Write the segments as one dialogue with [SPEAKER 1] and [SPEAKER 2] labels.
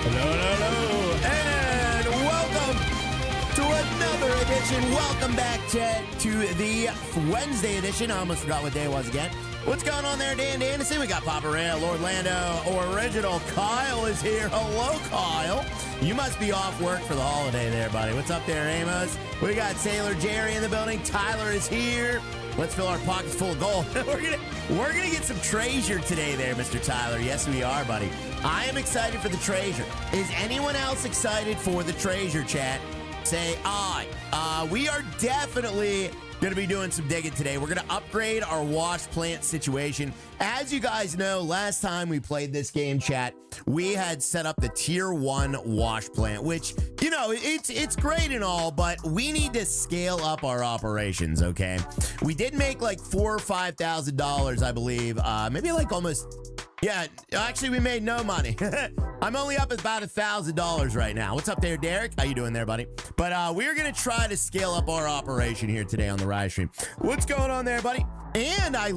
[SPEAKER 1] Hello, and welcome to another edition. Welcome back, to the Wednesday edition. I almost forgot what day it was again. What's going on there, Dan Anderson? We got Papa Rail, Orlando, Original. Kyle is here. Hello, Kyle. You must be off work for the holiday there, buddy. What's up there, Amos? We got Sailor Jerry in the building. Tyler is here. Let's fill our pockets full of gold. we're gonna get some treasure today there, Mr. Tyler. Yes, we are, buddy. I am excited for the treasure. Is anyone else excited for the treasure, chat? Say aye. We are definitely going to be doing some digging today. We're going to upgrade our wash plant situation. As you guys know, last time we played this game, chat, we had set up the tier 1 wash plant, which, you know, it's great and all, but we need to scale up our operations, okay? We did make like $4,000 or $5,000, I believe. Maybe like almost... Yeah, actually, we made no money. I'm only up at about $1,000 right now. What's up there, Derek? How you doing there, buddy? But we're going to try to scale up our operation here today on the Rise stream. What's going on there, buddy? And I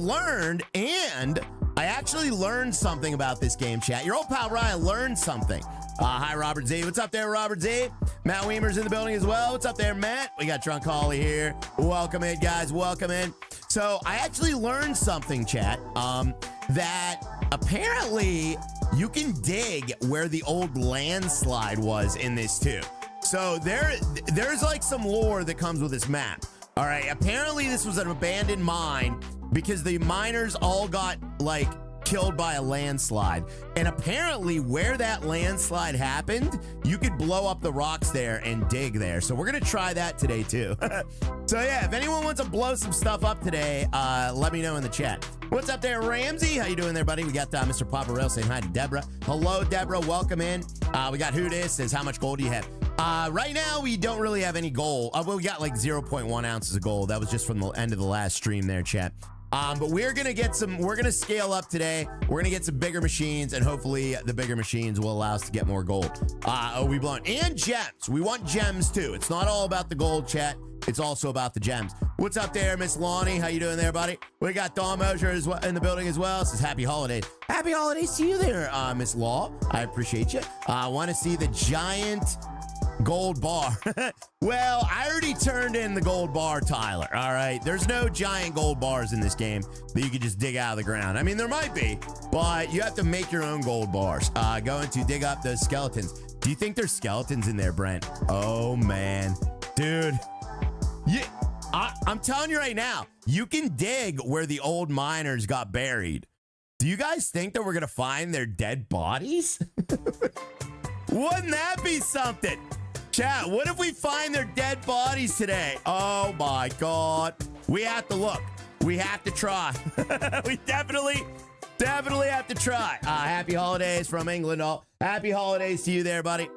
[SPEAKER 1] actually learned something about this game, chat. Your old pal Ryan learned something. Hi, Robert Z. What's up there, Robert Z? Matt Weimer's in the building as well. What's up there, Matt? We got Drunk Holly here. Welcome in, guys. Welcome in. So I actually learned something, chat, that apparently you can dig where the old landslide was in this too. So there's like some lore that comes with this map. All right, apparently this was an abandoned mine because the miners all got like killed by a landslide, and apparently where that landslide happened, you could blow up the rocks there and dig there. So we're gonna try that today too. So yeah, if anyone wants to blow some stuff up today, let me know in the chat. What's up there, Ramsey? How you doing there, buddy? We got Mr. Papa Rail saying hi to Deborah. Hello, Deborah. Welcome in. We got Who Dis says, how much gold do you have? Right now, we don't really have any gold. Well, we got like 0.1 ounces of gold. That was just from the end of the last stream there, chat. But we're gonna scale up today. We're gonna get some bigger machines, and hopefully the bigger machines will allow us to get more gold. We blown and gems. We want gems too. It's not all about the gold, chat. It's also about the gems. What's up there, Miss Lonnie? How you doing there, buddy? We got Dawn Mosher as well in the building as well. Says happy holidays. Happy holidays to you there, Miss Law. I appreciate you. I want to see the giant gold bar. Well, I already turned in the gold bar, Tyler. All right, there's no giant gold bars in this game that you can just dig out of the ground. I mean, there might be, but you have to make your own gold bars. Going to dig up those skeletons. Do you think there's skeletons in there, Brent? Oh man, dude. Yeah, I'm telling you right now, you can dig where the old miners got buried. Do you guys think that we're gonna find their dead bodies? Wouldn't that be something? Chat, what if we find their dead bodies today? Oh my God. We have to look. We have to try. We definitely have to try. Happy holidays from England. All happy holidays to you there, buddy.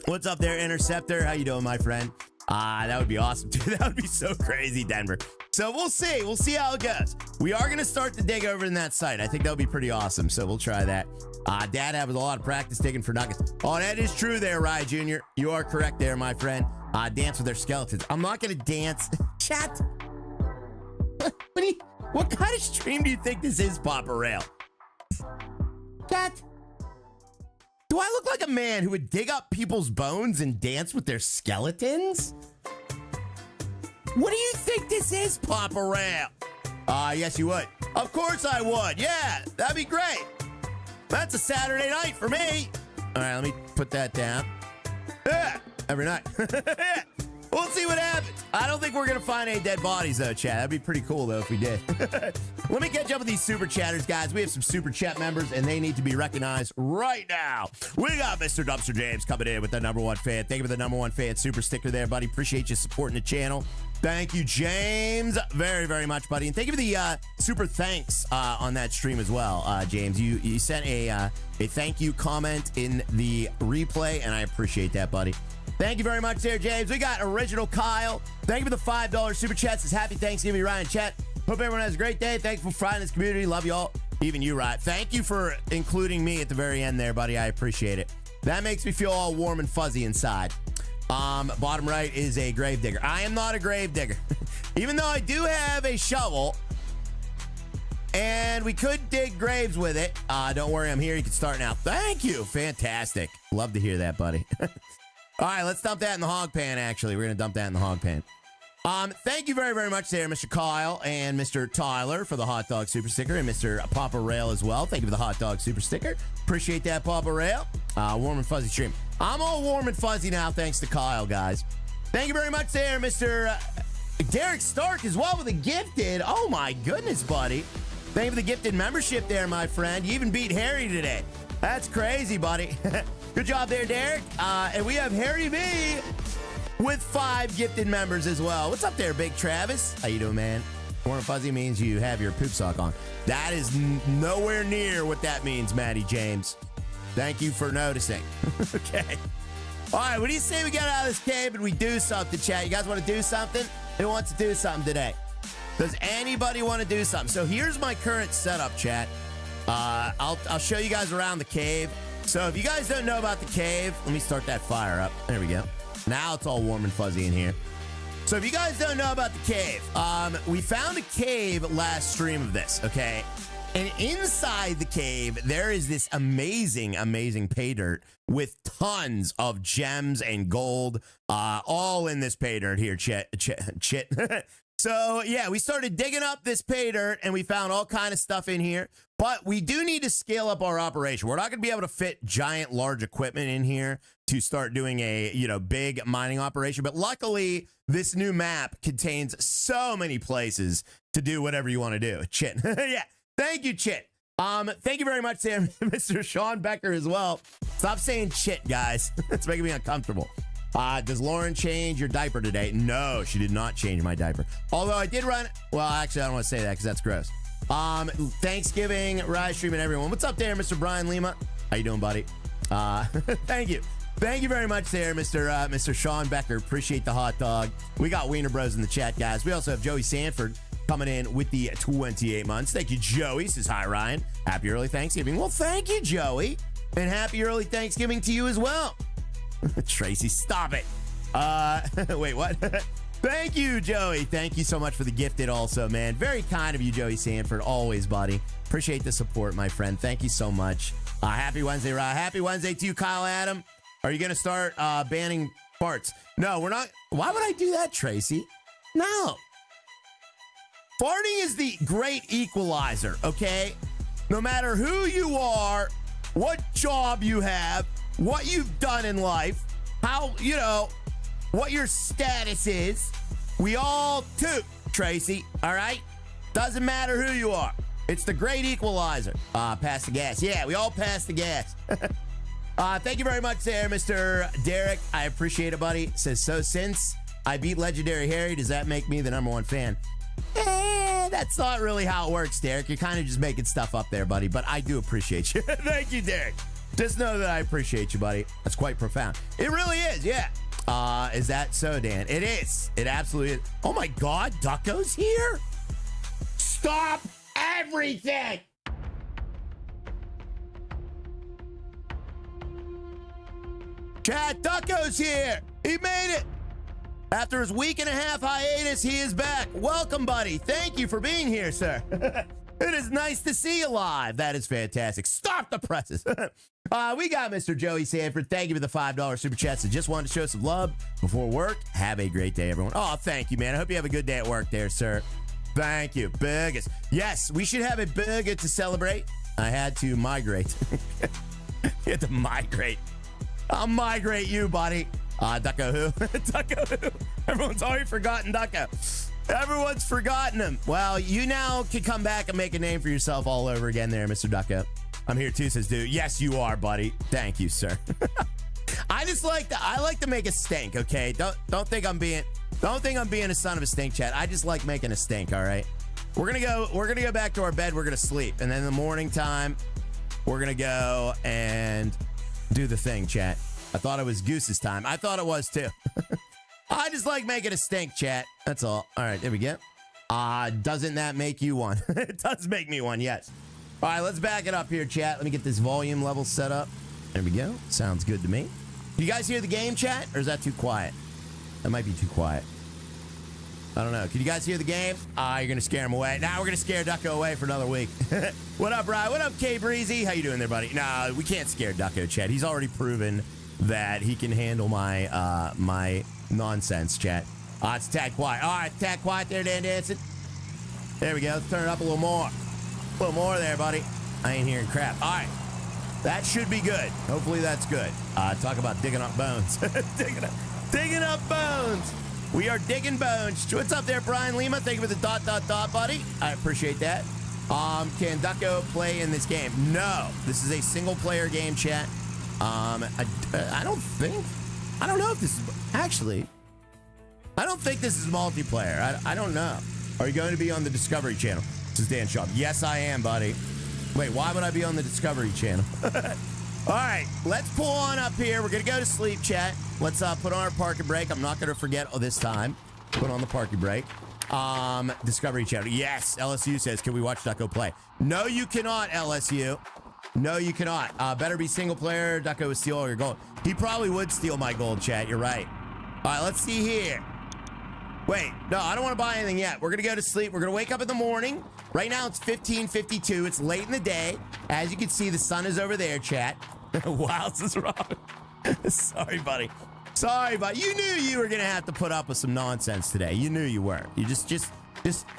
[SPEAKER 1] What's up there, Interceptor? How you doing, my friend? That would be awesome too. That would be so crazy, Denver. So we'll see. We'll see how it goes. We are going to start the dig over in that site. I think that would be pretty awesome. So we'll try that. Dad has a lot of practice digging for nuggets. Oh, that is true there, Rye Jr. You are correct there, my friend. Dance with their skeletons. I'm not going to dance. Chat. What kind of stream do you think this is, Papa Rail? Chat. Do I look like a man who would dig up people's bones and dance with their skeletons? What do you think this is, Papa Rail? Yes, you would. Of course I would. Yeah, that'd be great. That's a Saturday night for me. All right, let me put that down. Yeah, every night. We'll see what happens. I don't think we're going to find any dead bodies, though, chat. That'd be pretty cool, though, if we did. Let me catch up with these super chatters, guys. We have some super chat members, and they need to be recognized right now. We got Mr. Dumpster James coming in with the #1 fan. Thank you for the #1 fan super sticker there, buddy. Appreciate you supporting the channel. Thank you, James, very, very much, buddy. And thank you for the super thanks on that stream as well, James. You sent a thank you comment in the replay, and I appreciate that, buddy. Thank you very much there, James. We got Original Kyle. Thank you for the $5 super chat. Says happy Thanksgiving, Ryan. Chat. Hope everyone has a great day. Thanks for frying this community. Love you all. Even you, Ryan. Thank you for including me at the very end there, buddy. I appreciate it. That makes me feel all warm and fuzzy inside. Bottom right is a grave digger. I am not a grave digger. Even though I do have a shovel And we could dig graves with it. Don't worry, I'm here. You can start now. Thank you. Fantastic. Love to hear that, buddy. All right, let's dump that in the hog pan, actually. We're going to dump that in the hog pan. Thank you very, very much there, Mr. Kyle and Mr. Tyler for the hot dog super sticker, and Mr. Papa Rail as well. Thank you for the hot dog super sticker. Appreciate that, Papa Rail. Warm and fuzzy stream. I'm all warm and fuzzy now, thanks to Kyle, guys. Thank you very much there, Mr. Derek Stark as well with a gifted. Oh, my goodness, buddy. Thank you for the gifted membership there, my friend. You even beat Harry today. That's crazy, buddy. Good job there, Derek. And we have Harry V with 5 gifted members as well. What's up there, Big Travis? How you doing, man? Warm and fuzzy means you have your poop sock on. That is nowhere near what that means, Matty James. Thank you for noticing. Okay. All right, what do you say we get out of this cave and we do something, chat? You guys want to do something? Who wants to do something today? Does anybody want to do something? So here's my current setup, chat. I'll show you guys around the cave. So if you guys don't know about the cave, let me start that fire up. There we go. Now it's all warm and fuzzy in here. So if you guys don't know about the cave, we found a cave last stream of this, okay? And inside the cave, there is this amazing, amazing pay dirt with tons of gems and gold, all in this pay dirt here, chit. So yeah, we started digging up this pay dirt and we found all kind of stuff in here, but we do need to scale up our operation. We're not going to be able to fit giant, large equipment in here to start doing a, big mining operation. But luckily, this new map contains so many places to do whatever you want to do. Chit. Yeah. Thank you, Chit. Thank you very much, Sam, Mr. Sean Becker as well. Stop saying chit, guys. It's making me uncomfortable. Does Lauren change your diaper today? No, she did not change my diaper. Although I did run. Well, actually, I don't want to say that because that's gross. Thanksgiving, Rise streaming, everyone. What's up there, Mr. Brian Lima? How you doing, buddy? Thank you. Thank you very much there, Mr. Sean Becker. Appreciate the hot dog. We got Wiener Bros in the chat, guys. We also have Joey Sanford coming in with the 28 months. Thank you, Joey. Says, hi, Ryan. Happy early Thanksgiving. Well, thank you, Joey. And happy early Thanksgiving to you as well. Tracy, stop it. Wait, what? Thank you, Joey. Thank you so much for the gifted also, man. Very kind of you, Joey Sanford. Always, buddy. Appreciate the support, my friend. Thank you so much. Happy Wednesday, Ryan. Happy Wednesday to you, Kyle Adam. Are you going to start banning farts? No, we're not. Why would I do that, Tracy? No. Farting is the great equalizer, okay? No matter who you are, what job you have, what you've done in life, how, what your status is, we all toot, Tracy, all right? Doesn't matter who you are. It's the great equalizer. Pass the gas. Yeah, we all pass the gas. Thank you very much there, Mr. Derek. I appreciate it, buddy. Says, so since I beat Legendary Harry, does that make me the #1 fan? That's not really how it works, Derek. You're kind of just making stuff up there, buddy, but I do appreciate you. Thank you, Derek. Just know that I appreciate you, buddy. That's quite profound. It really is, yeah. Is that so, Dan? It is. It absolutely is. Oh, my God. Ducko's here? Stop everything. Chad, Ducko's here. He made it. After his week-and-a-half hiatus, he is back. Welcome, buddy. Thank you for being here, sir. It is nice to see you live. That is fantastic. Stop the presses. We got Mr. Joey Sanford. Thank you for the $5 super chat. So just wanted to show some love before work. Have a great day, everyone. Oh, thank you, man. I hope you have a good day at work there, sir. Thank you. Burgers. Yes, we should have a burger to celebrate. I had to migrate. You had to migrate. I'll migrate you, buddy. Ducko who? Ducko who? Everyone's already forgotten Ducko. Everyone's forgotten him. Well, you now can come back and make a name for yourself all over again there, Mr. Ducko. I'm here too, says dude. Yes, you are, buddy. Thank you, sir. I like to make a stink, okay? Don't think I'm being a son of a stink, chat. I just like making a stink, all right? We're gonna go back to our bed, we're gonna sleep, and then in the morning time, we're gonna go and do the thing, chat. I thought it was Goose's time. I thought it was too. I just like making a stink, chat. That's all. All right, there we go. Doesn't that make you one? It does make me one, yes. All right, let's back it up here, chat. Let me get this volume level set up. There we go. Sounds good to me. You guys hear the game, chat? Or is that too quiet? That might be too quiet. I don't know. Can you guys hear the game? You're going to scare him away. Now we're going to scare Ducko away for another week. What up, Ryan? What up, K Breezy? How you doing there, buddy? No, we can't scare Ducko, chat. He's already proven that he can handle my my nonsense, chat. It's Tad Quiet. All right, Tad Quiet there, Dan Dancing. There we go. Let's turn it up a little more. A little more there, buddy. I ain't hearing crap. All right. That should be good. Hopefully that's good. Talk about digging up bones. digging up bones. We are digging bones. What's up there, Brian Lima? Thank you for the ... buddy. I appreciate that. Can Ducko play in this game? No. This is a single-player game, chat. I don't think... I don't know if this is... Actually, I don't think this is multiplayer. I don't know. Are you going to be on the Discovery Channel? This is Dan Shaw. Yes, I am, buddy. Wait, why would I be on the Discovery Channel? All right, let's pull on up here. We're going to go to sleep, chat. Let's put on our parking brake. I'm not going to forget this time. Put on the parking brake. Discovery Channel. Yes, LSU says, can we watch Ducko play? No, you cannot, LSU. No, you cannot. Better be single player. Ducko would steal all your gold. He probably would steal my gold, chat. You're right. All right, let's see here. Wait, no, I don't want to buy anything yet. We're going to go to sleep. We're going to wake up in the morning. Right now, it's 15:52. It's late in the day. As you can see, the sun is over there, chat. Wow, this is Robin. Sorry, buddy. Sorry, but you knew you were going to have to put up with some nonsense today. You knew you were. You just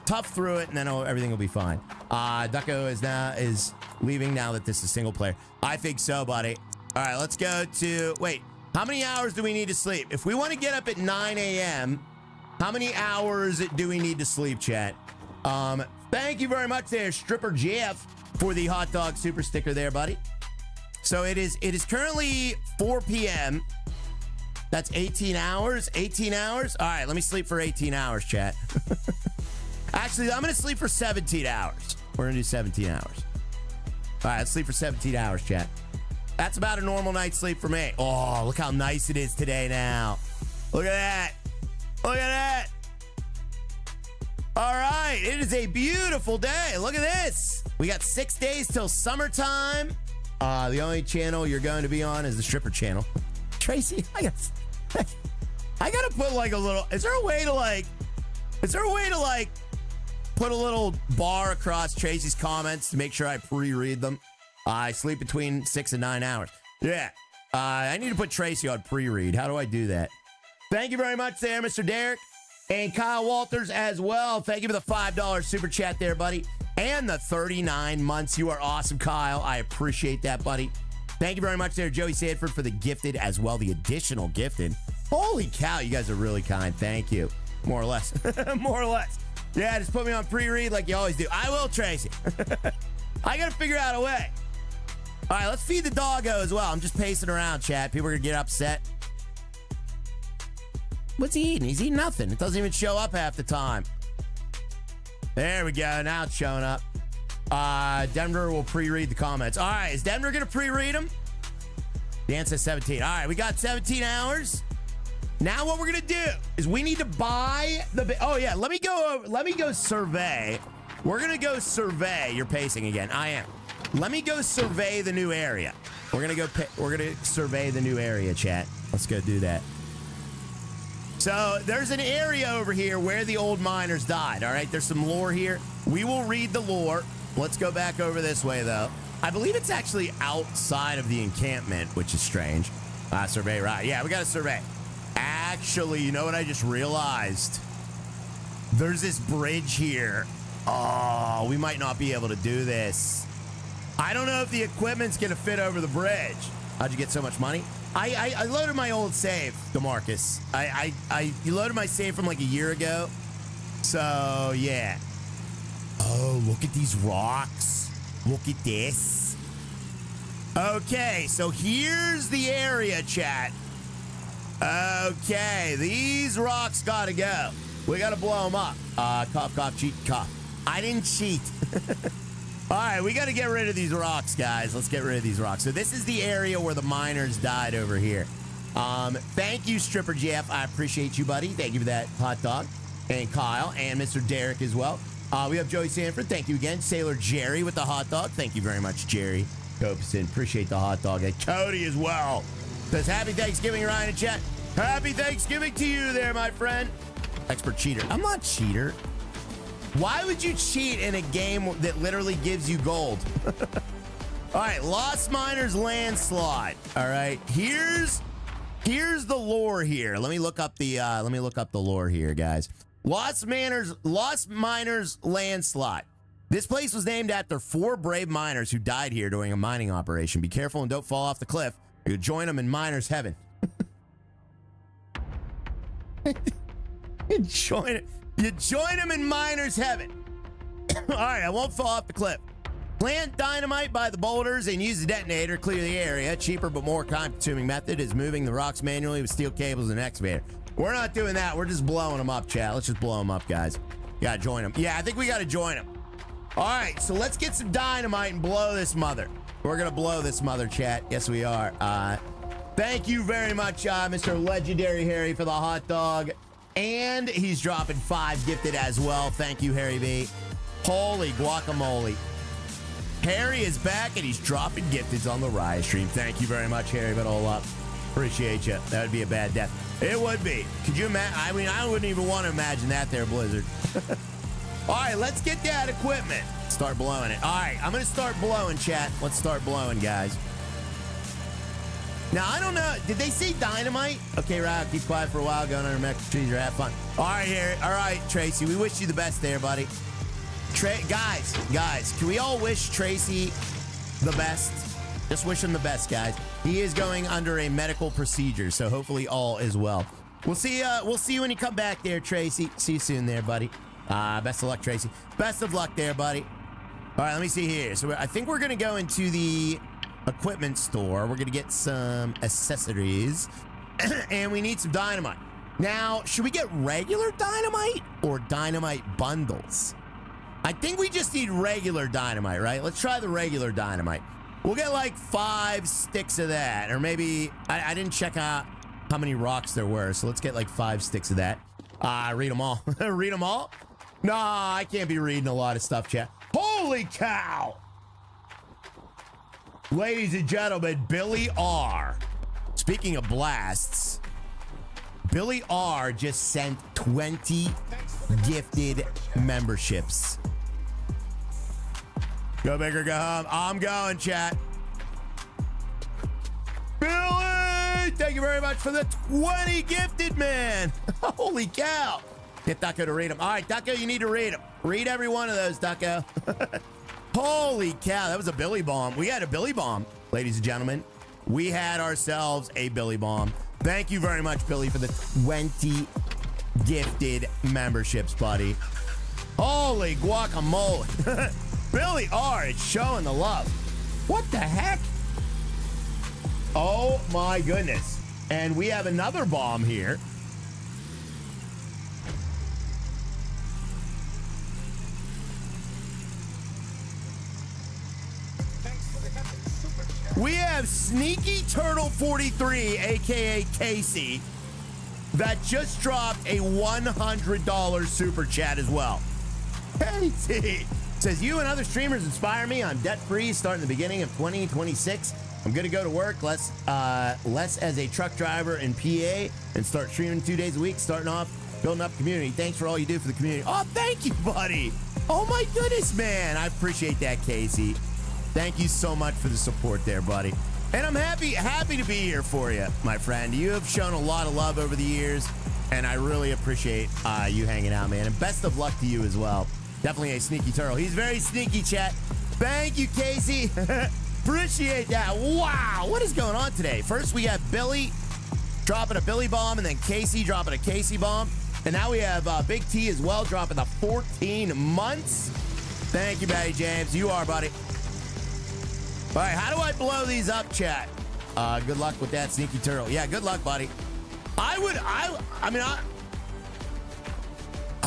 [SPEAKER 1] tough through it, and then everything will be fine. Ducko is leaving now that this is single player. I think so, buddy. All right, let's go to... Wait, how many hours do we need to sleep? If we want to get up at 9 a.m., how many hours do we need to sleep, chat? Thank you very much there, Stripper Jeff, for the hot dog super sticker there, buddy. So it is currently 4 p.m. That's 18 hours. 18 hours? All right, let me sleep for 18 hours, chat. Actually, I'm going to sleep for 17 hours. We're going to do 17 hours. All right, let's sleep for 17 hours, chat. That's about a normal night's sleep for me. Oh, look how nice it is today now. Look at that. Look at that. All right, it is a beautiful day. Look at this. We got 6 days till summertime. The only channel you're going to be on is the Stripper Channel. Tracy, I gotta put like a little... Is there a way to put a little bar across Tracy's comments to make sure I pre-read them? I sleep between 6 and 9 hours. Yeah. I need to put Tracy on pre-read. How do I do that? Thank you very much there, Mr. Derek. And Kyle Walters as well. Thank you for the $5 super chat there, buddy. And the 39 months. You are awesome, Kyle. I appreciate that, buddy. Thank you very much there, Joey Sanford, for the gifted as well, the additional gifted. Holy cow, you guys are really kind. Thank you. More or less. More or less. Yeah, just put me on pre-read like you always do. I will, Tracy. I got to figure out a way. All right, let's feed the doggo as well. I'm just pacing around, chat. People are going to get upset. What's he eating? He's eating nothing. It doesn't even show up half the time. There we go. Now it's showing up. Denver will pre-read the comments. All right, is Denver going to pre-read them? Dan says 17. All right, we got 17 hours. Now what we're going to do is we need to buy the... Oh, yeah, let me go survey. We're going to go survey. You're pacing again. I am. Let me go survey the new area. We're going to survey the new area, chat. Let's go do that. So there's an area over here where the old miners died. All right, there's some lore here. We will read the lore. Let's go back over this way, though. I believe it's actually outside of the encampment, which is strange. Survey, right. Yeah, we got to survey. Actually, you know what I just realized? There's this bridge here. Oh, we might not be able to do this. I don't know if the equipment's going to fit over the bridge. How'd you get so much money? I loaded my old save, DeMarcus. You loaded my save from like a year ago. So, yeah. Oh, look at these rocks. Look at this. Okay, so here's the area, chat. Okay, these rocks gotta go. We gotta blow them up. Cough, cough, cheat, cough. I didn't cheat. All right, we got to get rid of these rocks, guys. Let's get rid of these rocks. So this is the area where the miners died over here. Thank you, Stripper Jeff. I appreciate you, buddy. Thank you for that hot dog. And Kyle and Mr. Derek as well. We have Joey Sanford. Thank you again. Sailor Jerry with the hot dog. Thank you very much, Jerry Copeson. Appreciate the hot dog. And Cody as well. Says, happy Thanksgiving, Ryan and chat. Happy Thanksgiving to you there, my friend. Expert cheater. I'm not cheater. Why would you cheat in a game that literally gives you gold? All right, Lost Miners Landslide. All right, here's the lore here. Let me look up the lore here, guys. Lost Miners Landslide. This place was named after 4 brave miners who died here during a mining operation. Be careful and don't fall off the cliff. You'll join them in miners' heaven. You join them in miners' heaven. All right, I won't fall off the cliff. Plant dynamite by the boulders and use the detonator to clear the area. Cheaper but more time-consuming method is moving the rocks manually with steel cables and an excavator. We're not doing that. We're just blowing them up, chat. Let's just blow them up, guys. Gotta join them. Yeah, I think we gotta join them. All right, so let's get some dynamite and blow this mother. We're gonna blow this mother, chat. Yes, we are. Thank you very much, Mr. Legendary Harry, for the hot dog. And he's dropping 5 gifted as well. Thank you, Harry B. Holy guacamole. Harry is back and he's dropping gifteds on the Riot stream. Thank you very much, Harry Vitola. Appreciate you. That would be a bad death. It would be. Could you imagine? I mean, I wouldn't even want to imagine that there, Blizzard. All right, let's get that equipment. Start blowing it. All right, I'm going to start blowing, chat. Let's start blowing, guys. Now, I don't know. Did they say dynamite? Okay, right. Keep quiet for a while. Going under metric trees or have fun. All right, Harry. All right, Tracy. We wish you the best there, buddy. Guys, can we all wish Tracy the best? Just wish him the best, guys. He is going under a medical procedure, so hopefully all is well. We'll see you when you come back there, Tracy. See you soon there, buddy. Best of luck, Tracy. Best of luck there, buddy. All right, let me see here. So I think we're going to go into the equipment store. We're going to get some accessories, and we need some dynamite. Now, should we get regular dynamite or dynamite bundles? I think we just need regular dynamite, right? Let's try the regular dynamite. We'll get like 5 sticks of that, or maybe, I didn't check out how many rocks there were, so let's get like 5 sticks of that. Read them all. Read them all? Nah, I can't be reading a lot of stuff, chat. Holy cow! Ladies and gentlemen, Billy R. Speaking of blasts, Billy R just sent 20 gifted memberships. Go big or go home. I'm going, chat. Billy, thank you very much for the 20 gifted, man. Holy cow. Get Ducko to read them. All right, Ducko, you need to read them. Read every one of those, Ducko. Holy cow, that was a Billy bomb. We had a Billy bomb, ladies and gentlemen. We had ourselves a Billy bomb. Thank you very much, Billy, for the 20 gifted memberships, buddy. Holy guacamole. Billy R is showing the love. What the heck? Oh my goodness. And we have another bomb here. We have Sneaky Turtle 43, aka Casey, that just dropped a $100 super chat as well. Casey says, you and other streamers inspire me. I'm debt free starting the beginning of 2026. I'm gonna go to work less as a truck driver in PA and start streaming 2 days a week, starting off building up community. Thanks for all you do for the community. Oh, thank you, buddy. Oh my goodness, man. I appreciate that, Casey. Thank you so much for the support there, buddy. And I'm happy to be here for you, my friend. You have shown a lot of love over the years, and I really appreciate you hanging out, man. And best of luck to you as well. Definitely a sneaky turtle. He's very sneaky, chat. Thank you, Casey. Appreciate that. Wow, what is going on today? First, we have Billy dropping a Billy bomb, and then Casey dropping a Casey bomb. And now we have Big T as well, dropping the 14 months. Thank you, Betty James. You are, buddy. All right, how do I blow these up, chat? Good luck with that, sneaky turtle. Yeah, good luck, buddy.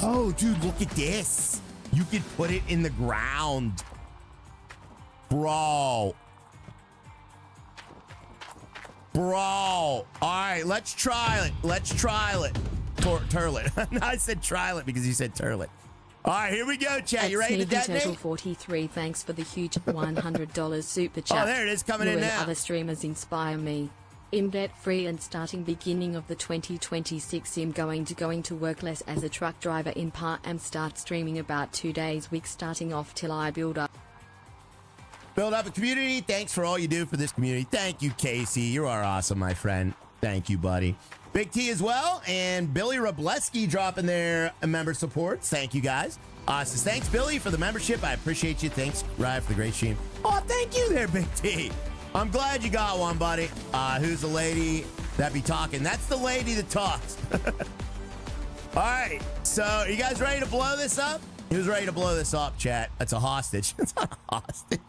[SPEAKER 1] Oh, dude, look at this. You could put it in the ground. Bro. All right, let's try it. Turlet. I said try it because you said turlet. All right, here we go, chat. You ready to detonate?
[SPEAKER 2] Turtle 43, thanks for the huge $100 super chat.
[SPEAKER 1] Oh, there it is coming in now.
[SPEAKER 2] Other streamers inspire me. I'm debt free and starting beginning of the 2026 I'm going to work less as a truck driver in part-time start streaming about 2 days week starting off till I build up.
[SPEAKER 1] Build up a community. Thanks for all you do for this community. Thank you, Casey. You are awesome, my friend. Thank you, buddy. Big T as well. And Billy Robleski dropping their member supports. Thank you, guys. Says, thanks, Billy, for the membership. I appreciate you. Thanks, Ryan, for the great stream. Oh, thank you there, Big T. I'm glad you got one, buddy. Who's the lady that be talking? That's the lady that talks. All right. So, are you guys ready to blow this up? Who's ready to blow this up, chat? That's a hostage. It's not a hostage.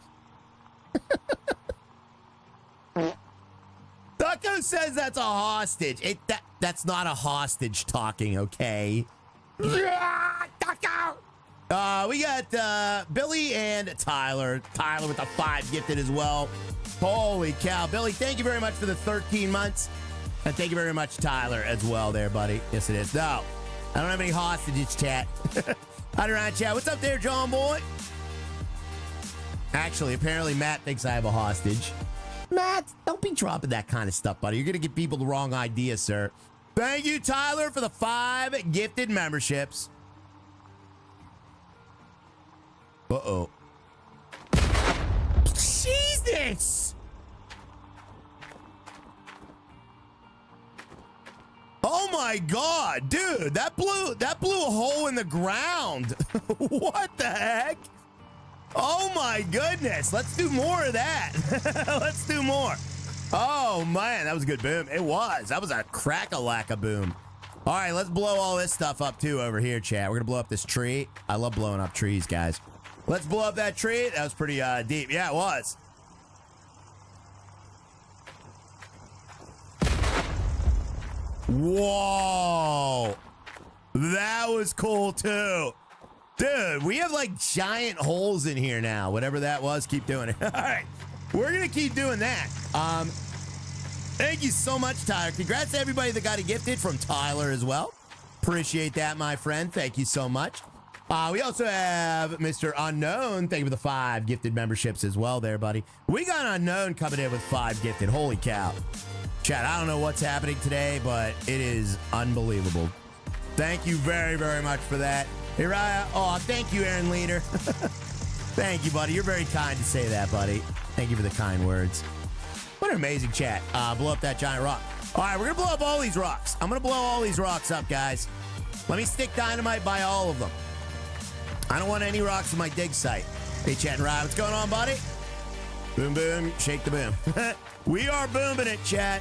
[SPEAKER 1] Ducko says that's a hostage. That's not a hostage talking, okay? Ducko! We got Billy and Tyler. Tyler with the 5 gifted as well. Holy cow. Billy, thank you very much for the 13 months. And thank you very much, Tyler, as well there, buddy. Yes, it is. No, I don't have any hostages, chat. Hi, around, chat. What's up there, John Boy? Actually, apparently Matt thinks I have a hostage. Matt, don't be dropping that kind of stuff, buddy. You're going to give people the wrong idea, sir. Thank you, Tyler, for the 5 gifted memberships. Uh-oh. Jesus! Oh my God, dude, that blew a hole in the ground. What the heck? Oh my goodness, let's do more of that. Let's do more. Oh man, that was a good boom. It was. That was a crack-a-lack-a boom. All right, let's blow all this stuff up too over here, chat. We're gonna blow up this tree. I love blowing up trees, guys. Let's blow up that tree. That was pretty deep. Yeah, it was. Whoa. That was cool too. Dude, we have like giant holes in here now. Whatever that was, keep doing it. All right. We're going to keep doing that. Thank you so much, Tyler. Congrats to everybody that got a gifted from Tyler as well. Appreciate that, my friend. Thank you so much. We also have Mr. Unknown. Thank you for the 5 gifted memberships as well there, buddy. We got Unknown coming in with 5 gifted. Holy cow. Chat, I don't know what's happening today, but it is unbelievable. Thank you very, very much for that. Hey, Raya. Oh, thank you, Aaron Leader. Thank you, buddy. You're very kind to say that, buddy. Thank you for the kind words. What an amazing chat. Blow up that giant rock. All right, we're going to blow up all these rocks. I'm going to blow all these rocks up, guys. Let me stick dynamite by all of them. I don't want any rocks in my dig site. Hey, Chat and Ryan, what's going on, buddy? Boom, boom, shake the boom. We are booming it, chat.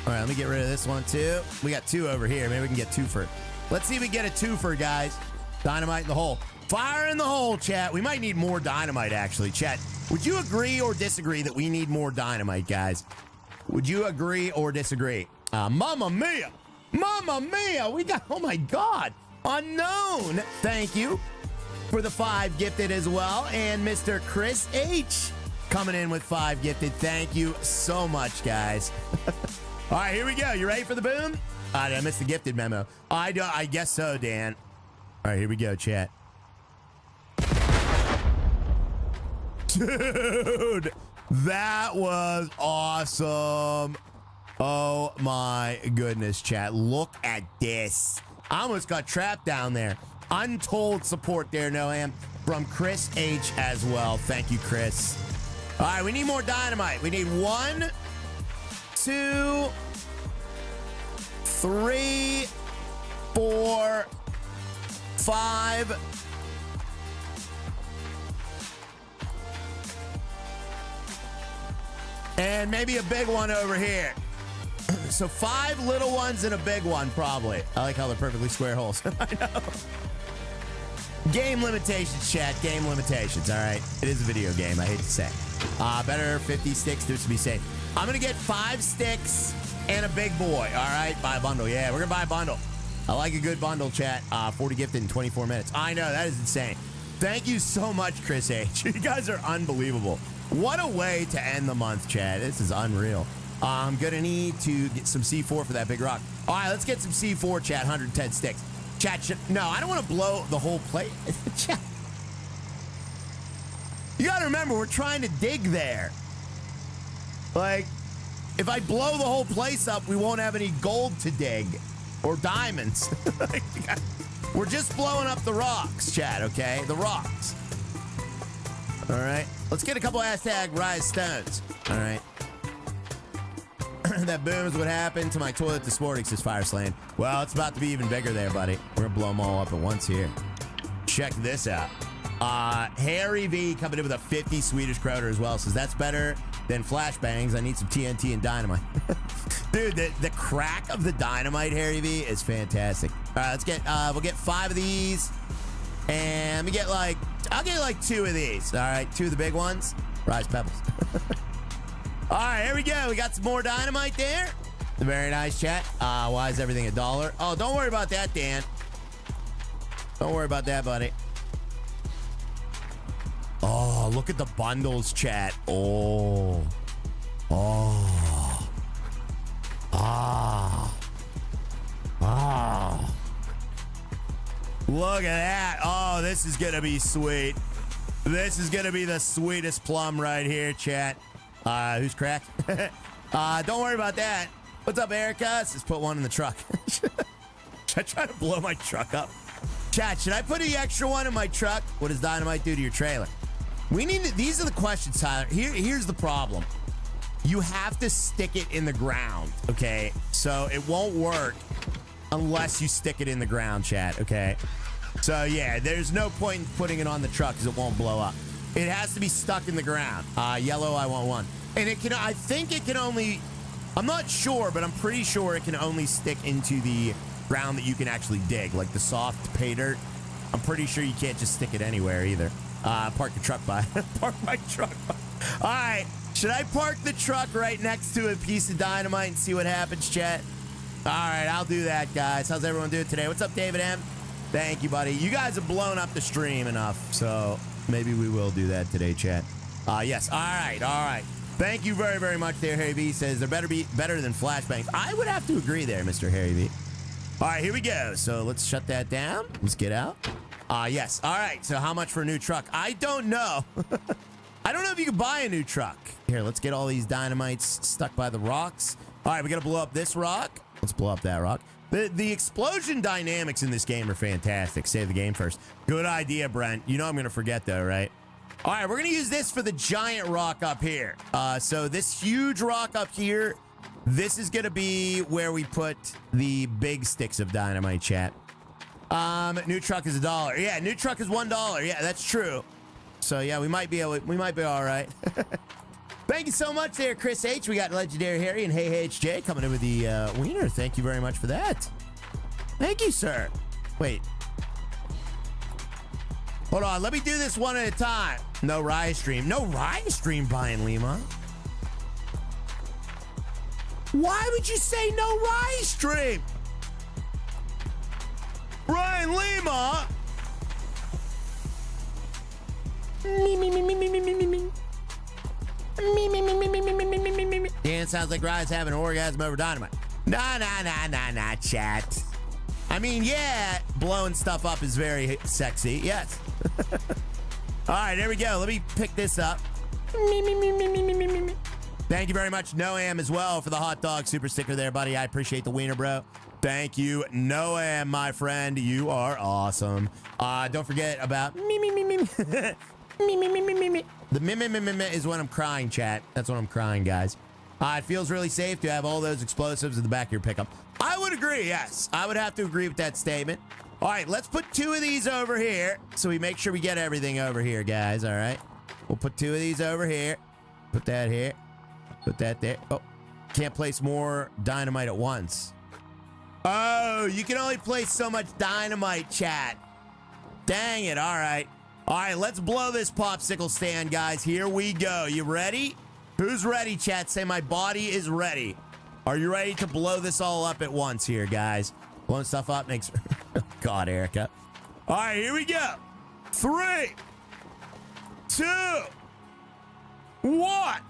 [SPEAKER 1] All right, let me get rid of this one, too. We got 2 over here. Maybe we can get 2 for... Let's see if we get a 2 for, guys. Dynamite in the hole. Fire in the hole, chat. We might need more dynamite, actually. Chat, would you agree or disagree that we need more dynamite, guys? Would you agree or disagree? Mamma mia. Mamma mia. We got... Oh, my God. Unknown. Thank you for the 5 gifted as well. And Mr. Chris H coming in with 5 gifted. Thank you so much, guys. All right, here we go. You ready for the boom? I missed the gifted memo. I guess so, Dan. All right, here we go, chat. Dude, that was awesome. Oh my goodness, chat. Look at this. I almost got trapped down there. Untold support there, Noam, from Chris H as well. Thank you, Chris. All right, we need more dynamite. We need 1, 2, 3, 4, 5. And maybe a big one over here. So 5 little ones and a big one, probably. I like how they're perfectly square holes. I know. Game limitations, chat. Game limitations, all right? It is a video game, I hate to say. Better 50 sticks just to be safe. I'm going to get 5 sticks and a big boy, all right? Buy a bundle. Yeah, we're going to buy a bundle. I like a good bundle, chat. 40 gifted in 24 minutes. I know, that is insane. Thank you so much, Chris H. You guys are unbelievable. What a way to end the month, chat. This is unreal. I'm going to need to get some C4 for that big rock. All right, let's get some C4, chat. 110 sticks. Chat, no, I don't want to blow the whole plate. Chat. You got to remember, we're trying to dig there. Like, if I blow the whole place up, we won't have any gold to dig or diamonds. We're just blowing up the rocks, chat, okay? The rocks. All right. Let's get a couple hashtag rise stones. All right. That boom is what happened to my toilet this morning, says Fire Slane. Well, it's about to be even bigger there, buddy. We're going to blow them all up at once here. Check this out. Harry V coming in with a 50 Swedish kroner as well. Says that's better than flashbangs. I need some TNT and dynamite. Dude, the crack of the dynamite, Harry V, is fantastic. All right, let's get, we'll get 5 of these. And we get I'll get 2 of these. All right, 2 of the big ones. Rise pebbles. All right, here we go. We got some more dynamite there. Very nice, chat. Why is everything $1? Oh, don't worry about that, Dan. Don't worry about that, buddy. Oh, look at the bundles, chat. Oh. Oh. Ah. Ah. Look at that. Oh, this is going to be sweet. This is going to be the sweetest plum right here, chat. Who's cracked? Don't worry about that. What's up, Erica? Let's just put one in the truck. Should I try to blow my truck up? Chat, should I put the extra one in my truck? What does dynamite do to your trailer? We need to, these are the questions, Tyler. Here's the problem. You have to stick it in the ground, okay? So it won't work unless you stick it in the ground, chat, okay? So yeah, there's no point in putting it on the truck because it won't blow up. It has to be stuck in the ground. Yellow, I want one. And it can, I think it can only, I'm not sure, but I'm pretty sure it can only stick into the ground that you can actually dig, like the soft pay dirt. I'm pretty sure you can't just stick it anywhere either. Park your truck by. Park my truck by. All right. Should I park the truck right next to a piece of dynamite and see what happens, chat? All right, I'll do that, guys. How's everyone doing today? What's up, David M? Thank you, buddy. You guys have blown up the stream enough, so maybe we will do that today, chat. Yes. All right. All right. Thank you very, very much there, Harry V. Says there better be better than flashbangs. I would have to agree there, Mr. Harry V. All right, here we go. So let's shut that down. Let's get out. Yes. All right. So how much for a new truck? I don't know. I don't know if you can buy a new truck. Here, let's get all these dynamites stuck by the rocks. All right, we got to blow up this rock. Let's blow up that rock. The explosion dynamics in this game are fantastic. Save the game first. Good idea, Brent. You know I'm going to forget, though, right? All right, we're going to use this for the giant rock up here. So this huge rock up here, this is going to be where we put the big sticks of dynamite, chat. New truck is $1. Yeah, new truck is $1. Yeah, that's true. So yeah, we might be all right. Thank you so much there, Chris H. We got Legendary Harry and Hey HJ coming in with the wiener. Thank you very much for that. Thank you, sir. Wait. Hold on. Let me do this one at a time. No Riot Stream. No Riot Stream buying Lima. Why would you say no Riot Stream? Ryan Lima. Dan sounds like Ryan's having an orgasm over dynamite. Nah, chat. I mean, yeah, blowing stuff up is very sexy. Yes. All right, there we go. Let me pick this up. Thank you very much, Noam, as well, for the hot dog super sticker there, buddy. I appreciate the wiener, bro. Thank you, Noam, my friend. You are awesome. Don't forget about The is when I'm crying, chat. That's when I'm crying, guys. It feels really safe to have all those explosives in the back of your pickup. I would agree, yes. I would have to agree with that statement. All right, let's put 2 of these over here so we make sure we get everything over here, guys, all right? We'll put 2 of these over here. Put that here. Put that there. Oh, can't place more dynamite at once. Oh, you can only place so much dynamite, chat. Dang it, all right. All right, let's blow this popsicle stand, guys. Here we go. You ready? Who's ready, chat? Say my body is ready. Are you ready to blow this all up at once here, guys? Blowing stuff up makes... God, Erica. All right, here we go. 3, 2, 1.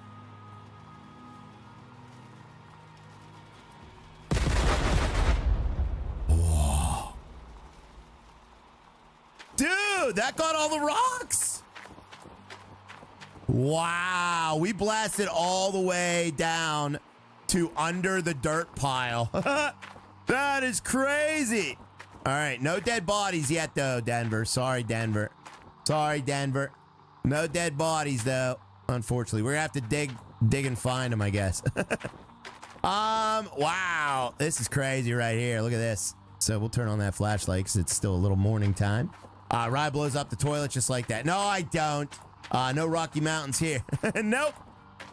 [SPEAKER 1] Whoa. Dude, that got all the rocks. Wow, we blasted all the way down to under the dirt pile. That is crazy. All right, no dead bodies yet, though, Denver. Sorry, Denver. Sorry, Denver. No dead bodies, though. Unfortunately, we're gonna have to dig and find them, I guess. Wow, this is crazy right here. Look at this. So we'll turn on that flashlight because it's still a little morning time. Rye blows up the toilet just like that. No, I don't. No Rocky Mountains here. Nope.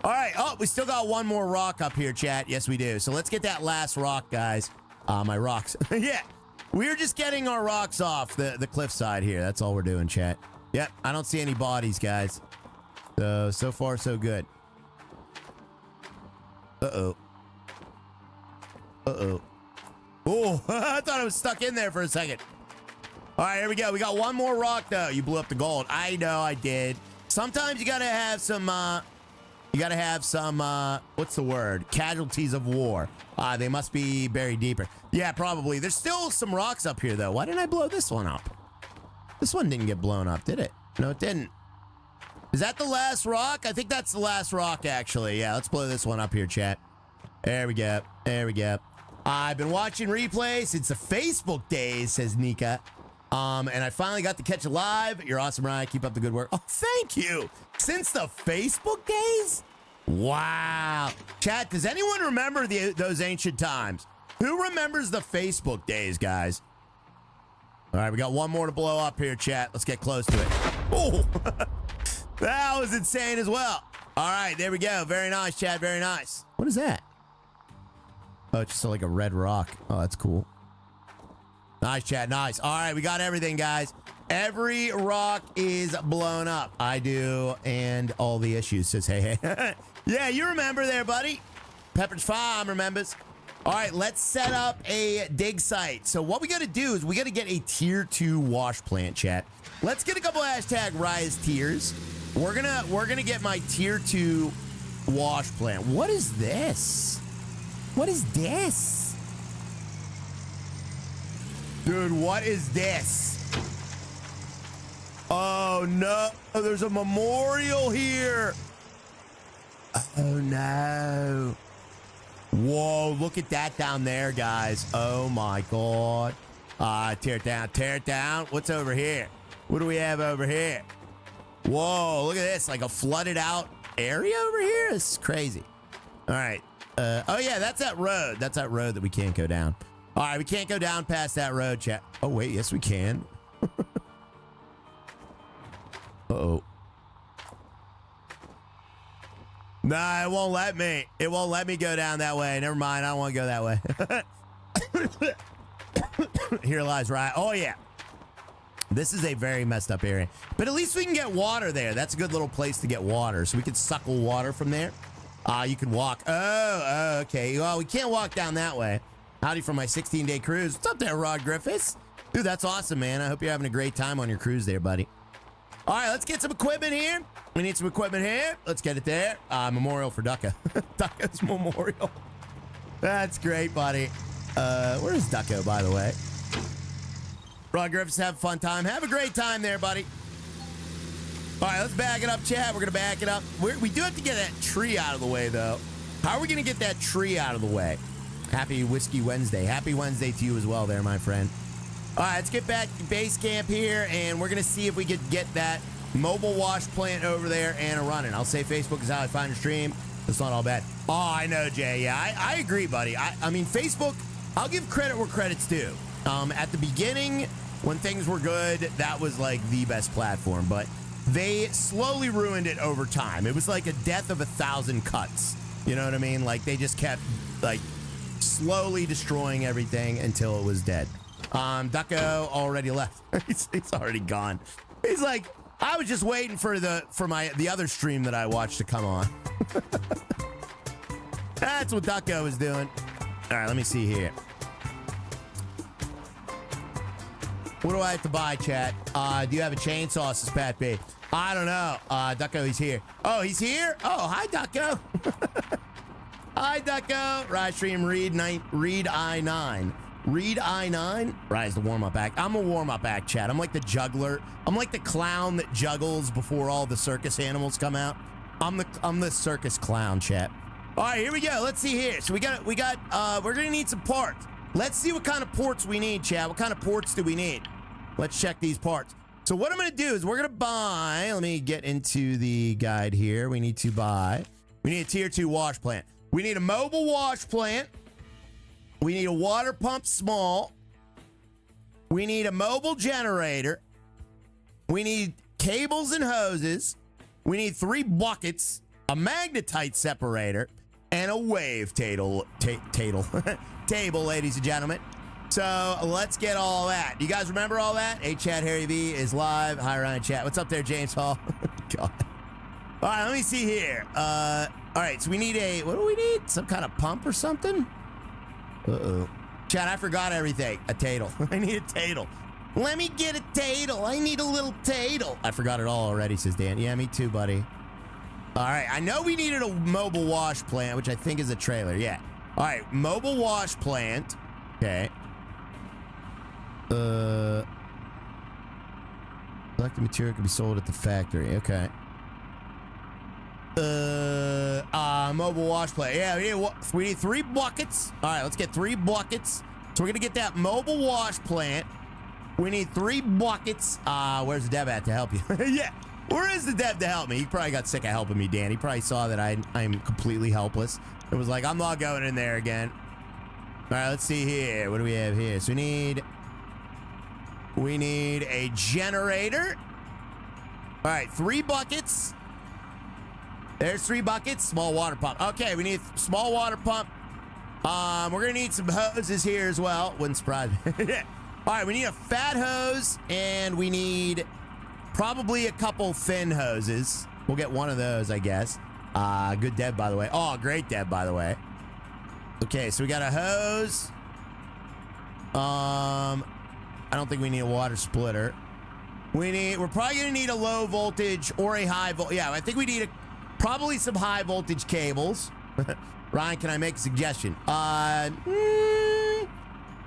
[SPEAKER 1] All right. Oh, we still got one more rock up here, chat. Yes, we do. So let's get that last rock, guys. My rocks. Yeah. We're just getting our rocks off the cliffside here. That's all we're doing, chat. Yep. I don't see any bodies, guys. So far, so good. Uh-oh. Uh-oh. Oh, I thought I was stuck in there for a second. All right, here we go. We got one more rock, though. You blew up the gold. I know I did. Sometimes you got to have some, what's the word? Casualties of war. They must be buried deeper. Yeah, probably. There's still some rocks up here, though. Why didn't I blow this one up? This one didn't get blown up, did it? No, it didn't. Is that the last rock? I think that's the last rock, actually. Yeah, let's blow this one up here, chat. There we go. There we go. I've been watching replays since the Facebook days, says Nika. And I finally got to catch it live. You're awesome, Ryan. Keep up the good work. Oh, thank you. Since the Facebook days? Wow. Chat, does anyone remember those ancient times? Who remembers the Facebook days, guys? All right, we got one more to blow up here, chat. Let's get close to it. Oh, that was insane as well. All right, there we go. Very nice, chat. Very nice. What is that? Oh, it's just like a red rock. Oh, that's cool. Nice, chat. Nice. All right, we got everything, guys. Every rock is blown up. I do, and all the issues, says hey, hey. Yeah, you remember there, buddy. Pepperidge Farm remembers. All right, let's set up a dig site. So what we got to do is we got to get a tier 2 wash plant, chat. Let's get a couple hashtag Rise tiers. We're gonna get my tier 2 wash plant. What is this? What is this? Dude, what is this? Oh, no. Oh, there's a memorial here. Oh, no. Whoa, look at that down there, guys. Oh, my God. Tear it down. Tear it down. What's over here? What do we have over here? Whoa, look at this. Like a flooded out area over here? This is crazy. All right. Oh, yeah, that's that road. That's that road that we can't go down. All right, we can't go down past that road, chat. Oh, wait, yes, we can. Uh-oh. Nah, it won't let me. It won't let me go down that way. Never mind, I don't want to go that way. Here lies right. Oh, yeah. This is a very messed up area. But at least we can get water there. That's a good little place to get water. So we can suckle water from there. You can walk. Oh, okay. Well, we can't walk down that way. Howdy from my 16-day cruise. What's up there, Rod Griffiths? Dude, that's awesome, man. I hope you're having a great time on your cruise there, buddy. All right, let's get some equipment here. We need some equipment here. Let's get it there. Memorial for Ducka. Ducka's memorial. That's great, buddy. Where's Ducko, by the way? Rod Griffiths, have a fun time. Have a great time there, buddy. All right, let's back it up, chat. We're going to back it up. We do have to get that tree out of the way, though. How are we going to get that tree out of the way? Happy Whiskey Wednesday. Happy Wednesday to you as well there, my friend. All right, let's get back to base camp here, and we're going to see if we could get that mobile wash plant over there and running. I'll say Facebook is how I find a stream. It's not all bad. Oh, I know, Jay. Yeah, I agree, buddy. I mean, Facebook, I'll give credit where credit's due. At the beginning, when things were good, that was like the best platform, but they slowly ruined it over time. It was like a death of 1,000 cuts. You know what I mean? Like, they just kept, like, slowly destroying everything until it was dead. Ducko already left. He's already gone. He's like, I was just waiting for the other stream that I watched to come on. That's what Ducko was doing. All right, let me see here. What do I have to buy, chat? Do you have a chainsaw, says Pat B? I don't know. Ducko, he's here. Oh, he's here? Oh, hi, Ducko. Hi, Ducko. Rise stream, read I9. Read I9? Rise the warm-up act. I'm a warm-up act, chat. I'm like the juggler. I'm like the clown that juggles before all the circus animals come out. I'm the circus clown, chat. All right, here we go. Let's see here. So we're gonna need some parts. Let's see what kind of ports we need, Chad. What kind of ports do we need? Let's check these parts. So what I'm gonna do is we're gonna buy, let me get into the guide here. We need a tier 2 wash plant. We need a mobile wash plant. We need a water pump small. We need a mobile generator. We need cables and hoses. We need 3 buckets, a magnetite separator, and a wave table, ladies and gentlemen. So let's get all that. You guys remember all that? Hey, Chat Harry V is live. Hi, Ryan Chat. What's up there, James Hall? God. All right, let me see here. All right, so we need what do we need? Some kind of pump or something? Uh-oh. Chat, I forgot everything. A tadle. I need a tadle. Let me get a tadle. I need a little tadle. I forgot it all already, says Dan. Yeah, me too, buddy. All right, I know we needed a mobile wash plant, which I think is a trailer. Yeah. All right, mobile wash plant. Okay. Selected material can be sold at the factory. Okay. Mobile wash plant. Yeah, we need 3 buckets. All right, let's get 3 buckets. So we're gonna get that mobile wash plant. We need 3 buckets. Where's the dev at to help you? Yeah. Where is the dev to help me? He probably got sick of helping me, Dan. He probably saw that I'm completely helpless. It was like, I'm not going in there again. All right, let's see here. What do we have here? So we need a generator. All right, 3 buckets. There's 3 buckets. Small water pump. Okay, we need a small water pump. We're gonna need some hoses here as well. Wouldn't surprise me. All right, we need a fat hose, and we need probably a couple thin hoses. We'll get one of those, I guess. Good dev, by the way. Oh, great dev, by the way. Okay, so we got a hose. I don't think we need a water splitter. We're probably gonna need a low voltage or a high voltage. Yeah, I think we need probably some high voltage cables. Ryan, can I make a suggestion?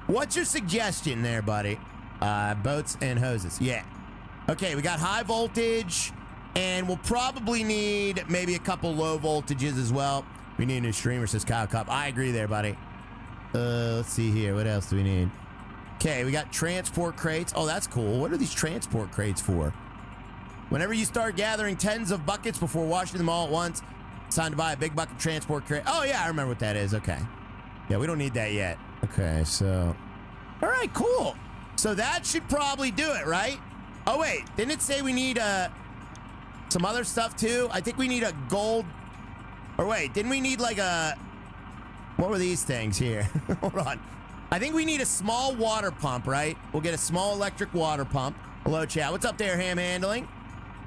[SPEAKER 1] What's your suggestion there, buddy? Boats and hoses. Yeah. Okay, we got high voltage, and we'll probably need maybe a couple low voltages as well. We need a new streamer, says Kyle Cup. I agree there, buddy. Let's see here. What else do we need? Okay, we got transport crates. Oh, that's cool. What are these transport crates for? Whenever you start gathering tens of buckets before washing them all at once, it's time to buy a big bucket transport crate. Oh, yeah, I remember what that is. Okay. Yeah, we don't need that yet. Okay, so... All right, cool. So that should probably do it, right? Oh, wait. Didn't it say we need some other stuff, too? I think we need a gold... Or wait, didn't we need like a... What were these things here? Hold on. I think we need a small water pump, right? We'll get a small electric water pump. Hello, chat. What's up there, ham handling?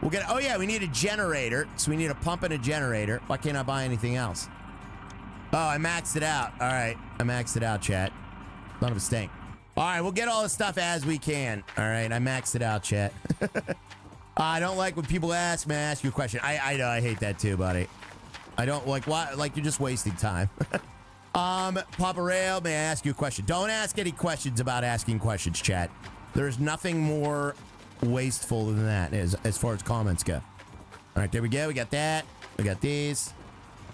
[SPEAKER 1] We'll get... Oh, yeah, we need a generator. So we need a pump and a generator. Why can't I buy anything else? Oh, I maxed it out. All right. I maxed it out, chat. Son of a stink. All right, we'll get all the stuff as we can. All right, I maxed it out, chat. I don't like when people ask, may I ask you a question? I know, I hate that too, buddy. I don't like, why? Like, you're just wasting time. Papa Rail, may I ask you a question? Don't ask any questions about asking questions, chat. There's nothing more wasteful than that as far as comments go. All right, there we go. We got that. We got these.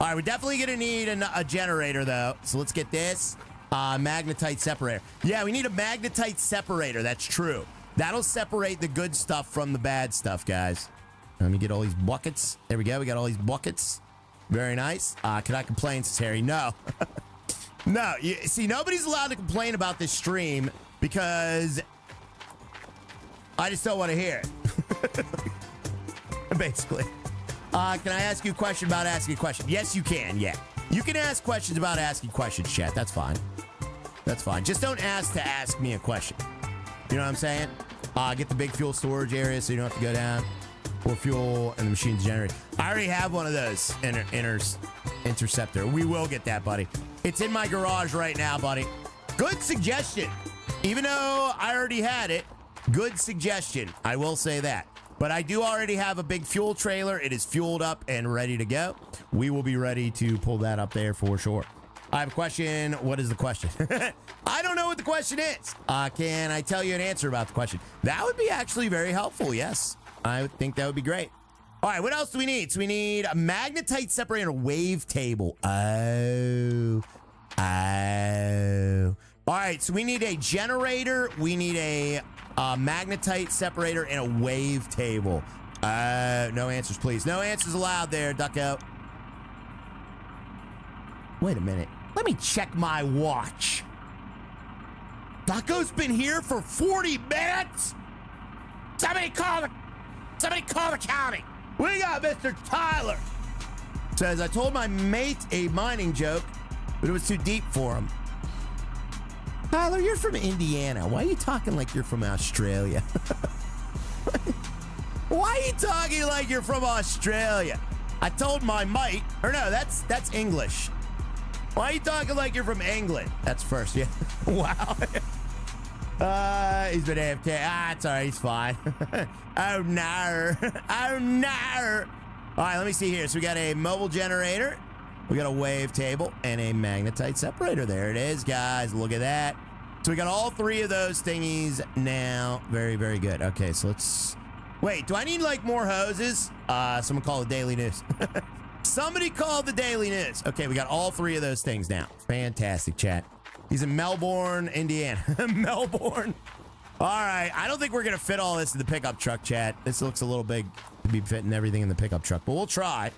[SPEAKER 1] All right, we're definitely going to need a generator, though. So let's get this. Magnetite separator. Yeah, we need a magnetite separator. That's true. That'll separate the good stuff from the bad stuff, guys. Let me get all these buckets. There we go. We got all these buckets. Very nice. Can I complain, says Harry? No. No. See, nobody's allowed to complain about this stream because I just don't want to hear it. Basically. Can I ask you a question about asking a question? Yes, you can. Yeah. You can ask questions about asking questions, chat. That's fine. That's fine. Just don't ask to ask me a question. You know what I'm saying? Get the big fuel storage area so you don't have to go down. Or fuel and the machine's generated. I already have one of those interceptor. We will get that, buddy. It's in my garage right now, buddy. Good suggestion. Even though I already had it, good suggestion. I will say that. But I do already have a big fuel trailer. It is fueled up and ready to go. We will be ready to pull that up there for sure. I have a question. What is the question? I don't know what the question is. Can I tell you an answer about the question? That would be actually very helpful. Yes, I would think that would be great. All right, what else do we need? So we need a magnetite separator and a wave table. Oh. All right, so we need a generator. We need a magnetite separator and a wave table. No answers, please. No answers allowed there, Ducko. Wait a minute. Let me check my watch. Ducko's been here for 40 minutes? Somebody call the county. We got Mr. Tyler. Says, I told my mate a mining joke, but it was too deep for him. Tyler, you're from Indiana. Why are you talking like you're from Australia? Why are you talking like you're from Australia? I told my mate, or no, that's English. Why are you talking like you're from England? That's first, yeah. Wow. He's been AFK. It's all right. He's fine. Oh, no. Oh, no. All right, let me see here. So we got a mobile generator. We got a wave table and a magnetite separator. There it is, guys. Look at that. So we got all three of those thingies now. Very, very good. Okay, so let's... Wait, do I need, like, more hoses? Someone call the Daily News. Somebody call the Daily News. Okay, we got all three of those things now. Fantastic, chat. He's in Melbourne, Indiana. Melbourne. All right, I don't think we're going to fit all this in the pickup truck, chat. This looks a little big to be fitting everything in the pickup truck, but we'll try.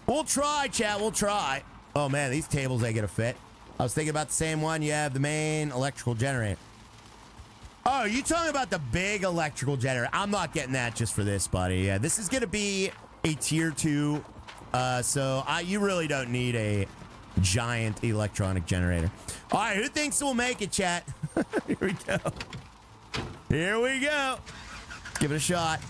[SPEAKER 1] We'll try, chat. We'll try. Oh, man, these tables ain't going to fit. I was thinking about the same one. You have the main electrical generator. Oh, you talking about the big electrical generator? I'm not getting that just for this, buddy. Yeah, this is going to be a tier 2. So you really don't need a giant electronic generator. All right, who thinks we'll make it, chat? Here we go. Here we go. Give it a shot.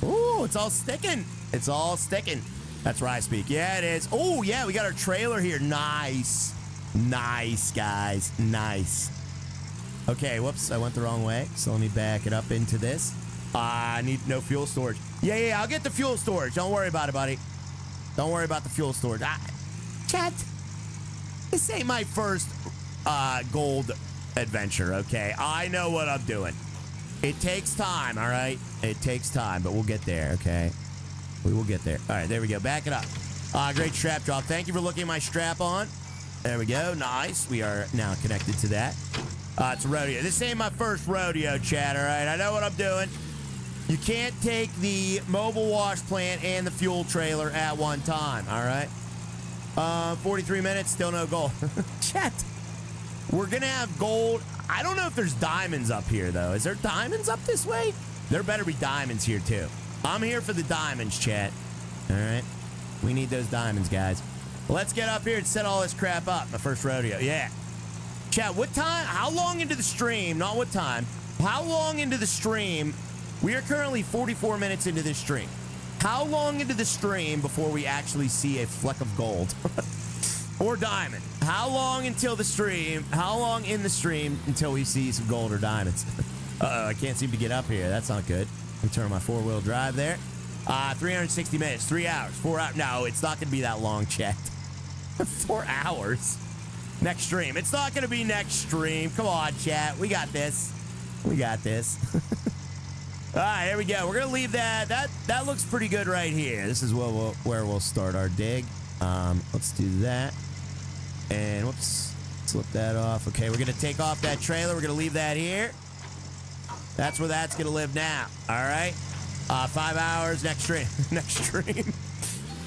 [SPEAKER 1] Ooh, it's all sticking. It's all sticking. That's right, I speak. Yeah, it is. Oh, yeah, we got our trailer here. Nice. Nice, guys. Nice. Okay, whoops, I went the wrong way. So let me back it up into this. I need no fuel storage. Yeah, I'll get the fuel storage. Don't worry about it, buddy. Don't worry about the fuel storage. Chat, this ain't my first gold adventure, okay? I know what I'm doing. It takes time, all right? It takes time, but we'll get there, okay? We will get there. All right, there we go. Back it up. Great strap drop. Thank you for looking at my strap on. There we go. Nice. We are now connected to that. It's a rodeo. This ain't my first rodeo, chat, all right? I know what I'm doing. You can't take the mobile wash plant and the fuel trailer at one time, all right? 43 minutes, still no gold. Chat, we're going to have gold. I don't know if there's diamonds up here, though. Is there diamonds up this way? There better be diamonds here, too. I'm here for the diamonds, chat. All right? We need those diamonds, guys. Let's get up here and set all this crap up. My first rodeo. Yeah. Chat, what time? How long into the stream? Not what time. How long into the stream? We are currently 44 minutes into this stream. How long into the stream before we actually see a fleck of gold? Or diamond? How long until the stream? How long in the stream until we see some gold or diamonds? Uh-oh, I can't seem to get up here. That's not good. Let me turn on my four-wheel drive there. 360 minutes, 3 hours, 4 hours. No, it's not going to be that long, chat. 4 hours? Next stream. It's not going to be next stream. Come on, chat. We got this. We got this. All right, here we go. We're going to leave that. That looks pretty good right here. This is where we'll start our dig. Let's do that. And whoops, slip that off. Okay, we're going to take off that trailer. We're going to leave that here. That's where that's going to live now. All right. 5 hours next stream. Next stream.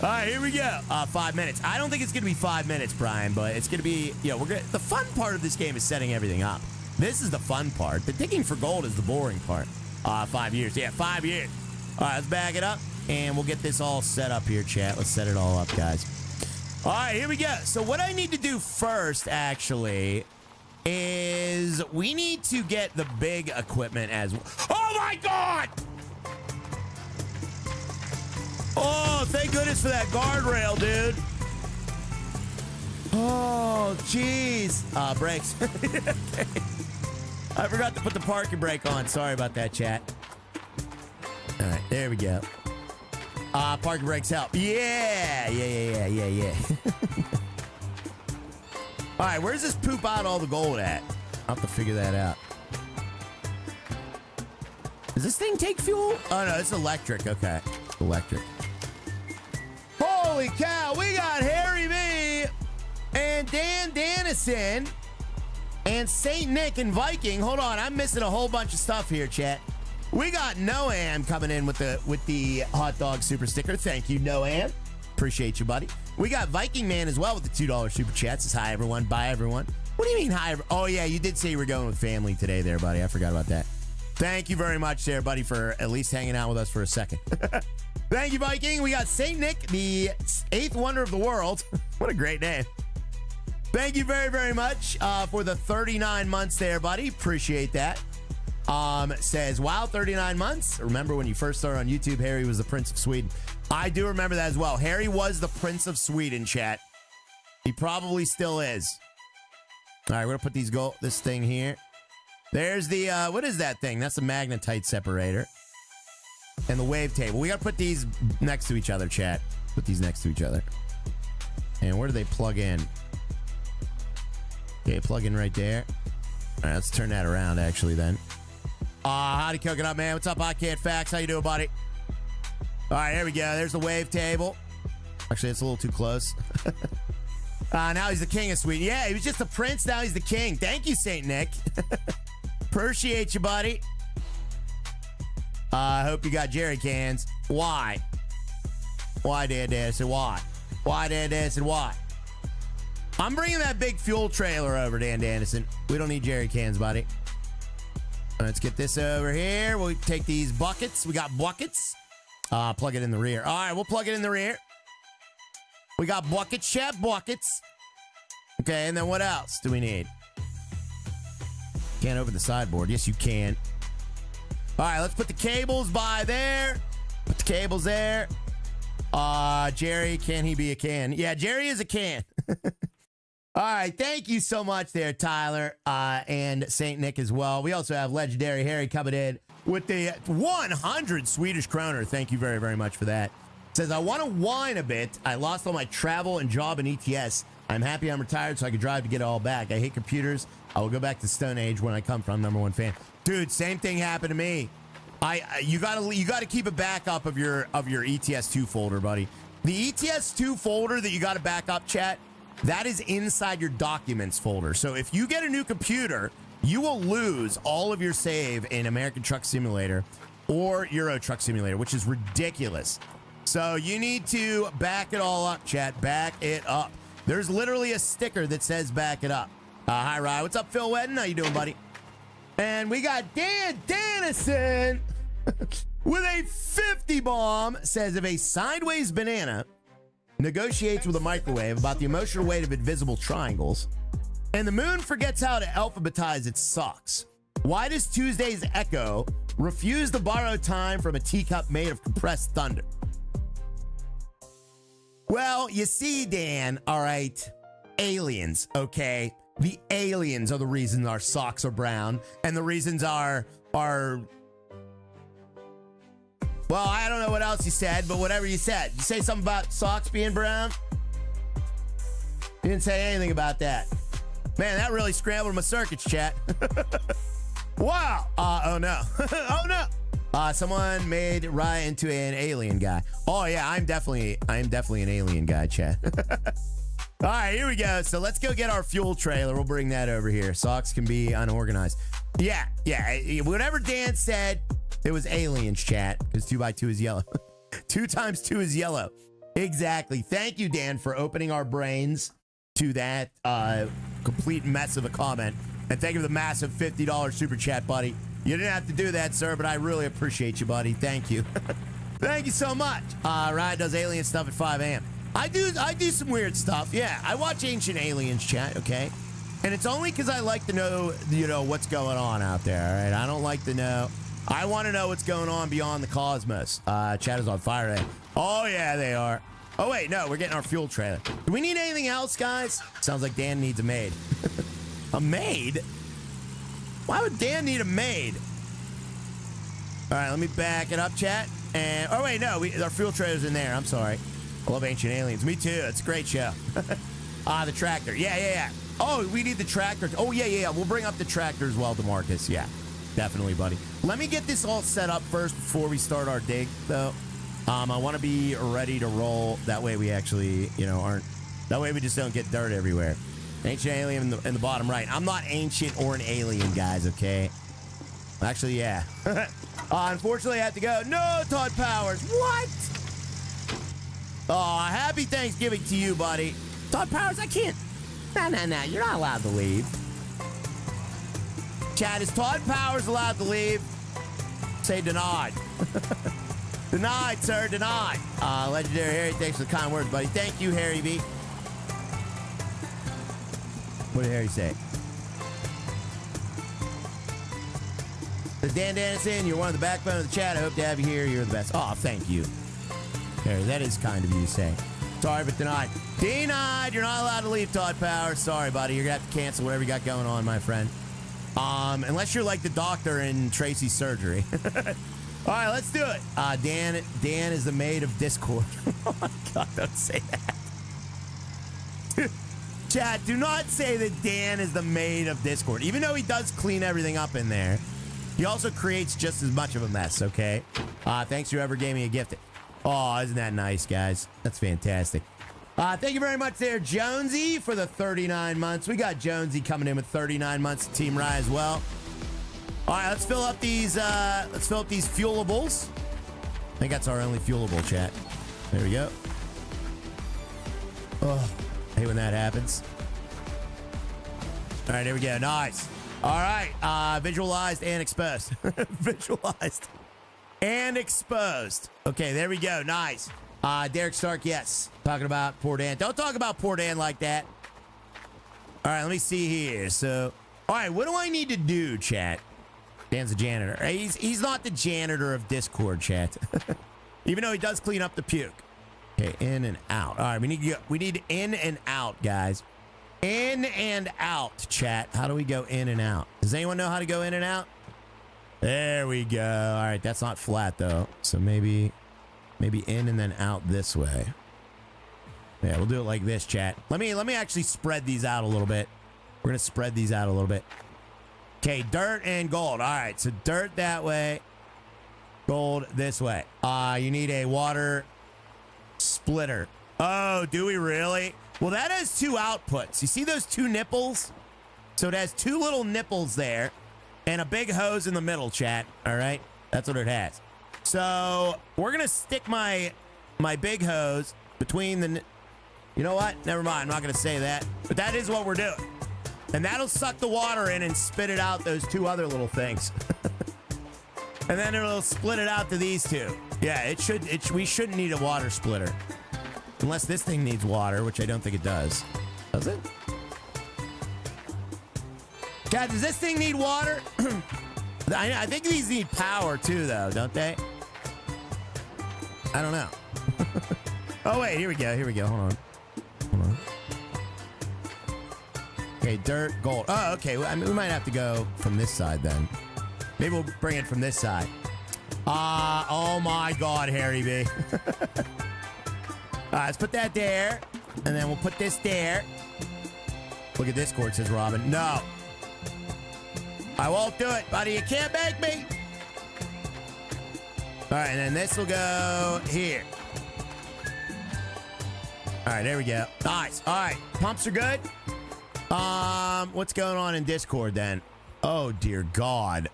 [SPEAKER 1] All right, here we go. 5 minutes. I don't think it's going to be 5 minutes, Brian, but it's going to be, the fun part of this game is setting everything up. This is the fun part. The digging for gold is the boring part. 5 years. Yeah, 5 years. All right, let's back it up, and we'll get this all set up here, chat. Let's set it all up, guys. All right, here we go. So what I need to do first, actually, is we need to get the big equipment as well. Oh, my God! Oh, thank goodness for that guardrail, dude. Oh, jeez. Brakes. Okay. I forgot to put the parking brake on. Sorry about that, chat. All right, there we go. Parking brakes help. Yeah. All right, where's this poop out all the gold at? I'll have to figure that out. Does this thing take fuel? Oh, no, it's electric. Okay. Electric. Holy cow. We got Harry B and Dan Dannison and St. Nick and Viking. Hold on. I'm missing a whole bunch of stuff here, chat. We got Noam coming in with the hot dog super sticker. Thank you, Noam. Appreciate you, buddy. We got Viking Man as well with the $2 super chat. Says hi, everyone. Bye, everyone. What do you mean, hi? Oh, yeah, you did say you were going with family today there, buddy. I forgot about that. Thank you very much there, buddy, for at least hanging out with us for a second. Thank you, Viking. We got St. Nick, the 8th wonder of the world. What a great name. Thank you very, very much for the 39 months there, buddy. Appreciate that. Says, wow, 39 months. Remember when you first started on YouTube, Harry was the Prince of Sweden. I do remember that as well. Harry was the Prince of Sweden, chat. He probably still is. All right, we're going to put this thing here. There's the, what is that thing? That's the magnetite separator. And the wave table. We got to put these next to each other, chat. Put these next to each other. And where do they plug in? Okay, plug in right there. All right, let's turn that around, actually, then. Howdy, Coconut Man. What's up, I Can't Facts? How you doing, buddy? All right, here we go. There's the wave table. Actually, it's a little too close. Now he's the king of Sweden. Yeah, he was just a prince. Now he's the king. Thank you, St. Nick. Appreciate you, buddy. I hope you got jerry cans. Why? Why, Dan Dannison? Why? Why, Dan Dannison? Why? I'm bringing that big fuel trailer over, Dan Dannison. We don't need jerry cans, buddy. Let's get this over here. We'll take these buckets. We got buckets. Plug it in the rear. All right, we'll plug it in the rear. We got buckets, chat, buckets. Okay, and then what else do we need? Can't open the sideboard. Yes, you can. All right, let's put the cables by there. Put the cables there. Jerry, can he be a can? Yeah, Jerry is a can. All right, thank you so much there, Tyler, and St. Nick as well. We also have Legendary Harry coming in with the 100 Swedish kroner. Thank you very, very much for that. Says, I want to whine a bit. I lost all my travel and job in ETS. I'm happy I'm retired so I can drive to get it all back. I hate computers. I will go back to Stone Age when I come from. #1 fan. Dude, same thing happened to me. You gotta keep a backup of your ETS2 folder, buddy. The ETS2 folder that you gotta back up, chat, that is inside your documents folder. So if you get a new computer, you will lose all of your save in American Truck Simulator or Euro Truck Simulator, which is ridiculous. So you need to back it all up, chat. Back it up. There's literally a sticker that says back it up. Hi, Ryan. What's up, Phil Wedden? How you doing, buddy? And we got Dan Dannison with a 50 bomb. Says, if a sideways banana negotiates with a microwave about the emotional weight of invisible triangles, and the moon forgets how to alphabetize its socks, why does Tuesday's Echo refuse to borrow time from a teacup made of compressed thunder? Well, you see, Dan, all right, aliens, okay? The aliens are the reason our socks are brown, and the reasons are, well, I don't know what else you said, but whatever you said. You say something about socks being brown? You didn't say anything about that. Man, that really scrambled my circuits, chat. Wow. Oh, no. Oh, no. Someone made Ryan into an alien guy. Oh, yeah, I'm definitely an alien guy, chat. All right, here we go. So let's go get our fuel trailer. We'll bring that over here. Socks can be unorganized. Yeah. Whatever Dan said, it was aliens, chat, because 2x2 is yellow. 2 times 2 is yellow. Exactly. Thank you, Dan, for opening our brains to that complete mess of a comment. And thank you for the massive $50 super chat, buddy. You didn't have to do that, sir, but I really appreciate you, buddy. Thank you. Thank you so much. Ryan does alien stuff at 5 a.m. I do some weird stuff. Yeah, I watch Ancient Aliens, chat, okay? And it's only because I like to know, what's going on out there, all right? I don't like to know. I want to know what's going on beyond the cosmos. Chat is on fire, eh? Oh, yeah, they are. Oh, wait, no, we're getting our fuel trailer. Do we need anything else, guys? Sounds like Dan needs a maid. A maid? Why would Dan need a maid? All right, let me back it up, chat. And oh, wait, no, our fuel trailer's in there. I'm sorry. I love Ancient Aliens. Me too. It's a great show. The tractor. Yeah. Oh, we need the tractor. Oh, yeah. We'll bring up the tractor as well, DeMarcus. Yeah. Definitely, buddy. Let me get this all set up first before we start our dig, though. I want to be ready to roll. That way we actually, aren't... That way we just don't get dirt everywhere. Ancient alien in the bottom right. I'm not ancient or an alien, guys, okay? Actually, yeah. Unfortunately, I have to go. No, Todd Powers. What? Oh, happy Thanksgiving to you, buddy. Todd Powers, I can't. No. You're not allowed to leave. Chad, is Todd Powers allowed to leave? Say denied. Denied, sir. Denied. Legendary Harry, thanks for the kind words, buddy. Thank you, Harry B. What did Harry say? Says Dan Dennison, you're one of the backbone of the chat. I hope to have you here. You're the best. Oh, thank you. Harry, that is kind of you to say. Sorry, but denied. Denied. You're not allowed to leave, Todd Powers. Sorry, buddy. You're going to have to cancel whatever you got going on, my friend. Unless you're like the doctor in Tracy's surgery. All right, let's do it. Dan is the maid of Discord. Oh, my God. Don't say that. Chat, do not say that Dan is the maid of Discord. Even though he does clean everything up in there, he also creates just as much of a mess, okay? Thanks for whoever gave me a gift. Oh, isn't that nice, guys? That's fantastic. Thank you very much there, Jonesy, for the 39 months. We got Jonesy coming in with 39 months to Team Rye as well. All right, let's fill up these fuelables. I think that's our only fuelable, chat. There we go. Oh, I hate when that happens. All right, here we go. Nice. All right, visualized and exposed. Visualized and exposed. Okay, there we go. Nice. Derek Stark, yes. Talking about poor Dan. Don't talk about poor Dan like that. All right, let me see here. So, all right, what do I need to do, chat? Dan's a janitor. He's not the janitor of Discord, chat. Even though he does clean up the puke. Okay, in and out. All right, we need in and out, guys. In and out, chat. How do we go in and out? Does anyone know how to go in and out? There we go. All right, that's not flat though. So maybe in and then out this way. Yeah, we'll do it like this, chat. Let me actually spread these out a little bit. We're gonna spread these out a little bit. Okay, dirt and gold. All right, so dirt that way, gold this way. You need a water splitter. Oh, do we really? Well, that has two outputs. You see those two nipples? So it has two little nipples there and a big hose in the middle, chat. All right, that's what it has. So we're gonna stick my big hose between the. You know what? Never mind. I'm not gonna say that. But that is what we're doing, and that'll suck the water in and spit it out those two other little things, and then it'll split it out to these two. Yeah, it should. We shouldn't need a water splitter, unless this thing needs water, which I don't think it does. Does it? God, does this thing need water? I think these need power too, though, don't they? I don't know. Oh, wait, here we go. Hold on. Okay, dirt, gold. Oh, okay. Well, I mean, we might have to go from this side then. Maybe we'll bring it from this side. Oh my God, Harry B. All right, let's put that there. And then we'll put this there. Look at this cord, says Robin. No. I won't do it, buddy. You can't make me. All right, and then this will go here. All right, there we go. Nice. All right, pumps are good. What's going on in Discord then? Oh, dear God.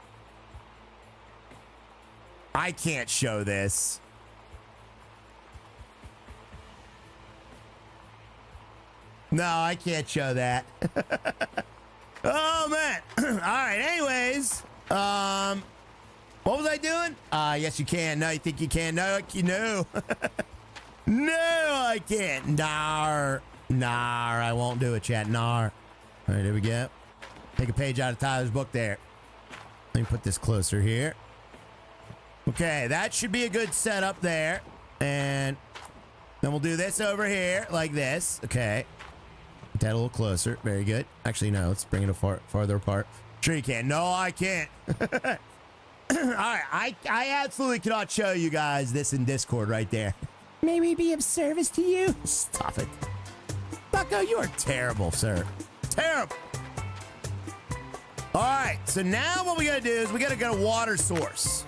[SPEAKER 1] I can't show this. No, I can't show that. Oh, man. All right, anyways. What was I doing? Yes, you can. No, you think you can? No, no. No, I can't. Nar, I won't do it, chat. Nar. All right, there we go. Take a page out of Tyler's book there. Let me put this closer here. Okay, that should be a good setup there. And then we'll do this over here like this. Okay. Get that a little closer. Very good. Actually, no, let's bring it farther apart. Sure you can. No, I can't. All right, I absolutely cannot show you guys this in Discord right there. May we be of service to you? Stop it. Bucko, you are terrible, sir. Terrible. All right, so now what we gotta do is we gotta get a water source.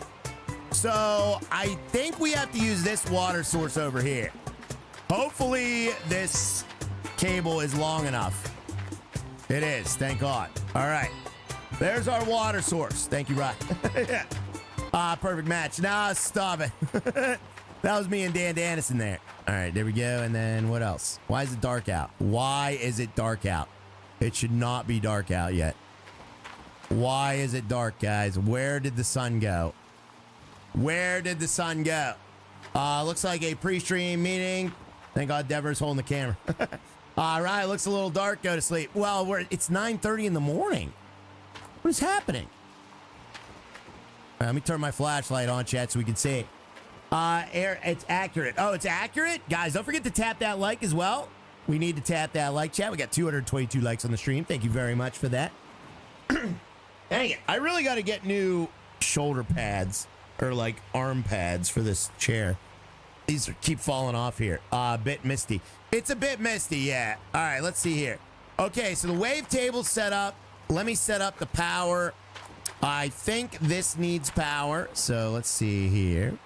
[SPEAKER 1] So I think we have to use this water source over here. Hopefully this cable is long enough. It is, thank God. All right, there's our water source. Thank you, Ryan. Perfect match. Nah, stop it. That was me and Dan Dannison there. All right, there we go. And then what else? Why is it dark out? Why is it dark out? It should not be dark out yet. Why is it dark, guys? Where did the sun go? Where did the sun go? Looks like a pre-stream meeting. Thank God Deborah's holding the camera. All right, looks a little dark. Go to sleep. Well, it's 9:30 in the morning. What is happening? All right, let me turn my flashlight on, chat, so we can see. It's accurate. Oh, it's accurate? Guys, don't forget to tap that like as well. We need to tap that like, chat. We got 222 likes on the stream. Thank you very much for that. Dang it. I really got to get new shoulder pads or like arm pads for this chair. These keep falling off here. A bit misty. It's a bit misty, yeah. All right, let's see here. Okay, so the wave table's set up. Let me set up the power. I think this needs power. So let's see here.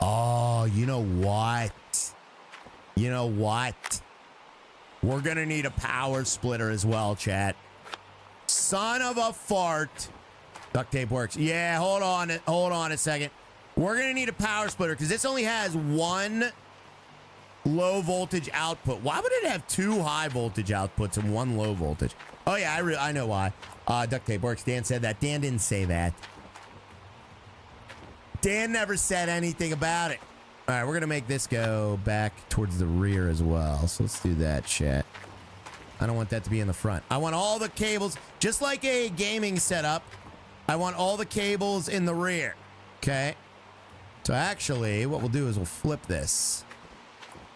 [SPEAKER 1] Oh, you know what? You know what? We're going to need a power splitter as well, chat. Son of a fart. Duct tape works. Yeah, hold on a second. We're going to need a power splitter because this only has one low voltage output. Why would it have two high voltage outputs and one low voltage? Oh, yeah, I know why. Duct tape works. Dan said that. Dan didn't say that. Dan never said anything about it. All right, we're going to make this go back towards the rear as well. So let's do that, chat. I don't want that to be in the front. I want all the cables, just like a gaming setup. I want all the cables in the rear. Okay. So actually, what we'll do is we'll flip this.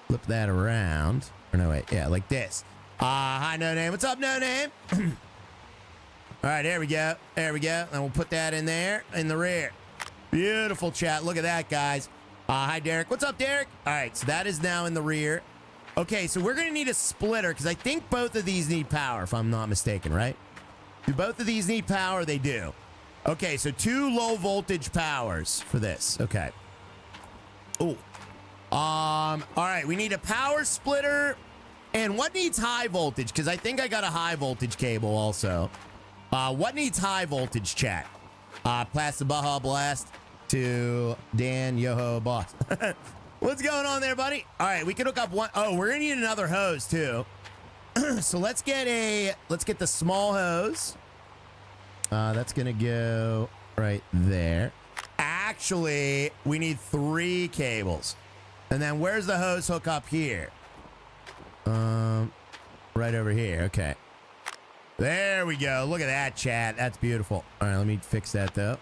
[SPEAKER 1] Flip that around. Or no, wait. Yeah, like this. Hi, No Name. What's up, No Name? All right, there we go. There we go. And we'll put that in there, in the rear. Beautiful, chat. Look at that, guys. Hi, Derek. What's up, Derek? All right, so that is now in the rear. Okay, so we're going to need a splitter because I think both of these need power, if I'm not mistaken, right? Do both of these need power? They do. Okay, so two low voltage powers for this. Okay. Oh. All right, we need a power splitter. And what needs high voltage? Because I think I got a high voltage cable also. What needs high voltage, chat? Pass the Baja Blast to Dan Yoho Boss. What's going on there, buddy? All right, we can hook up one. Oh, we're gonna need another hose too. So let's get the small hose. That's gonna go right there. Actually, we need 3 cables. And then where's the hose hook up here? Right over here. Okay. There we go. Look at that, chat. That's beautiful. All right, let me fix that though.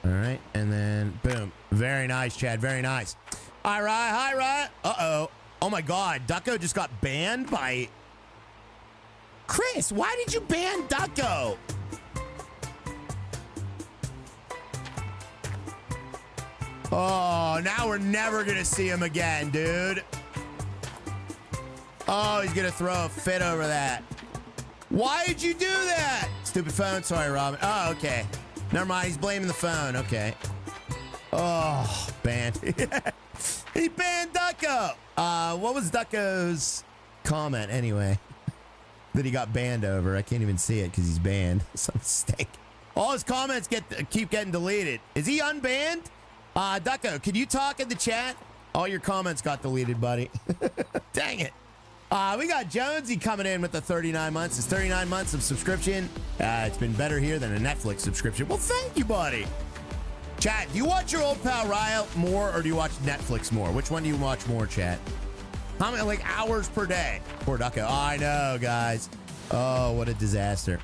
[SPEAKER 1] All right, and then boom. Very nice, Chad. Very nice. All right, hi, Ryan. Uh-oh. Oh my God, Ducko just got banned by Chris. Why did you ban Ducko? Oh, now we're never gonna see him again, dude. Oh, he's gonna throw a fit over that. Why did you do that? Stupid phone. Sorry, Robin. Oh, okay. Never mind. He's blaming the phone. Okay. Oh, banned. He banned Ducko. What was Ducko's comment anyway? That he got banned over. I can't even see it because he's banned. Some mistake. All his comments keep getting deleted. Is he unbanned? Ducko, can you talk in the chat? All your comments got deleted, buddy. Dang it. We got Jonesy coming in with the 39 months. It's 39 months of subscription. It's been better here than a Netflix subscription. Well, thank you, buddy. Chat, do you watch your old pal Ryle more or do you watch Netflix more? Which one do you watch more, chat? How many, like, hours per day? Poor Ducko. Oh, I know, guys. Oh, what a disaster.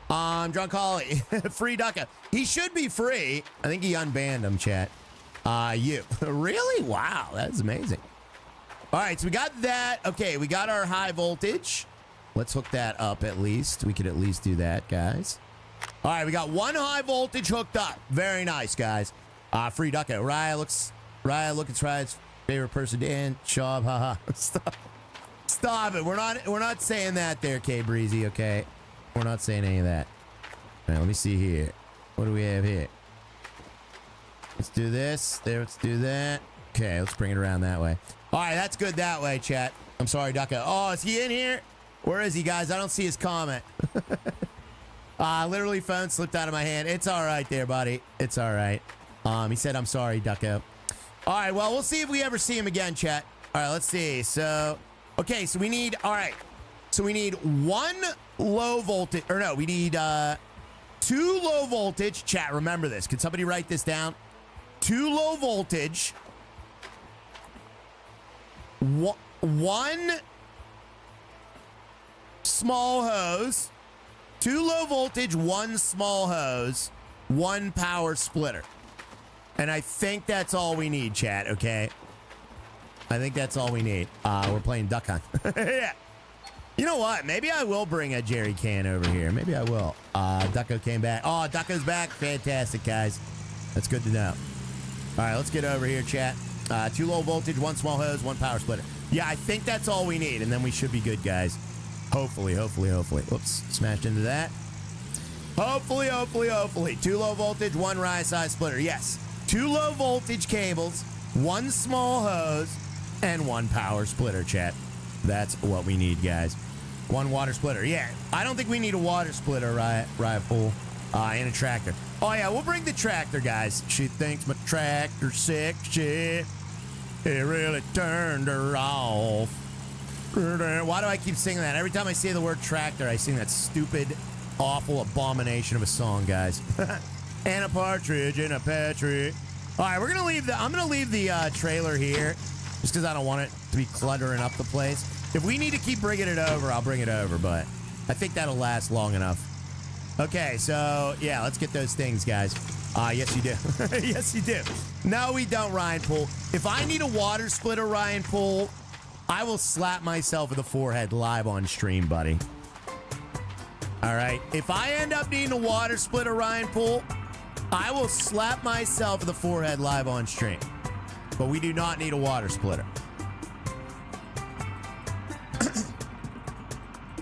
[SPEAKER 1] Drunk Holly. Free Ducko. He should be free. I think he unbanned him, chat. You. Really? Wow, that's amazing. All right, so we got that. Okay, we got our high voltage. Let's hook that up at least. We could at least do that, guys. All right, we got one high voltage hooked up. Very nice, guys. Free Ducko. Raya looking Ryan's favorite person. Dan Schaub. Haha. Stop it. We're not saying that there, K Breezy. Okay. We're not saying any of that. All right, let me see here. What do we have here? Let's do this. There, let's do that. Okay, let's bring it around that way. All right, that's good that way, chat. I'm sorry, Ducko. Oh, is he in here? Where is he, guys? I don't see his comment. Literally, phone slipped out of my hand. It's all right there, buddy. It's all right. He said, I'm sorry, Ducko. All right, well, we'll see if we ever see him again, chat. All right, let's see. So, okay, so we need, all right. So we need one low voltage, or no, we need 2 low voltage. Chat, remember this. Can somebody write this down? 2 low voltage. One small hose. 2 low voltage, 1 small hose, 1 power splitter. And I think that's all we need, chat, okay? I think that's all we need. We're playing Duck Hunt. Yeah. You know what? Maybe I will bring a jerry can over here. Maybe I will. Ducko came back. Oh, Ducko's back. Fantastic, guys. That's good to know. All right, let's get over here, chat. 2 low voltage, 1 small hose, 1 power splitter. Yeah, I think that's all we need, and then we should be good, guys. Hopefully, hopefully, hopefully. Whoops, smashed into that. Hopefully, hopefully, hopefully. 2 low voltage, 1 rise size splitter. Yes. 2 low voltage cables, 1 small hose, and 1 power splitter, chat. That's what we need, guys. 1 water splitter. Yeah, I don't think we need a water splitter, Riot Pool, and a tractor. Oh, yeah, we'll bring the tractor, guys. She thinks my tractor's sick shit. It really turned her off. Why do I keep singing that? Every time I say the word tractor, I sing that stupid, awful abomination of a song, guys. And a partridge in a pear tree. All right, we're gonna leave the. I'm gonna leave the trailer here, just because I don't want it to be cluttering up the place. If we need to keep bringing it over, I'll bring it over, but I think that'll last long enough. Okay, so yeah, let's get those things, guys. Yes, you do. Yes, you do. No, we don't, Ryan Poole. If I need a water splitter, Ryan Poole, I will slap myself in the forehead live on stream, buddy. All right. If I end up needing a water splitter, Ryan Poole, I will slap myself in the forehead live on stream. But we do not need a water splitter.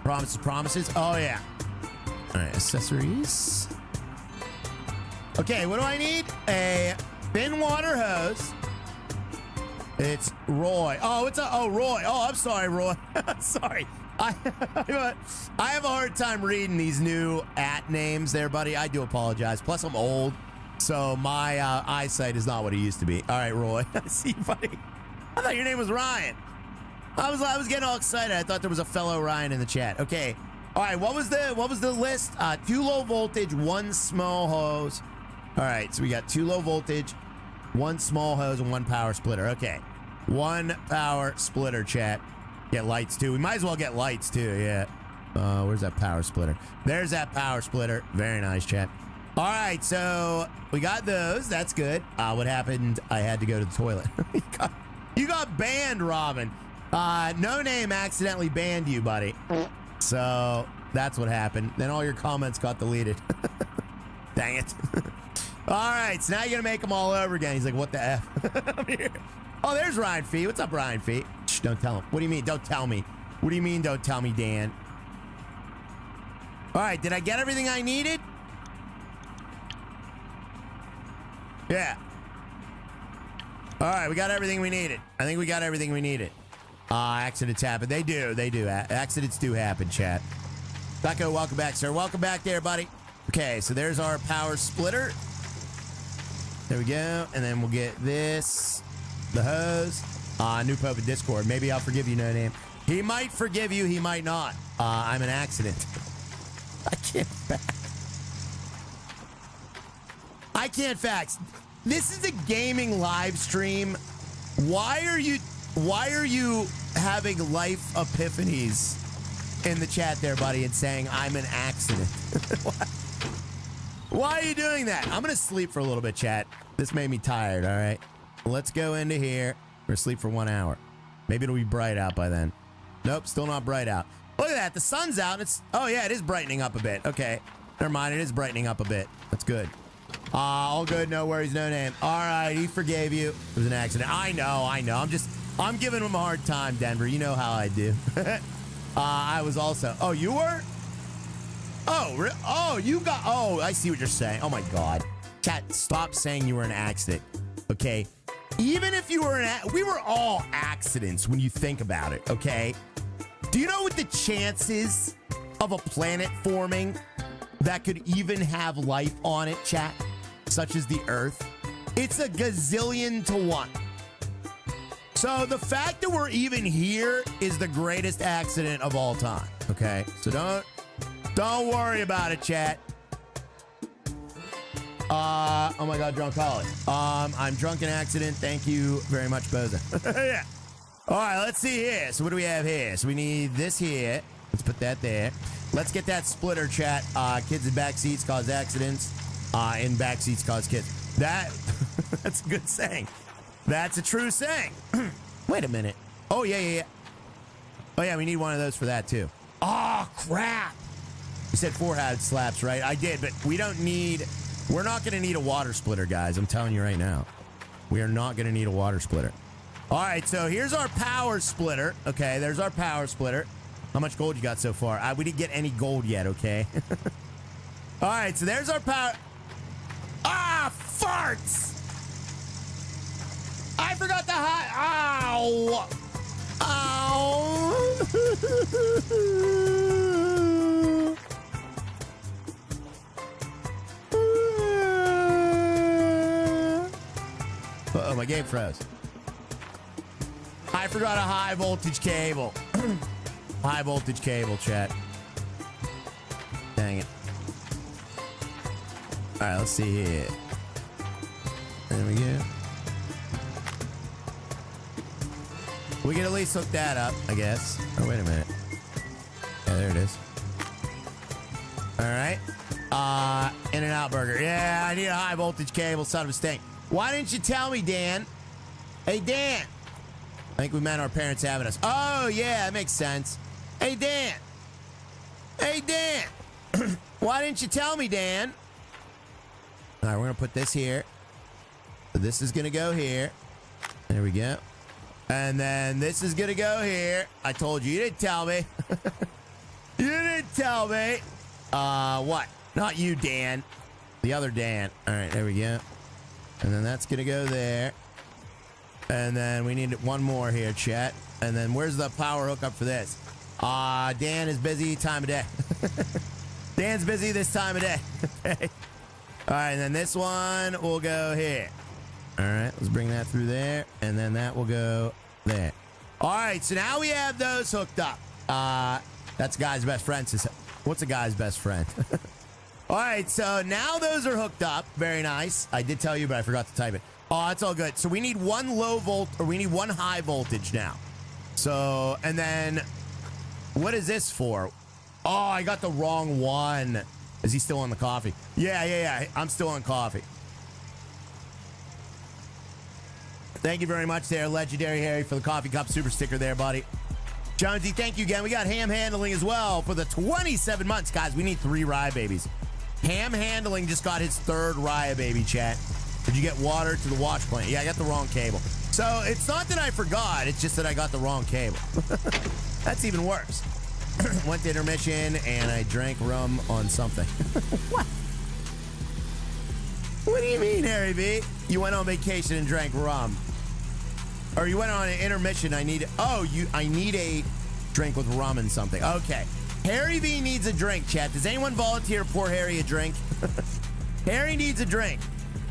[SPEAKER 1] Promises, promises. Oh, yeah. All right, accessories. Okay, what do I need? A thin water hose. It's Roy. Oh, Roy. Oh, I'm sorry, Roy. Sorry. I have a hard time reading these new names there, buddy. I do apologize. Plus, I'm old, so my eyesight is not what it used to be. All right, Roy. I see you, buddy. I thought your name was Ryan. I was getting all excited. I thought there was a fellow Ryan in the chat. Okay. All right. What was the list? 2 low voltage, 1 small hose. All right. So we got 2 low voltage, 1 small hose, and 1 power splitter. Okay. 1 power splitter, chat. Get lights too. We might as well get lights too. Yeah. Where's that power splitter? There's that power splitter. Very nice, chat. All right. So we got those. That's good. What happened? I had to go to the toilet. You got banned, Robin. No Name accidentally banned you, buddy. So that's what happened. Then all your comments got deleted. Dang it. All right, so now you're gonna make them all over again. He's like, what the F? I'm here. Oh, there's Ryan Fee. What's up, Ryan Fee? Shh, don't tell him. What do you mean, don't tell me? What do you mean, don't tell me, Dan? All right, did I get everything I needed? Yeah. All right, we got everything we needed. I think we got everything we needed. Accidents happen. They do. Accidents do happen, chat. Ducko, welcome back, sir. Welcome back there, buddy. Okay, so there's our power splitter. There we go. And then we'll get this, the hose. New Pope in Discord. Maybe I'll forgive you, No Name. He might forgive you. He might not. I'm an accident. I can't fax. I can't fax. This is a gaming live stream. Why are you having life epiphanies in the chat there, buddy, and saying I'm an accident? Why are you doing that? I'm going to sleep for a little bit, chat. This made me tired, all right? Let's go into here. We're asleep for 1 hour. Maybe it'll be bright out by then. Nope, still not bright out. Look at that. The sun's out. And it's, oh, yeah, it is brightening up a bit. Okay. Never mind. It is brightening up a bit. That's good. All good. No worries. No name. All right. He forgave you. It was an accident. I know. I'm giving him a hard time, Denver. You know how I do. I was also. Oh, you were? Oh, you got. Oh, I see what you're saying. Oh my God, chat, stop saying you were an accident. Okay, even if you were we were all accidents when you think about it. Okay, do you know what the chances of a planet forming that could even have life on it, chat, such as the Earth? It's a gazillion to 1. So the fact that we're even here is the greatest accident of all time. Okay, so don't worry about it, chat. Oh my God, drunk Holly. I'm drunk in accident. Thank you very much, Boza. Yeah. All right, let's see here. So what do we have here? So we need this here. Let's put that there. Let's get that splitter, chat. Kids in back seats cause accidents. In back seats cause kids. That's a good saying. That's a true saying. Wait a minute. Oh, yeah. Oh, yeah, we need one of those for that, too. Oh, crap. You said 4-head slaps, right? I did, but we're not going to need a water splitter, guys. I'm telling you right now. We are not going to need a water splitter. All right, so here's our power splitter. Okay, there's our power splitter. How much gold you got so far? We didn't get any gold yet, okay? All right, so there's our power. Ah, farts! I forgot the hot. Ow! Ow! Uh-oh, my game froze. I forgot a high voltage cable. High voltage cable, chat. Dang it. All right, let's see here. There we go. We can at least hook that up, I guess. Oh, wait a minute. Yeah, there it is. All right. In-N-Out Burger. Yeah, I need a high voltage cable, son of a stink. Why didn't you tell me, Dan? Hey, Dan. I think we meant our parents having us. Oh, yeah, that makes sense. Hey, Dan. Hey, Dan. Why didn't you tell me, Dan? All right, we're going to put this here. This is going to go here. There we go. And then this is going to go here. I told you. You didn't tell me. You didn't tell me. What? Not you, Dan. The other Dan. All right, there we go. And then that's going to go there. And then we need one more here, chat. And then where's the power hookup for this? Dan is busy time of day. Dan's busy this time of day. Okay. All right, and then this one will go here. All right, let's bring that through there. And then that will go there. All right, so now we have those hooked up. That's a guy's best friend. What's a guy's best friend? All right, so now those are hooked up. Very nice. I did tell you, but I forgot to type it. Oh, that's all good. So we need one we need one high voltage now. So, and then what is this for? Oh, I got the wrong one. Is he still on the coffee? Yeah. I'm still on coffee. Thank you very much there, Legendary Harry, for the coffee cup super sticker there, buddy. Jonesy, thank you again. We got Ham Handling as well for the 27 months. Guys, we need 3 Raya babies. Ham Handling just got his 3rd Raya baby, chat. Did you get water to the wash plant? Yeah, I got the wrong cable. So it's not that I forgot. It's just that I got the wrong cable. That's even worse. Went to intermission and I drank rum on something. What? What do you mean, Harry B? You went on vacation and drank rum. Or you went on an intermission. I need a drink with rum and something. Okay. Harry B needs a drink, chat. Does anyone volunteer to pour Harry a drink? Harry needs a drink.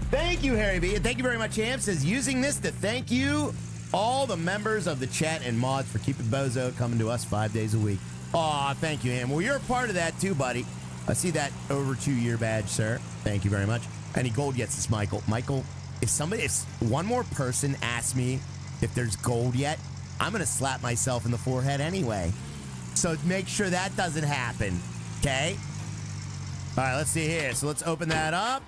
[SPEAKER 1] Thank you, Harry B. And thank you very much, Ham. Says, using this to thank you, all the members of the chat and mods, for keeping Bozo coming to us 5 days a week. Aw, thank you, Ham. Well, you're a part of that too, buddy. I see that over 2-year badge, sir. Thank you very much. Any gold yet, says Michael. Michael, if one more person asks me if there's gold yet, I'm going to slap myself in the forehead anyway. So make sure that doesn't happen, okay? All right, let's see here. So let's open that up.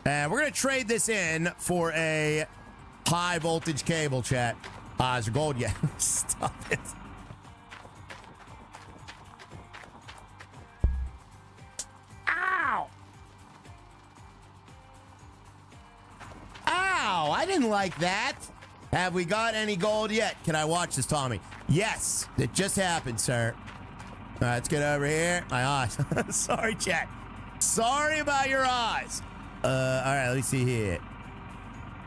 [SPEAKER 1] And we're going to trade this in for a high voltage cable, chat. Is there gold yet? Stop it. Ow! Ow! I didn't like that. Have we got any gold yet? Can I watch this, Tommy? Yes, it just happened, sir. All right, let's get over here. My eyes. Sorry, chat. Sorry about your eyes. All right, let me see here.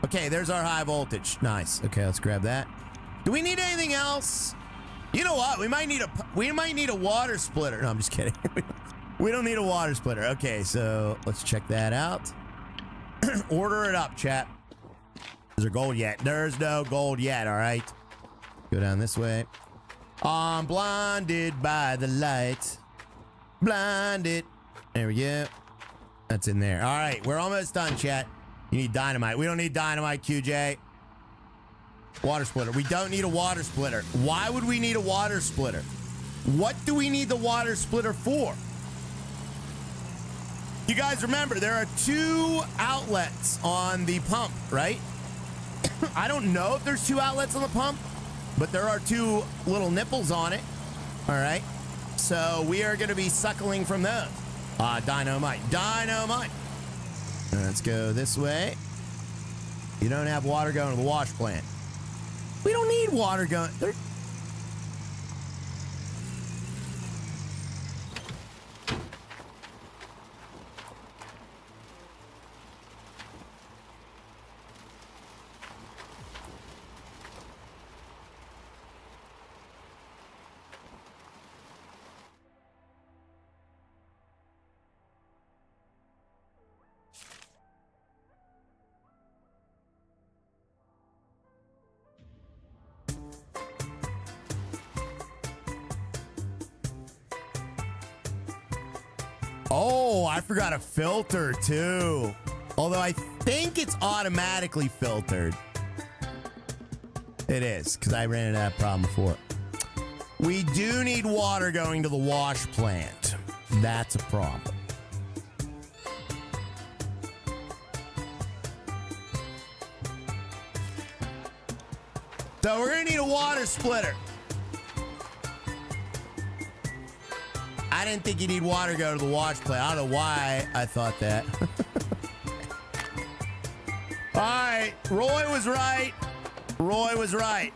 [SPEAKER 1] Okay, there's our high voltage. Nice. Okay, let's grab that. Do we need anything else? You know what? We might need a water splitter. No, I'm just kidding. We don't need a water splitter. Okay, so let's check that out. Order it up, chat. Is there gold yet? There's no gold yet, all right? Go down this way. I'm blinded by the light. Blinded. There we go. That's in there. All right, we're almost done, chat. You need dynamite. We don't need dynamite, QJ. Water splitter. We don't need a water splitter. Why would we need a water splitter? What do we need the water splitter for? You guys remember, there are 2 outlets on the pump, right? I don't know if there's 2 outlets on the pump, but there are 2 little nipples on it. All right. So we are going to be suckling from those. Dynamite. Dynamite. Let's go this way. You don't have water going to the wash plant. We don't need water going. Oh, I forgot a filter too. Although I think it's automatically filtered. It is, because I ran into that problem before. We do need water going to the wash plant. That's a problem. So we're gonna need a water splitter. I didn't think you need water to go to the wash plant. I don't know why I thought that. All right, Roy was right. Roy was right.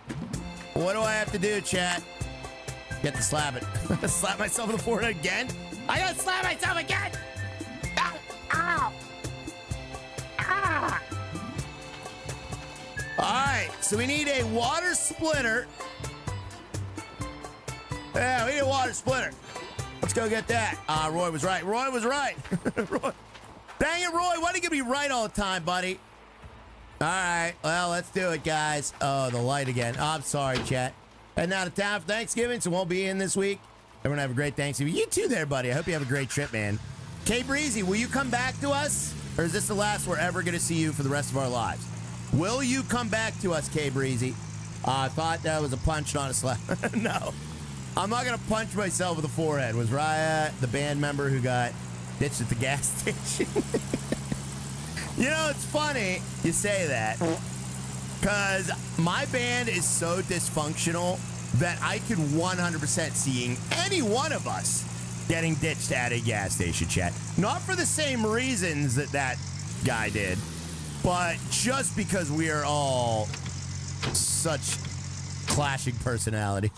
[SPEAKER 1] What do I have to do, chat? Get to slap it. Slap myself in the forehead again? I gotta slap myself again! Ow! Ow! Ah! All right, so we need a water splitter. Yeah, we need a water splitter. Let's go get that. Roy was right. Roy was right. Roy. Dang it, Roy. Why do you get me right all the time, buddy? All right. Well, let's do it, guys. Oh, the light again. Oh, I'm sorry, chat. Heading out of town for Thanksgiving, so won't be in this week. Everyone have a great Thanksgiving. You too there, buddy. I hope you have a great trip, man. K Breezy, will you come back to us? Or is this the last we're ever going to see you for the rest of our lives? Will you come back to us, K Breezy? I thought that was a punch, not a slap. No. I'm not going to punch myself in the forehead. Was Raya the band member who got ditched at the gas station? You know, it's funny you say that, because my band is so dysfunctional that I could 100% seeing any one of us getting ditched at a gas station, chat. Not for the same reasons that that guy did, but just because we are all such clashing personalities.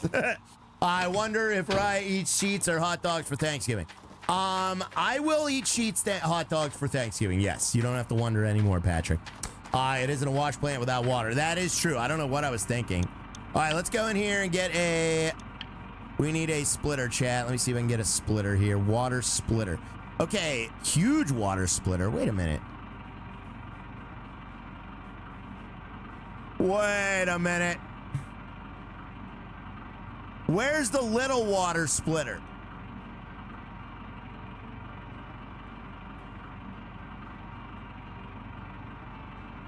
[SPEAKER 1] I wonder if Raya eats sheets or hot dogs for Thanksgiving. I will eat sheets, hot dogs for Thanksgiving. Yes, you don't have to wonder anymore, Patrick. It isn't a wash plant without water. That is true. I don't know what I was thinking. All right, let's go in here and get a... We need a splitter, chat. Let me see if I can get a splitter here. Water splitter. Okay, huge water splitter. Wait a minute. Wait a minute. Where's the little water splitter?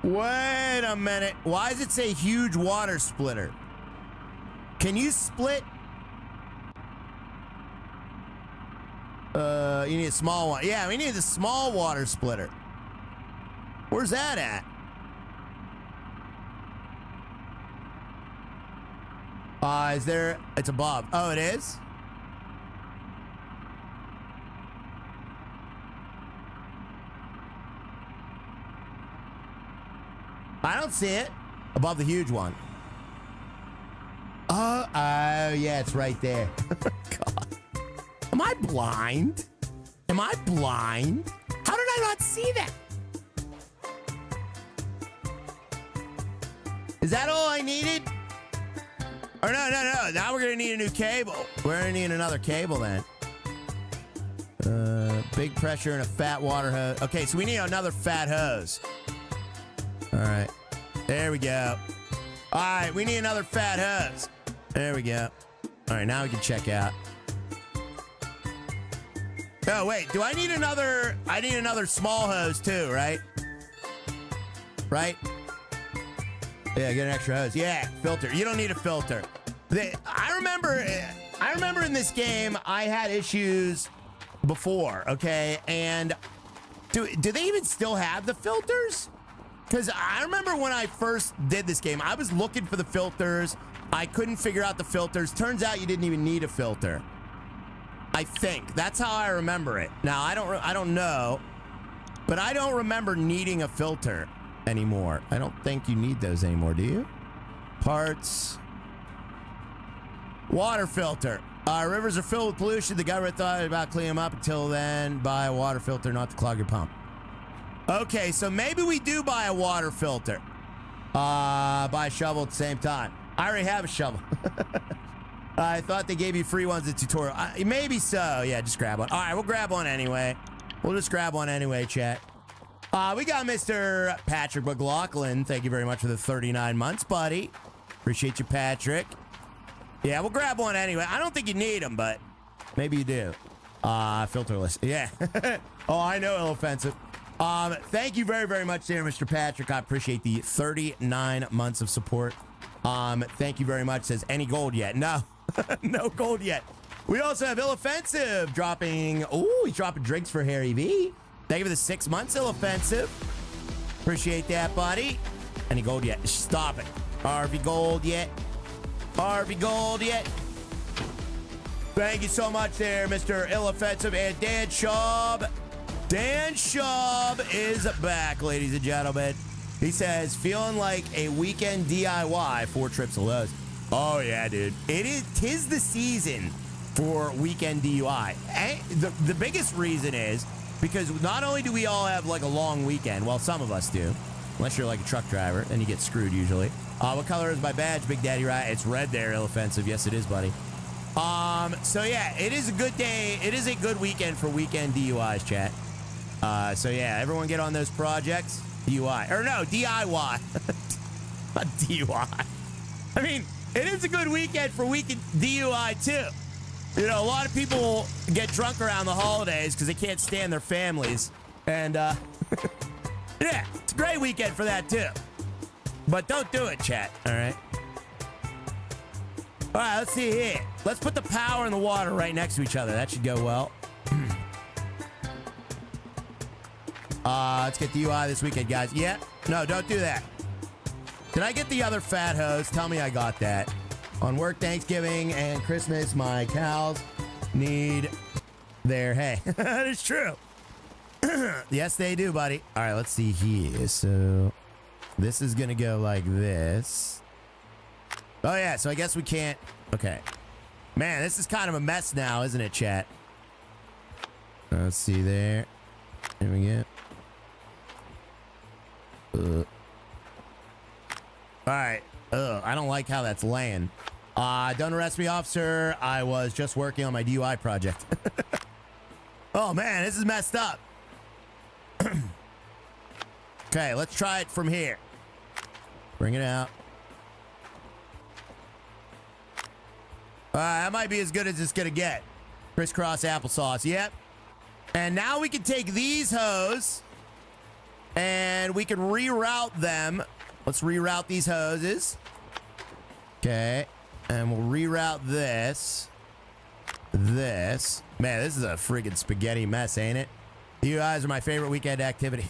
[SPEAKER 1] Wait a minute. Why does it say huge water splitter? Can you split? You need a small one. Yeah, we need a small water splitter. Where's that at? Is there? It's above. Oh, it is? I don't see it. Above the huge one. Oh, yeah, it's right there. God. I blind? Am I blind? How did I not see that? Is that all I needed? Or no. Now we're gonna need a new cable. We're gonna need another cable then. Big pressure and a fat water hose. Okay, so we need another fat hose. All right. There we go. All right, we need another fat hose. There we go. All right, now we can check out. Oh, wait. Do I need another? I need another small hose too, right? Right? Yeah, get an extra hose. Yeah, filter. You don't need a filter. I remember in this game, I had issues before, okay? And do they even still have the filters? Because I remember when I first did this game, I was looking for the filters. I couldn't figure out the filters. Turns out you didn't even need a filter. I think. That's how I remember it. Now, I don't know, but I don't remember needing a filter anymore. I don't think you need those anymore, do you? Parts. Water filter. Rivers are filled with pollution. The government thought about cleaning them up. Until then, buy a water filter not to clog your pump. Okay, so maybe we do buy a water filter. Buy a shovel at the same time. I already have a shovel. I thought they gave you free ones at tutorial. Maybe so. Yeah, just grab one. All right, we'll grab one anyway. We'll just grab one anyway, chat. We got Mr. Patrick McLaughlin. Thank you very much for the 39 months, buddy. Appreciate you, Patrick. Yeah, we'll grab one anyway. I don't think you need them, but maybe you do. Filterless. Yeah. Oh, I know, ill-offensive. Thank you very, very much there, Mr. Patrick. I appreciate the 39 months of support. Thank you very much. Says, any gold yet? No. No gold yet. We also have Ill-Offensive dropping... Ooh, he's dropping drinks for Harry V. Thank you for the 6 months, Ill-Offensive. Appreciate that, buddy. Any gold yet? Stop it. Harvey Gold yet? Harvey Gold yet? Thank you so much there, Mr. Ill-Offensive. And Dan Schaub. Dan Schaub is back, ladies and gentlemen. He says, feeling like a weekend DIY, 4 trips to Lowe's. Oh, yeah, dude. Tis the season for weekend DUI. And the biggest reason is because not only do we all have like a long weekend, well, some of us do, unless you're like a truck driver, then you get screwed usually. What color is my badge, Big Daddy Right? It's red there, Ill-Offensive. Yes, it is, buddy. So yeah, it is a good day. It is a good weekend for weekend DUIs, chat. So yeah, everyone get on those projects. DUI. Or no, DIY. Not DUI. I mean, it is a good weekend for weekend DUI too. You know, a lot of people get drunk around the holidays because they can't stand their families. And yeah, it's a great weekend for that too. But don't do it, chat, all right? All right, let's see here. Let's put the power and the water right next to each other. That should go well. Let's get DUI this weekend, guys. Yeah, no, don't do that. Did I get the other fat hose? Tell me I got that. On work, Thanksgiving, and Christmas, my cows need their hay. That is true. Yes, they do, buddy. All right, let's see here. So this is going to go like this. Oh, yeah, so I guess we can't. Okay. Man, this is kind of a mess now, isn't it, chat? Let's see there. There we go. All right. I don't like how that's laying. Don't arrest me, officer. I was just working on my DUI project. Oh, man, this is messed up. Okay, let's try it from here. Bring it out. That might be as good as it's going to get. Crisscross applesauce. Yep. And now we can take these hoses and we can reroute them. Let's reroute these hoses. Okay. And we'll reroute this. This. Man, this is a friggin' spaghetti mess, ain't it? You guys are my favorite weekend activity.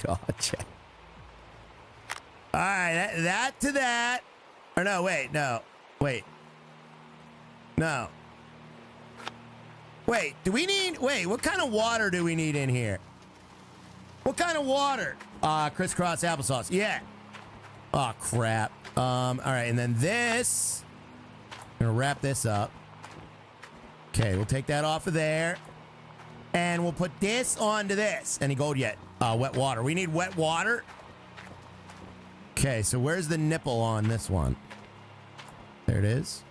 [SPEAKER 1] Gotcha. All right. That to that. Or no, wait. No. Wait. No. Wait, do we need... Wait, what kind of water do we need in here? What kind of water? Crisscross applesauce. Yeah. Oh, crap. All right, and then this... I'm going to wrap this up. Okay, we'll take that off of there. And we'll put this onto this. Any gold yet? Wet water. We need wet water. Okay, so where's the nipple on this one? There it is.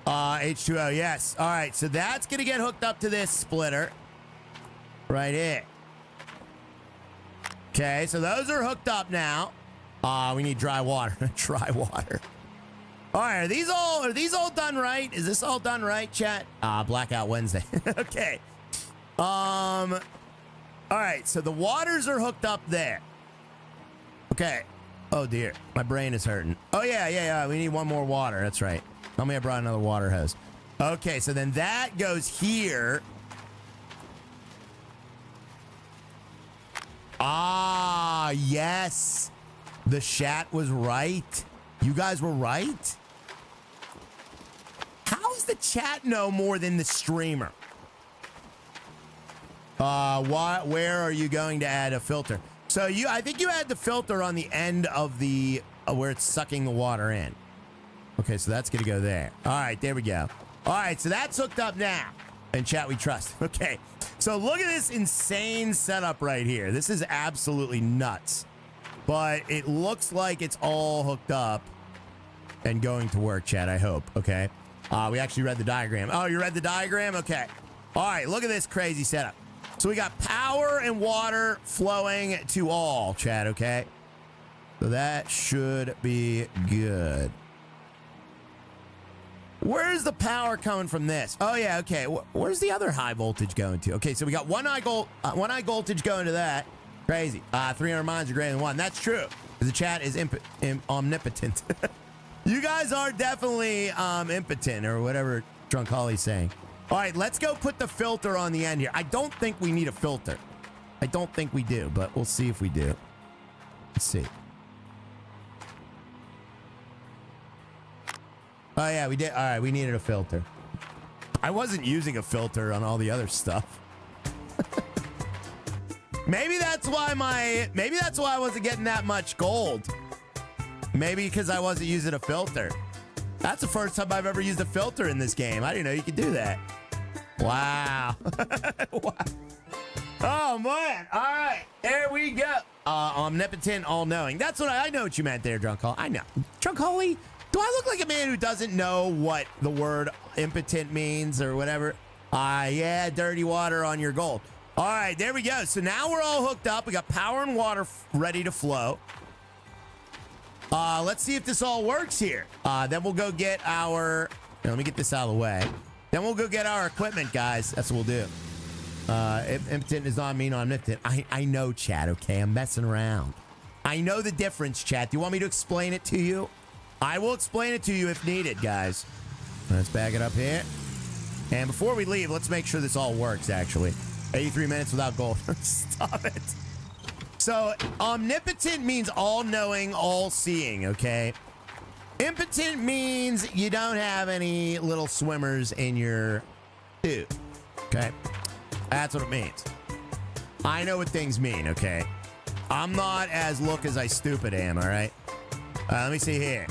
[SPEAKER 1] H2O, yes. All right, so that's going to get hooked up to this splitter. Right here. Okay, so those are hooked up now. We need dry water. Dry water. All right, are these all done right? Is this all done right, chat? Blackout Wednesday. Okay. All right, so the waters are hooked up there. Okay. Oh dear, my brain is hurting. Oh yeah. We need one more water. That's right. Tell me I brought another water hose. Okay, so then that goes here. Ah, yes. The chat was right. You guys were right. How does the chat know more than the streamer? Where are you going to add a filter? So I think you add the filter on the end of the where it's sucking the water in. Okay, so that's gonna go there. All right, there we go. All right, so that's hooked up now. And chat, we trust. Okay, so look at this insane setup right here. This is absolutely nuts. But it looks like it's all hooked up and going to work, chat, I hope. Okay, we actually read the diagram. Oh, you read the diagram? Okay. All right, look at this crazy setup. So we got power and water flowing to all, chat, okay? So that should be good. Where's the power coming from this? Oh, yeah, okay. Where's the other high voltage going to? Okay, so we got one high voltage going to that. Crazy. 300 mines are greater than one. That's true. The chat is omnipotent. You guys are definitely impotent or whatever Drunk Holly's saying. All right, let's go put the filter on the end here. I don't think we need a filter. I don't think we do, but we'll see if we do. Let's see. Oh, yeah, we did. All right, we needed a filter. I wasn't using a filter on all the other stuff. Maybe that's why I wasn't getting that much gold. Maybe because I wasn't using a filter. That's the first time I've ever used a filter in this game. I didn't know you could do that. Wow. Wow. Oh, man. All right. There we go. Omnipotent, all-knowing. That's what I know what you meant there, Drunk Holly. I know. Drunk Holly, do I look like a man who doesn't know what the word impotent means or whatever? Yeah, dirty water on your gold. All right, there we go. So now we're all hooked up. We got power and water ready to flow. Let's see if this all works here. Then we'll go get our... Here, let me get this out of the way. Then we'll go get our equipment, guys. That's what we'll do. Impotent does not mean omnipotent. I know, chat, okay? I'm messing around. I know the difference, chat. Do you want me to explain it to you? I will explain it to you if needed, guys. Let's back it up here. And before we leave, let's make sure this all works, actually. 83 minutes without gold. Stop it. So, omnipotent means all-knowing, all-seeing, okay? Impotent means you don't have any little swimmers in your tube, okay? That's what it means. I know what things mean, okay? I'm not as look as I stupid am, all right? Let me see here.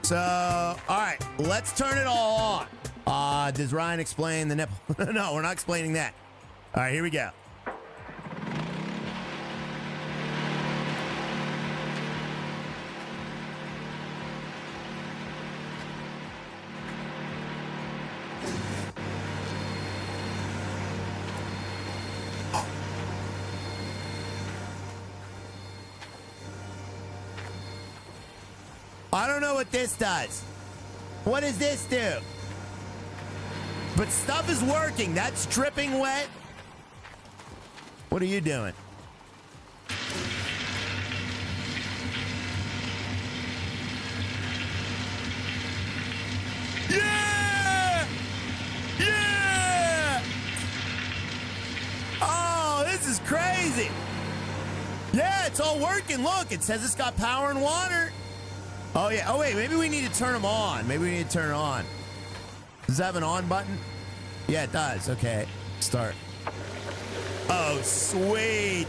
[SPEAKER 1] So, all right, let's turn it all on. Does Ryan explain the nipple? No, we're not explaining that. All right, here we go. I don't know what this does. What does this do? But stuff is working. That's dripping wet. What are you doing? Yeah! Yeah! Oh, this is crazy. Yeah, it's all working. Look, it says it's got power and water. Oh, yeah. Oh, wait. Maybe we need to turn them on. Maybe we need to turn it on. Does it have an on button? Yeah, it does. Okay. Start. Oh, sweet.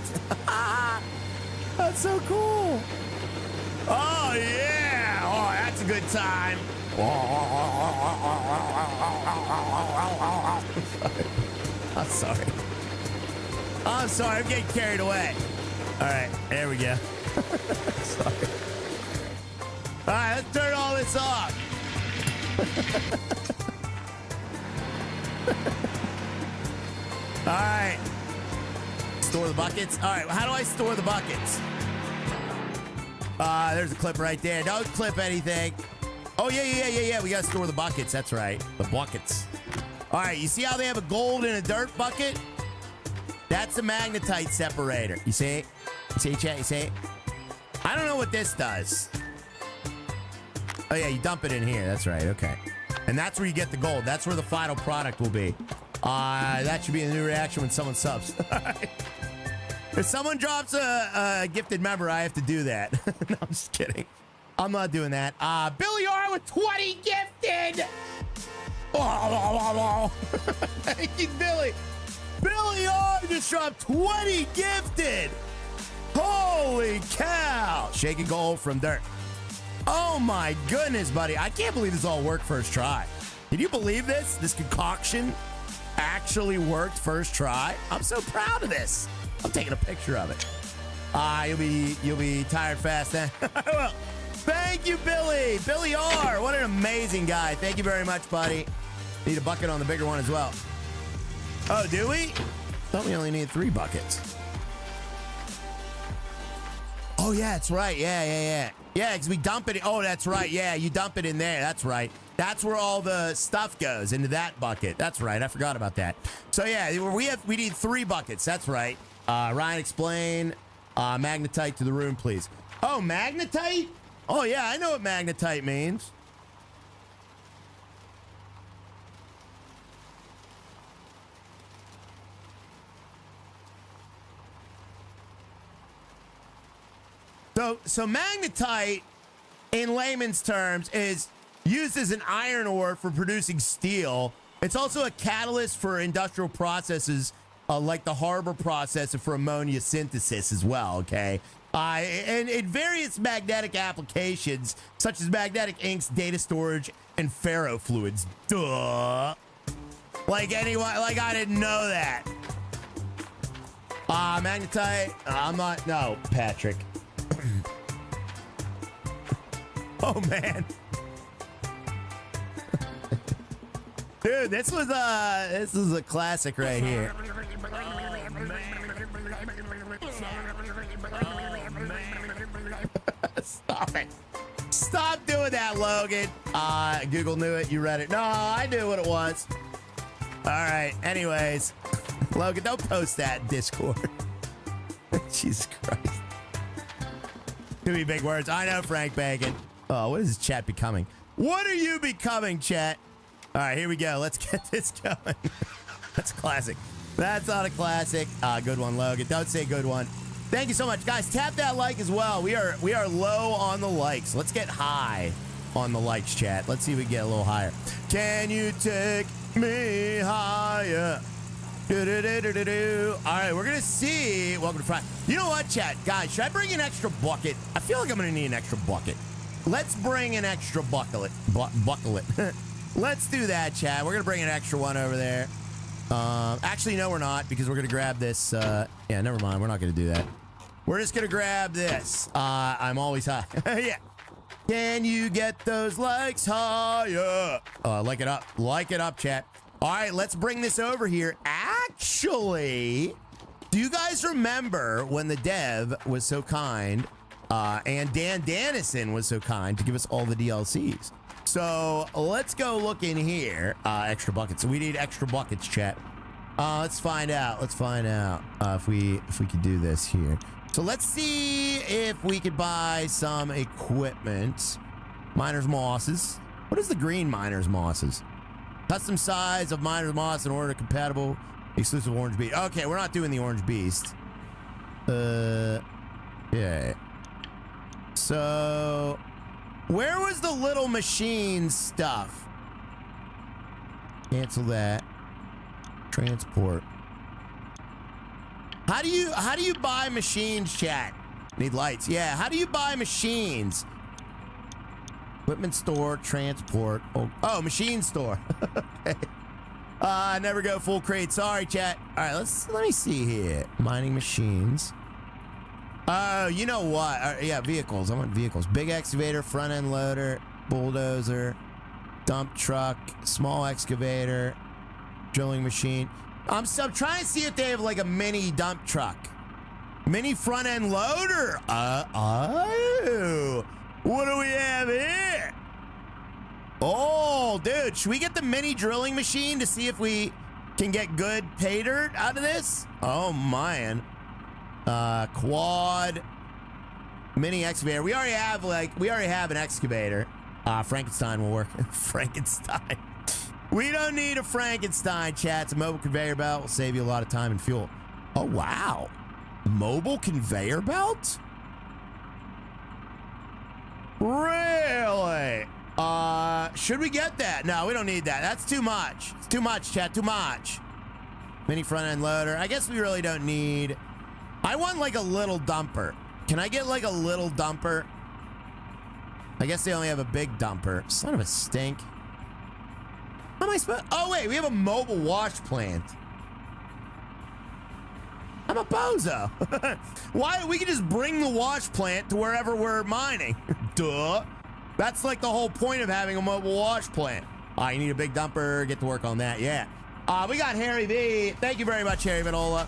[SPEAKER 1] That's so cool. Oh, yeah. Oh, that's a good time. I'm sorry. I'm sorry. I'm getting carried away. All right. There we go. Sorry. All right. Let's turn all this off. All right. Store the buckets. All right. How do I store the buckets? There's a clip right there. Don't clip anything. Oh, yeah. We got to store the buckets. That's right. The buckets. All right. You see how they have a gold and a dirt bucket? That's a magnetite separator. You see it? You see it, chat? You see it? I don't know what this does. Oh, yeah. You dump it in here. That's right. Okay. And that's where you get the gold. That's where the final product will be. That should be a new reaction when someone subs. If someone drops a gifted member, I have to do that. No, I'm just kidding. I'm not doing that. Billy R with 20 gifted. Thank you, Billy. Billy R just dropped 20 gifted. Holy cow. Shaking gold from dirt. Oh my goodness, buddy. I can't believe this all worked first try. Can you believe this? This concoction actually worked first try. I'm so proud of this. I'm taking a picture of it. You'll be tired fast then. Well, thank you, Billy. Billy R. What an amazing guy. Thank you very much, buddy. Need a bucket on the bigger one as well. Oh, do we? Thought we only need 3 buckets. Oh, yeah, that's right. Yeah, because we dump it. Oh, that's right. Yeah, you dump it in there. That's right. That's where all the stuff goes, into that bucket. That's right. I forgot about that. So, yeah, we need 3 buckets. That's right. Ryan, explain magnetite to the room, please. Oh, magnetite? Oh, yeah, I know what magnetite means. So magnetite, in layman's terms, is used as an iron ore for producing steel. It's also a catalyst for industrial processes like the Harbor process for ammonia synthesis as well, okay? And in various magnetic applications, such as magnetic inks, data storage, and ferrofluids. Duh. Like I didn't know that. Magnetite, I'm not, no, Patrick. Oh, man. Dude, this was a classic right here. Stop it. Stop doing that, Logan. Google knew it. You read it. No, I knew what it was. All right. Anyways, Logan, don't post that in Discord. Jesus Christ. Too many big words. I know, Frank Bacon. Oh, what is this chat becoming? What are you becoming, chat? All right, here we go. Let's get this going. That's classic. That's not a classic. Good one, Logan. Don't say good one. Thank you so much. Guys, tap that like as well. We are low on the likes. Let's get high on the likes, chat. Let's see if we can get a little higher. Can you take me higher? Do-do-do-do-do-do. All right, we're going to see. Welcome to Friday. You know what, chat? Guys, should I bring an extra bucket? I feel like I'm going to need an extra bucket. Let's bring an extra bucket. Let's do that, chat. We're going to bring an extra one over there. Actually, no, we're not, because we're going to grab this. Yeah, never mind. We're not going to do that. We're just going to grab this. I'm always high. Yeah. Can you get those likes higher? Like it up. Like it up, chat. All right, let's bring this over here. Actually, do you guys remember when the dev was so kind and Dan Dannison was so kind to give us all the DLCs? So let's go look in here. Extra buckets. So we need extra buckets, chat. Let's find out. Let's find out if we could do this here. So let's see if we could buy some equipment. Miner's mosses. What is the green miner's mosses? Custom size of miner's moss in order compatible exclusive orange beast. Okay, we're not doing the orange beast. Yeah. So where was the little machine stuff? Cancel that. Transport. How do you buy machines, chat? Need lights. Yeah, how do you buy machines? Equipment store, transport. Oh, machine store. Okay. Never go full crate. Sorry, chat. All right, let me see here. Mining machines. Oh, you know what? Yeah, vehicles. I want vehicles. Big excavator, front end loader, bulldozer, dump truck, small excavator, drilling machine. I'm trying to see if they have like a mini dump truck. Mini front end loader. Oh. What do we have here? Oh, dude, should we get the mini drilling machine to see if we can get good pay dirt out of this? Oh, man. Quad. Mini excavator. We already have an excavator. Frankenstein will work. Frankenstein. We don't need a Frankenstein, chat. It's a mobile conveyor belt. Will save you a lot of time and fuel. Oh, wow. Mobile conveyor belt? Really? Should we get that? No, we don't need that. That's too much. It's too much, chat. Too much. Mini front end loader. I guess we really don't need... I want like a little dumper. Can I get like a little dumper? I guess they only have a big dumper. Son of a stink. How am I supposed... Oh, wait. We have a mobile wash plant. I'm a bozo. Why? We can just bring the wash plant to wherever we're mining. Duh. That's like the whole point of having a mobile wash plant. You need a big dumper. Get to work on that. Yeah. We got Harry V. Thank you very much, Harry Vanola.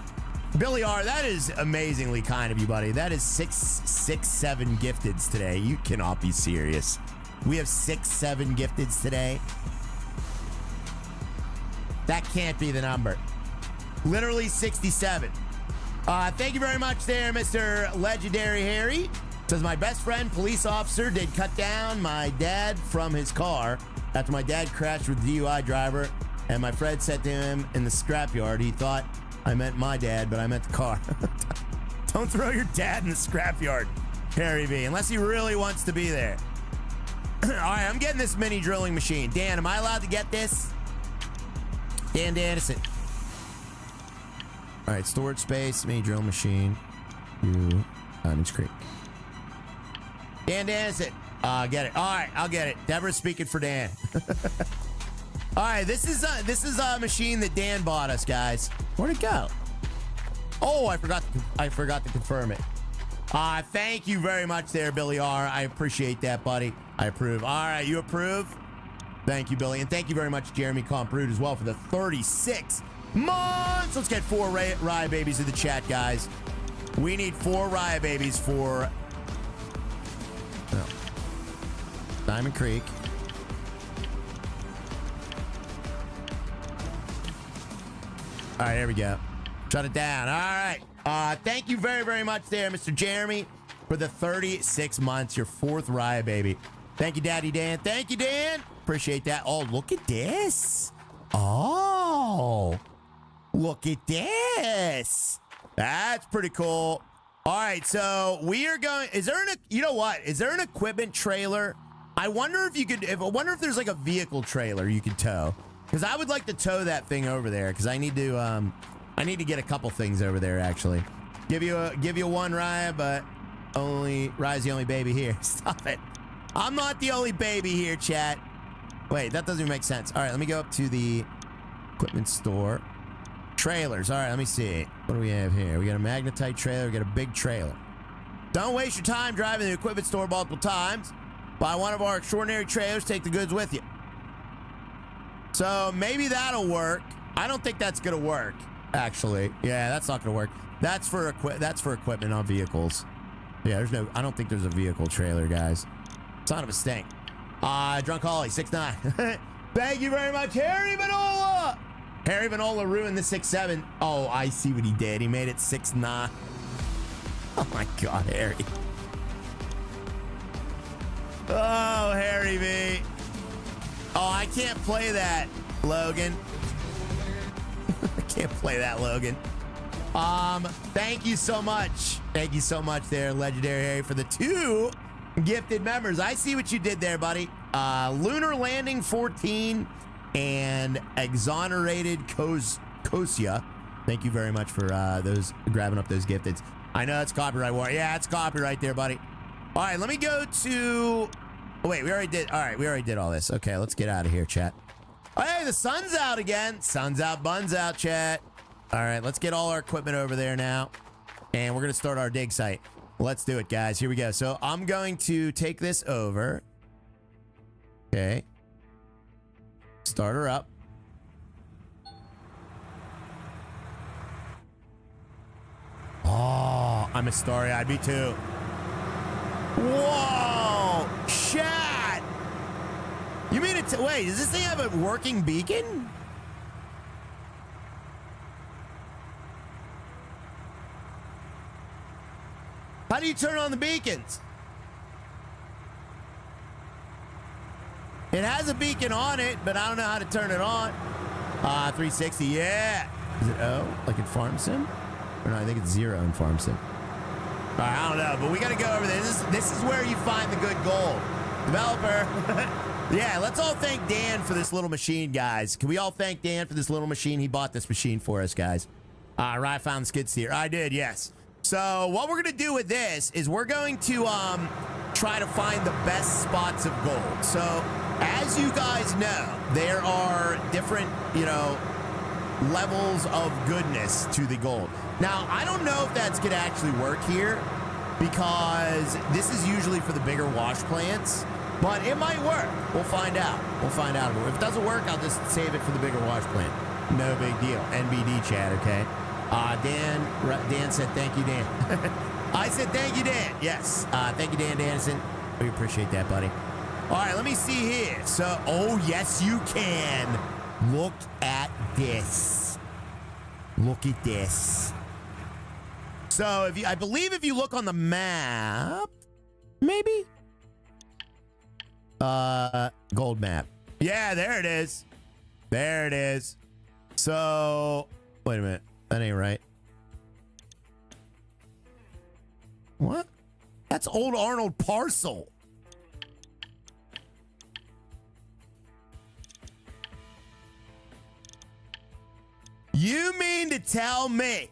[SPEAKER 1] Billy R, that is amazingly kind of you, buddy. That is 7 gifteds today. You cannot be serious. We have 7 gifteds today. That can't be the number. Literally 67. Thank you very much there, Mr. Legendary Harry. Says, my best friend, police officer, did cut down my dad from his car after my dad crashed with the DUI driver, and my friend said to him in the scrapyard, he thought I meant my dad, but I meant the car. Don't throw your dad in the scrapyard, Harry V, unless he really wants to be there. All right, I'm getting this mini drilling machine. Dan, am I allowed to get this? Dan Dannison. All right, storage space, mini drill machine. Diamonds Creek. Dan Dannison. Get it. All right, I'll get it. Deborah's speaking for Dan. All right, this is a machine that Dan bought us, guys. Where'd it go? Oh, I forgot to confirm it. Thank you very much there, Billy R. I appreciate that, buddy. I approve. All right, you approve? Thank you, Billy. And thank you very much, Jeremy Comproot, as well, for the 36 months. Let's get 4 Raya babies in the chat, guys. We need 4 Raya babies for Diamond Creek. All right, here we go. Shut it down. All right. Thank you very, very much there, Mr. Jeremy, for the 36 months, your 4th Raya baby. Thank you, Daddy Dan. Thank you, Dan. Appreciate that. Oh, look at this. Oh, look at this. That's pretty cool. All right, so we are going. Is there you know what? Is there an equipment trailer? I wonder if you could. I wonder if there's like a vehicle trailer you could tow. Because I would like to tow that thing over there. Because I need to get a couple things over there. Actually, give you one Raya, but Raya's the only baby here. Stop it. I'm not the only baby here, chat. Wait, that doesn't even make sense. All right, let me go up to the equipment store. Trailers. All right, let me see. What do we have here? We got a magnetite trailer. We got a big trailer. Don't waste your time driving the equipment store multiple times. Buy one of our extraordinary trailers. Take the goods with you. So maybe that'll work. I don't think that's gonna work. Actually, yeah, that's not gonna work. That's for equipment on vehicles. Yeah, I don't think there's a vehicle trailer, guys. Son of a stink. Drunk Holly 6'9". Thank you very much, Harry Vanola. Harry Vanola ruined the 6'7". Oh, I see what he did. He made it 6'9". Oh my God, Harry. Oh, Harry V. Oh, I can't play that, Logan. I can't play that, Logan. Thank you so much. Thank you so much there, Legendary Harry, for the 2 gifted members. I see what you did there, buddy. Lunar Landing 14 and Exonerated Kosia. Thank you very much for those grabbing up those gifteds. I know it's copyright war. Yeah, it's copyright there, buddy. All right, let me go to Oh, wait, we already did. All right, we already did all this. Okay, let's get out of here, chat. Oh, hey, the sun's out again. Sun's out, buns out, chat. All right, let's get all our equipment over there now. And we're going to start our dig site. Let's do it, guys. Here we go. So I'm going to take this over. Okay. Start her up. Oh, I'm a starry-eyed. Me too. Whoa! Chat! You mean it's... Wait, does this thing have a working beacon? How do you turn on the beacons? It has a beacon on it, but I don't know how to turn it on. 360, yeah. Is it O, like in Farm Sim? Or no, I think it's 0 in Farm Sim. All right, I don't know, but we got to go over there. This is where you find the good gold. Developer. Yeah, let's all thank Dan for this little machine, guys. Can we all thank Dan for this little machine? He bought this machine for us, guys. Right, found the skid steer. I did, yes. So what we're going to do with this is we're going to try to find the best spots of gold. So as you guys know, there are different, levels of goodness to the gold. Now, I don't know if that's going to actually work here because this is usually for the bigger wash plants, but it might work. We'll find out. We'll find out. If it doesn't work, I'll just save it for the bigger wash plant. No big deal. NBD chat, okay? Dan said, thank you, Dan. I said, thank you, Dan. Yes. Thank you, Dan Dennison. We appreciate that, buddy. All right, let me see here. So, oh, yes, you can. Look at this. Look at this. So, I believe if you look on the map, maybe? Gold map. Yeah, there it is. There it is. So, wait a minute. That ain't right. What? That's Old Arnold Parcel. You mean to tell me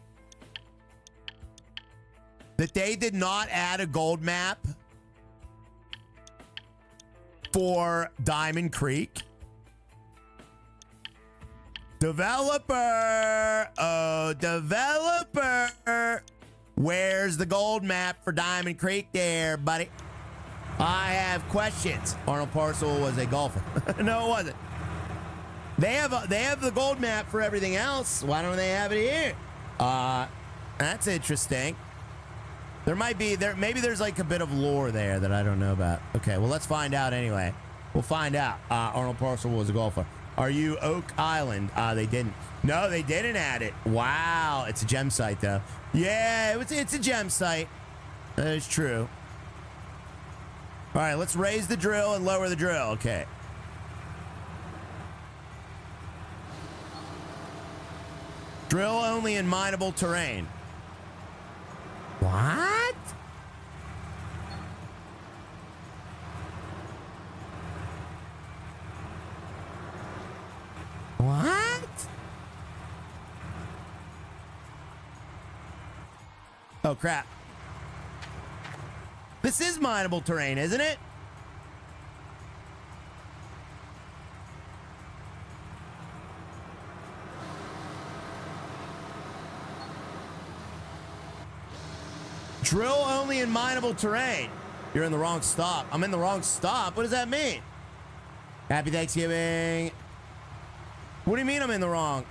[SPEAKER 1] that they did not add a gold map for Diamond Creek? Developer! Oh, developer! Where's the gold map for Diamond Creek there, buddy? I have questions. Arnold Parcel was a golfer. No, it wasn't. They have the gold map for everything else. Why don't they have it here? That's interesting. There might be maybe there's like a bit of lore there that I don't know about. Okay, well let's find out anyway. We'll find out. Arnold Parcel was a golfer. Are you Oak Island? They didn't. No, they didn't add it. Wow, it's a gem site though. Yeah, it's a gem site. That is true. All right, let's raise the drill and lower the drill. Okay. Drill only in mineable terrain. What? What? Oh, crap. This is mineable terrain, isn't it? Drill only in mineable terrain. You're in the wrong stop. I'm in the wrong stop. What does that mean? Happy Thanksgiving. What do you mean I'm in the wrong?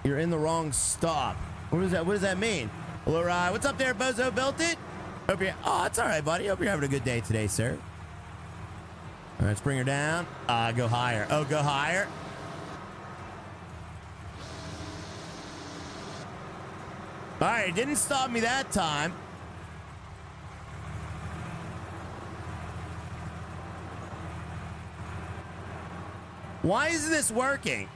[SPEAKER 1] You're in the wrong stop. What does that mean? Hello, Rye. What's up there, Bozo Built It? Hope you're... Oh, it's all right, buddy. Hope you're having a good day today, sir. All right, let's bring her down. Go higher. Oh, go higher. All right, it didn't stop me that time. Why isn't this working?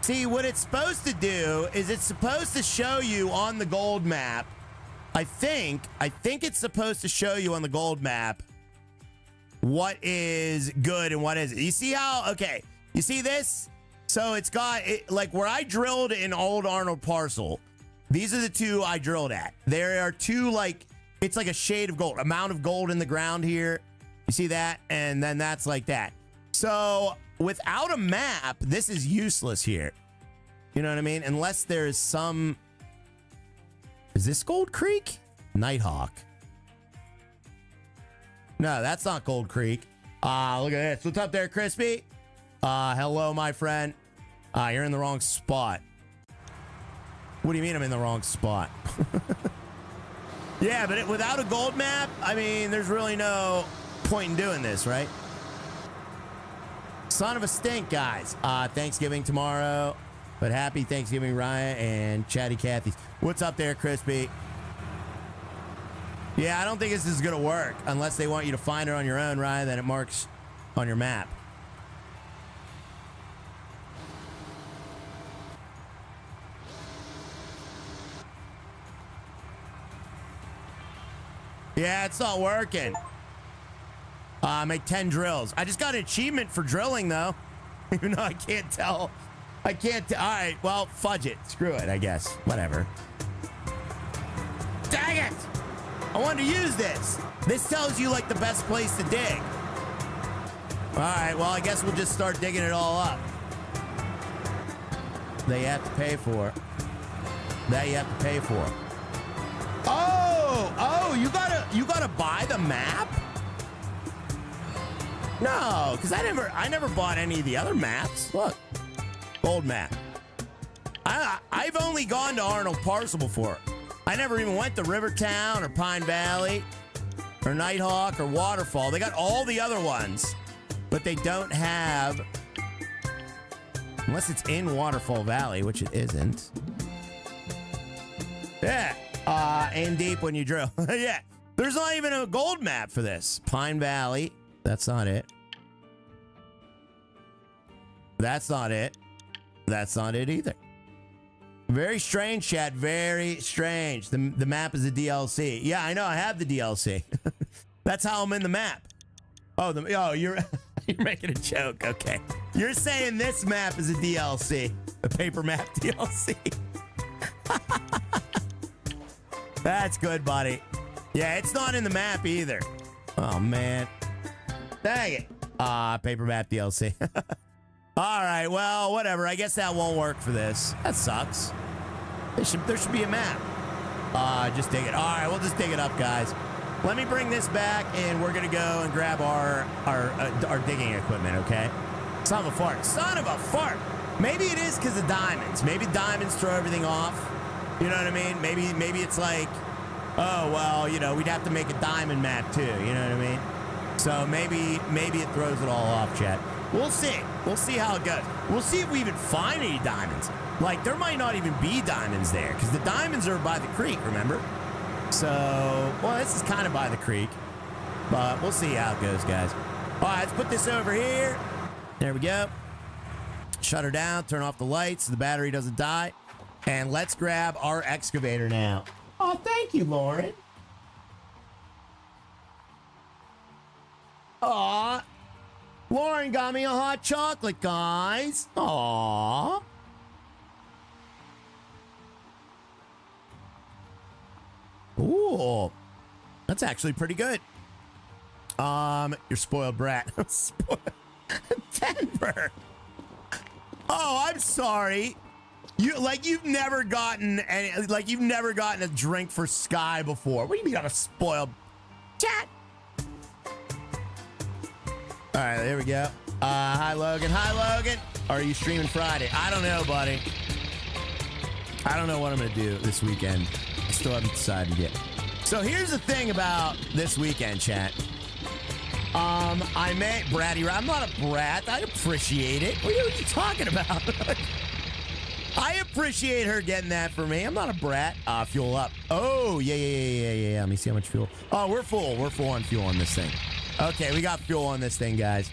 [SPEAKER 1] See, what it's supposed to do is it's supposed to show you on the gold map. I think it's supposed to show you on the gold map what is good and what isn't. You see how, okay, you see this? So it's got, like where I drilled in Old Arnold Parcel, these are the two I drilled at. There are two like It's like a shade of gold, amount of gold in the ground here. You see that? And then that's like that. So without a map, this is useless here. You know what I mean? Unless there's some... Is this Gold Creek? Nighthawk. No, that's not Gold Creek. Look at this. What's up there, Crispy? Hello, my friend. You're in the wrong spot. What do you mean I'm in the wrong spot? Yeah, but without a gold map, I mean, there's really no point in doing this, right? Son of a stink, guys. Thanksgiving tomorrow, but happy Thanksgiving, Ryan and Chatty Cathy. What's up there, Crispy? Yeah, I don't think this is going to work unless they want you to find it on your own, Ryan, then it marks on your map. Yeah, it's not working. Make 10 drills. I just got an achievement for drilling, though. Even though I can't tell. I can't tell. All right, well, fudge it. Screw it, I guess. Whatever. Dang it! I wanted to use this. This tells you, like, the best place to dig. All right, well, I guess we'll just start digging it all up. That you have to pay for. That you have to pay for. Oh, you gotta buy the map? No, because I never bought any of the other maps. Look, gold map. I've only gone to Arnold Parcel before. I never even went to Rivertown or Pine Valley or Nighthawk or Waterfall. They got all the other ones, but they don't have, unless it's in Waterfall Valley, which it isn't. Yeah. Aim deep when you drill. Yeah. There's not even a gold map for this. Pine Valley. That's not it. That's not it. That's not it either. Very strange, chat. Very strange. The map is a DLC. Yeah, I know. I have the DLC. That's how I'm in the map. Oh, you're you're making a joke. Okay. You're saying this map is a DLC. The paper map DLC. That's good, buddy. Yeah, it's not in the map either. Oh, man. Dang it. Paper map DLC. All right, well, whatever. I guess that won't work for this. That sucks. There should be a map. Just dig it. All right, we'll just dig it up, guys. Let me bring this back, and we're going to go and grab our digging equipment, okay? Son of a fart. Son of a fart. Maybe it is because of diamonds. Maybe diamonds throw everything off. You know what I mean? Maybe it's like, oh, well, you know, we'd have to make a diamond map too. You know what I mean? So maybe it throws it all off, chat. We'll see. We'll see how it goes. We'll see if we even find any diamonds. Like, there might not even be diamonds there because the diamonds are by the creek, remember? So, well, this is kind of by the creek. But we'll see how it goes, guys. All right, let's put this over here. There we go. Shut her down. Turn off the lights so the battery doesn't die. And let's grab our excavator now. Oh, thank you, Lauren. Aw. Lauren got me a hot chocolate, guys. Aw. Ooh. That's actually pretty good. You're spoiled brat. Denver. Oh, I'm sorry. You've never gotten a drink for Sky before. What do you mean I'm a spoiled chat? All right, there we go. Hi, Logan. Hi, Logan. Are you streaming Friday? I don't know, buddy. I don't know what I'm going to do this weekend. I still haven't decided yet. So here's the thing about this weekend, chat. I met Bratty. I'm not a brat. I appreciate it. What are you talking about? I appreciate her getting that for me. I'm not a brat. Fuel up. Oh, yeah. Let me see how much fuel. Oh, we're full. We're full on fuel on this thing. Okay, we got fuel on this thing, guys.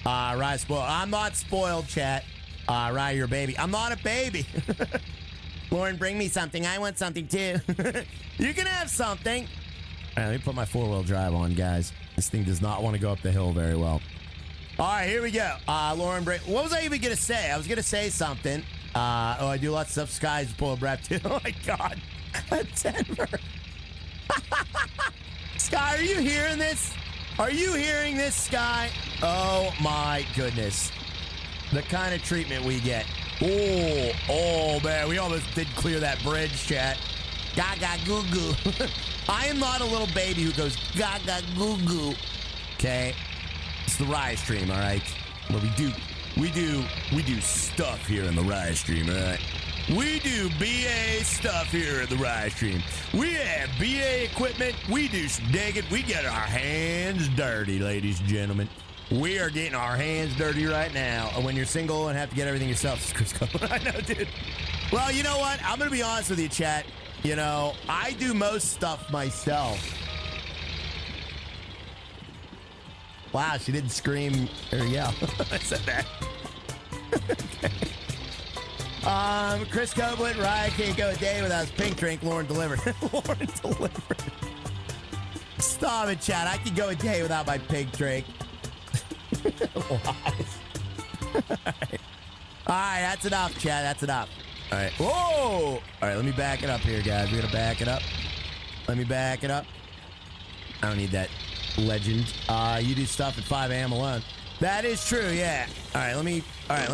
[SPEAKER 1] Rye spoiled. I'm not spoiled, chat. Rye, you're a baby. I'm not a baby. Lauren, bring me something. I want something, too. You can have something. All right, let me put my four-wheel drive on, guys. This thing does not want to go up the hill very well. All right, here we go. Lauren, what was I even going to say? I was going to say something. I do lots of stuff. Sky's spoiled brat, too. Oh, my God. Denver. Sky, are you hearing this? Are you hearing this, Sky? Oh, my goodness. The kind of treatment we get. Oh, man, we almost did clear that bridge, chat. Gaga goo goo. I am not a little baby who goes gaga goo goo. Okay? It's the Riot Stream, all right? Where we do stuff here in the Riot Stream, all right? We do BA stuff here at the Riot Stream. We have BA equipment. We do some digging. We get our hands dirty, ladies and gentlemen. We are getting our hands dirty right now. And when you're single and have to get everything yourself, it's Chris Copeland. I know, dude. Well, you know what? I'm going to be honest with you, chat. You know, I do most stuff myself. Wow, she didn't scream or yell. I said that. Okay. Chris Copeland, Ryan can't go a day without his pink drink. Lauren delivered. Lauren delivered. Stop it, chat. I can go a day without my pink drink. All right, that's enough, chat. That's enough. All right. Whoa! All right, let me back it up here, guys. We're gonna back it up. Let me back it up. I don't need that legend. You do stuff at 5 a.m. alone. That is true, yeah. All right, let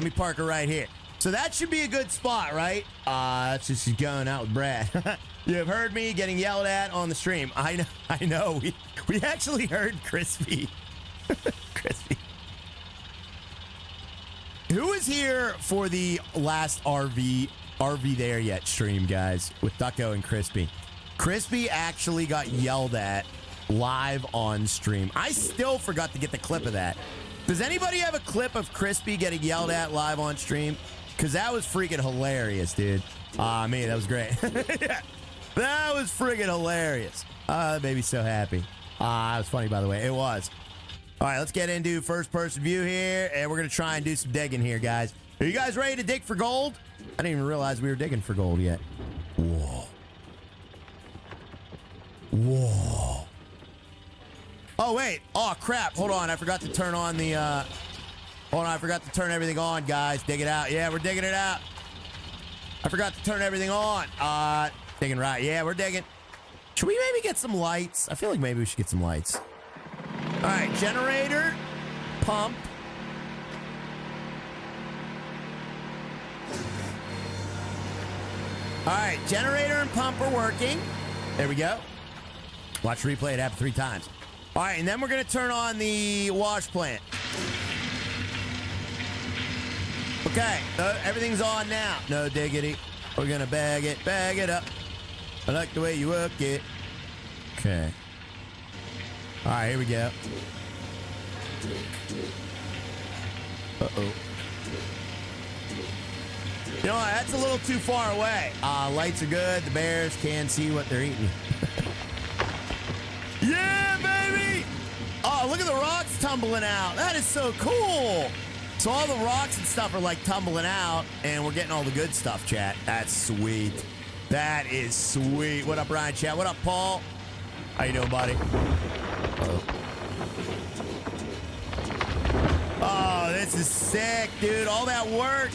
[SPEAKER 1] me park her right here. So that should be a good spot, right? That's just going out with Brad. You have heard me getting yelled at on the stream. I know. We actually heard Crispy. Crispy. Who is here for the last RV There Yet stream, guys, with Ducko and Crispy? Crispy actually got yelled at live on stream. I still forgot to get the clip of that. Does anybody have a clip of Crispy getting yelled at live on stream? Because that was freaking hilarious, dude. Man, that was great. Yeah, that was freaking hilarious. That made me so happy. That was funny, by the way. It was. All right, let's get into first-person view here, and we're going to try and do some digging here, guys. Are you guys ready to dig for gold? I didn't even realize we were digging for gold yet. Whoa. Whoa. Oh, wait. Oh, crap. Hold on. I forgot to turn on the... Hold on. I forgot to turn everything on, guys. Dig it out. Yeah, we're digging it out. I forgot to turn everything on. Digging right. Yeah, we're digging. Should we maybe get some lights? I feel like maybe we should get some lights. All right, generator, pump. All right, generator and pump are working. There we go. Watch the replay. It happened 3 times. All right, and then we're going to turn on the wash plant. Okay, everything's on now. No diggity. We're going to bag it up. I like the way you work it. Okay. All right, here we go. Uh-oh. You know what? That's a little too far away. Lights are good. The bears can see what they're eating. Yeah, baby! Oh, look at the rocks tumbling out. That is so cool. So all the rocks and stuff are like tumbling out, and we're getting all the good stuff, chat. That's sweet. That is sweet. What up, Ryan, chat? What up, Paul? How you doing, buddy? Oh, this is sick, dude. All that work.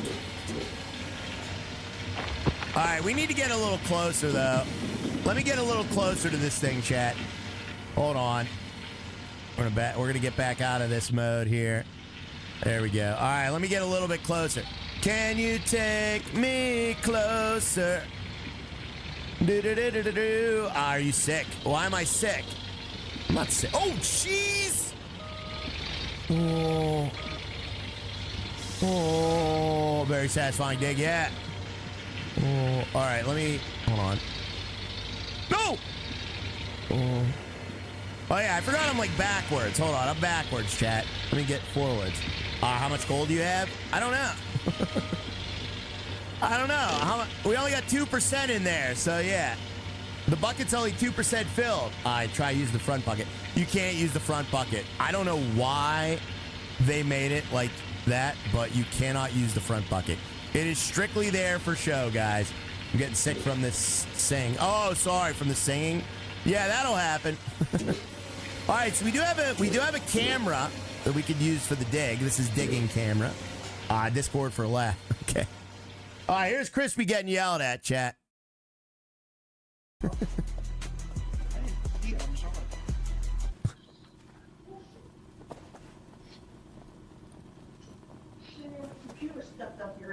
[SPEAKER 1] All right, we need to get a little closer, though. Let me get a little closer to this thing, chat. Hold on. We're gonna get back out of this mode here. There we go. All right, let me get a little bit closer. Can you take me closer? Do-do-do-do-do-do. Are you sick? Why am I sick? I'm not sick. Oh, jeez. Oh. Oh, very satisfying dig. Yeah. Oh, all right, let me... Hold on. No! Oh. Oh, yeah, I forgot I'm, like, backwards. Hold on, I'm backwards, chat. Let me get forwards. How much gold do you have? I don't know. I don't know. How much? We only got 2% in there, so yeah. The bucket's only 2% filled. I try to use the front bucket. You can't use the front bucket. I don't know why they made it like that, but you cannot use the front bucket. It is strictly there for show, guys. I'm getting sick from this sing. Oh, sorry, from the singing. Yeah, that'll happen. All right, so we do have a camera that we could use for the dig. This is digging camera. Discord for a laugh. Okay. All right, here's Crispy getting yelled at, chat.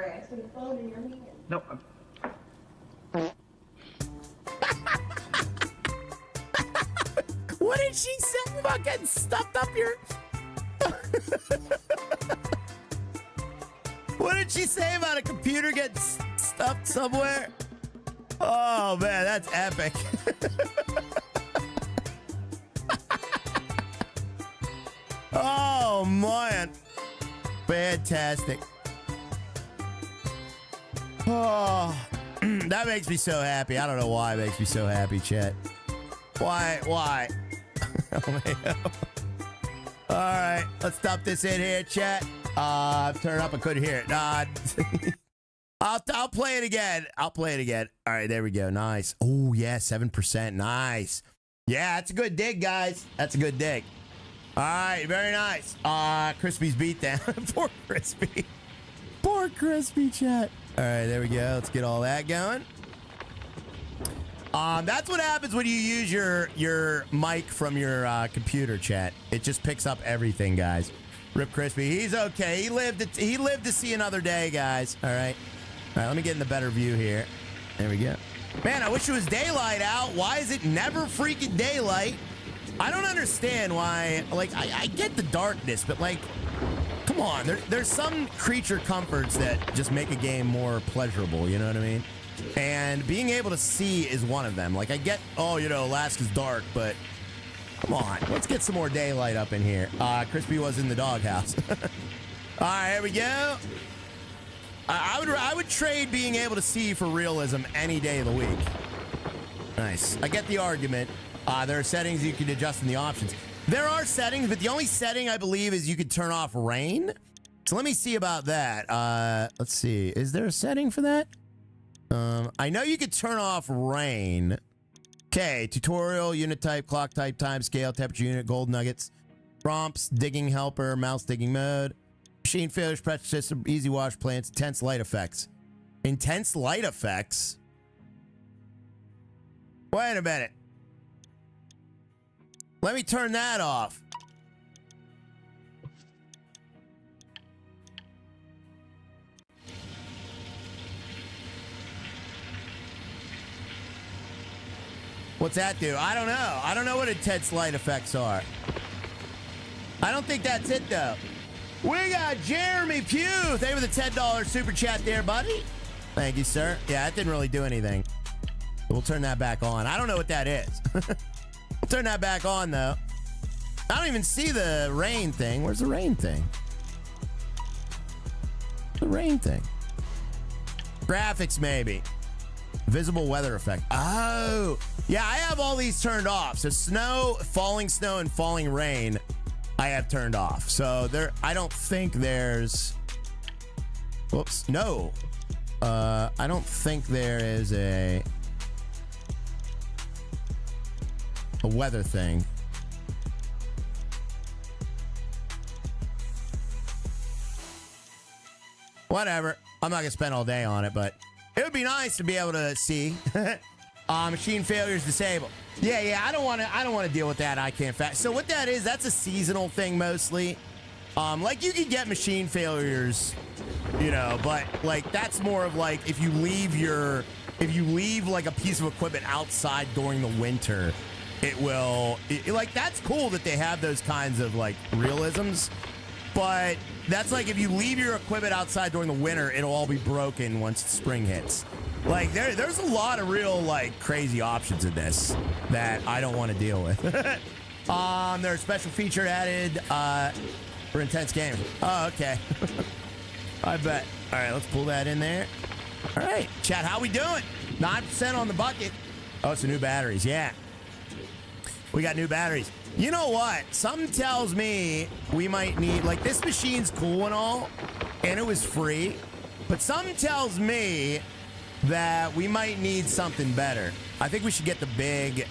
[SPEAKER 3] answer the phone in your hand.
[SPEAKER 4] No.
[SPEAKER 1] What did she say about getting stuffed up your... What did she say about a computer getting stuffed somewhere? Oh, man, that's epic. Oh, man. Fantastic. Oh, that makes me so happy. I don't know why it makes me so happy, chat. Why? Oh, man. All right, let's dump this in here, chat. Turn it up. I couldn't hear it. I'll play it again. All right, there we go. Nice. Oh, yeah, 7%. Nice. Yeah, that's a good dig, guys. That's a good dig. All right, very nice. Crispy's beatdown. Poor Crispy. Poor Crispy, chat. All right, there we go. Let's get all that going. That's what happens when you use your mic from your computer, chat. It just picks up everything, guys. Rip Crispy. He's okay. He lived to see another day, guys. All right. All right, let me get in the better view here. There we go. Man, I wish it was daylight out. Why is it never freaking daylight? I don't understand why. Like, I get the darkness, but like, come on. There's some creature comforts that just make a game more pleasurable. You know what I mean? And being able to see is one of them. Like, I get, oh, you know, Alaska's dark, but come on. Let's get some more daylight up in here. Crispy was in the doghouse. All right, here we go. I would trade being able to see for realism any day of the week. Nice. I get the argument. There are settings you can adjust in the options. There are settings, but the only setting I believe is you could turn off rain. So let me see about that. Let's see. Is there a setting for that? I know you could turn off rain. Okay, tutorial, unit type, clock type, time scale, temperature unit, gold nuggets, prompts, digging helper, mouse digging mode, machine failures, pressure system, easy wash plants, intense light effects. Intense light effects? Wait a minute. Let me turn that off. What's that do? I don't know. I don't know what intense light effects are. I don't think that's it, though. We got Jeremy Pugh. Thank you for the $10 super chat there, buddy. Thank you, sir. Yeah, that didn't really do anything. We'll turn that back on. I don't know what that is. We'll turn that back on, though. I don't even see the rain thing. Where's the rain thing? The rain thing. Graphics, maybe. Visible weather effect. Oh, yeah, I have all these turned off. So snow, and falling rain, I have turned off. So there, I don't think there's, whoops, no. I don't think there is a weather thing. Whatever. I'm not gonna spend all day on it, but it would be nice to be able to see. Machine failures disabled. Yeah. I don't want to deal with that. I can't. So what that is, that's a seasonal thing mostly. Like you could get machine failures, you know, but like that's more of like if you leave like a piece of equipment outside during the winter, it will. Like that's cool that they have those kinds of like realisms. But that's like if you leave your equipment outside during the winter, it'll all be broken once spring hits. Like there's a lot of real like crazy options in this that I don't want to deal with. There's a special feature added for intense gaming. Oh, okay. I bet. All right, let's pull that in there. All right, chat, how we doing? 9% on the bucket. Oh, it's the new batteries. Yeah. We got new batteries. You know what? Something tells me we might need, like, this machine's cool and all, and it was free, but something tells me that we might need something better. I think we should get the big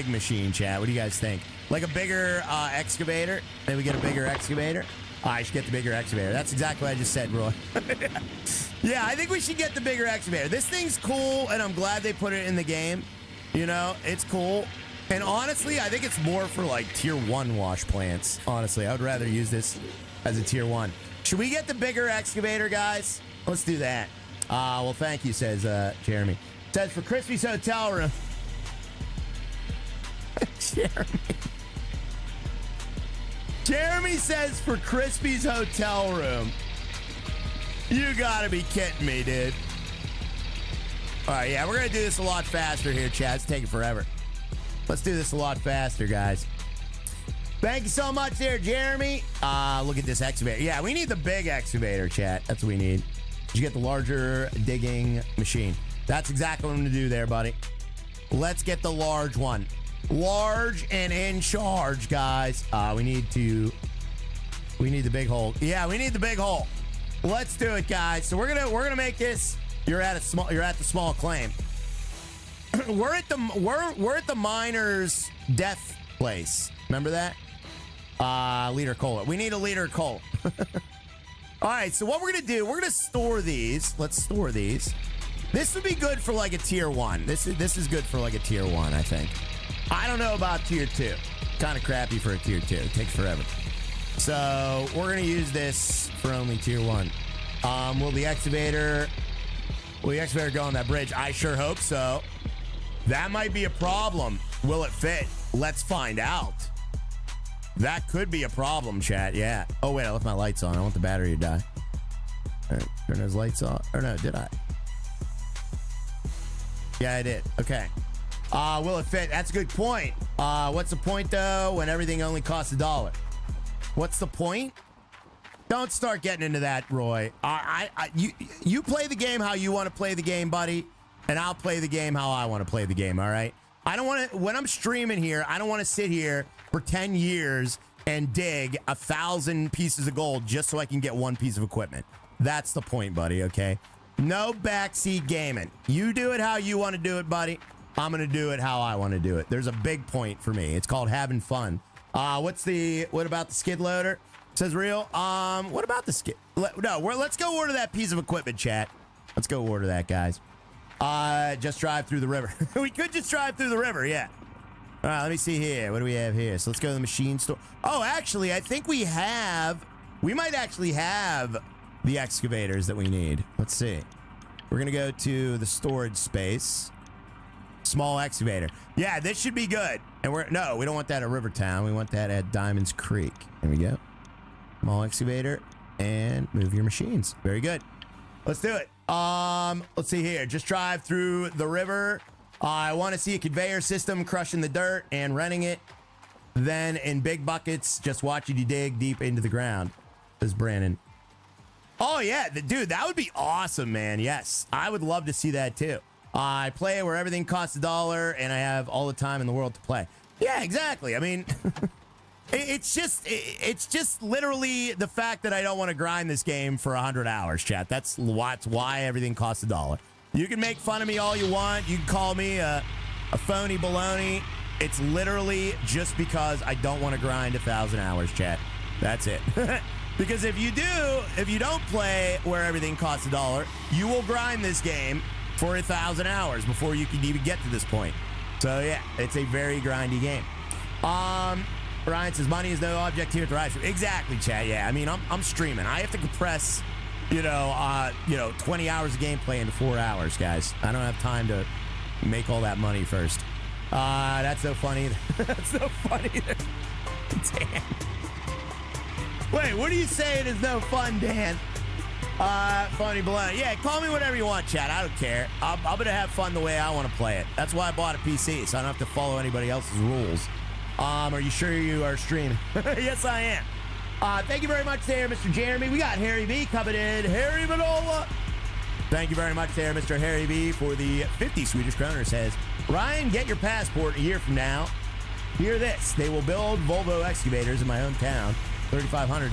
[SPEAKER 1] machine, chat. What do you guys think? Like a bigger excavator? Maybe we get a bigger excavator? I should get the bigger excavator. That's exactly what I just said, Roy. Yeah, I think we should get the bigger excavator. This thing's cool, and I'm glad they put it in the game. You know, it's cool. And honestly, I think it's more for like tier 1 wash plants. Honestly, I would rather use this as a tier 1. Should we get the bigger excavator, guys? Let's do that. Well, thank you, says Jeremy. Says for Crispy's hotel room. Jeremy says for Crispy's hotel room. You gotta be kidding me, dude. All right, yeah, we're gonna do this a lot faster here, chat. It's taking forever. Let's do this a lot faster, guys. Thank you so much there, Jeremy. Look at this excavator. Yeah, we need the big excavator, chat. That's what we need. You get the larger digging machine. That's exactly what I'm gonna do there, buddy. Let's get the large one. Large and in charge, guys. We need the big hole. Yeah, we need the big hole. Let's do it, guys. So we're gonna make this. You're at the small claim. we're at the miner's death place. Remember that? Liter coal. We need a liter of coal. All right, so what we're gonna do, we're gonna store these. Let's store these. This would be good for like a tier 1. This is good for like a tier 1, I think. I don't know about tier 2. Kind of crappy for a tier 2. It takes forever. So we're gonna use this for only tier 1. Will the excavator go on that bridge? I sure hope so. That might be a problem. Will it fit? Let's find out. That could be a problem, chat. Yeah. Oh, wait, I left my lights on. I want the battery to die. All right, turn those lights on. Or no, did I? Yeah, I did. Okay. Will it fit? That's a good point. What's the point, though, when everything only costs $1? What's the point? Don't start getting into that, Roy. You play the game how you want to play the game, buddy, and I'll play the game how I want to play the game, all right? I don't want to, when I'm streaming here, I don't want to sit here for 10 years and dig 1,000 pieces of gold just so I can get one piece of equipment. That's the point, buddy, okay? No backseat gaming. You do it how you want to do it, buddy. I'm going to do it how I want to do it. There's a big point for me. It's called having fun. What about the skid loader? Says real. What about the skid? Let's go order that piece of equipment, chat. Let's go order that, guys. Just drive through the river. We could just drive through the river, yeah. All right, let me see here. What do we have here? So let's go to the machine store. Oh, actually, I think we might actually have the excavators that we need. Let's see. We're going to go to the storage space. Small excavator. Yeah, this should be good. And we don't want that at Rivertown. We want that at Diamonds Creek. There we go. Small excavator. And move your machines. Very good. Let's do it. Let's see here. Just drive through the river. I want to see a conveyor system crushing the dirt and running it. Then in big buckets, just watching you dig deep into the ground. Says Brandon. Oh, yeah. Dude, that would be awesome, man. Yes. I would love to see that, too. I play where everything costs $1 and I have all the time in the world to play. Yeah, exactly. I mean, it's just literally the fact that I don't want to grind this game for 100 hours, chat. That's why everything costs $1. You can make fun of me all you want. You can call me a phony baloney. It's literally just because I don't want to grind 1,000 hours, chat. That's it. Because if you don't play where everything costs $1, you will grind this game for 1,000 hours before you can even get to this point. So yeah, it's a very grindy game. Ryan says money is no object here at the Rise. Exactly, chat. Yeah, I mean I'm streaming. I have to compress, 20 hours of gameplay into 4 hours, guys. I don't have time to make all that money first. That's so funny. That's so funny. Dan. Wait, what are you saying is no fun, Dan? Funny baloney. Yeah, call me whatever you want, chat. I don't care. I'm going to have fun the way I want to play it. That's why I bought a PC, so I don't have to follow anybody else's rules. Are you sure you are streaming? Yes, I am. Thank you very much there, Mr. Jeremy. We got Harry B coming in. Harry Manola. Thank you very much there, Mr. Harry B, for the 50 Swedish kroner. Says, Ryan, get your passport a year from now. Hear this. They will build Volvo excavators in my hometown. 3,500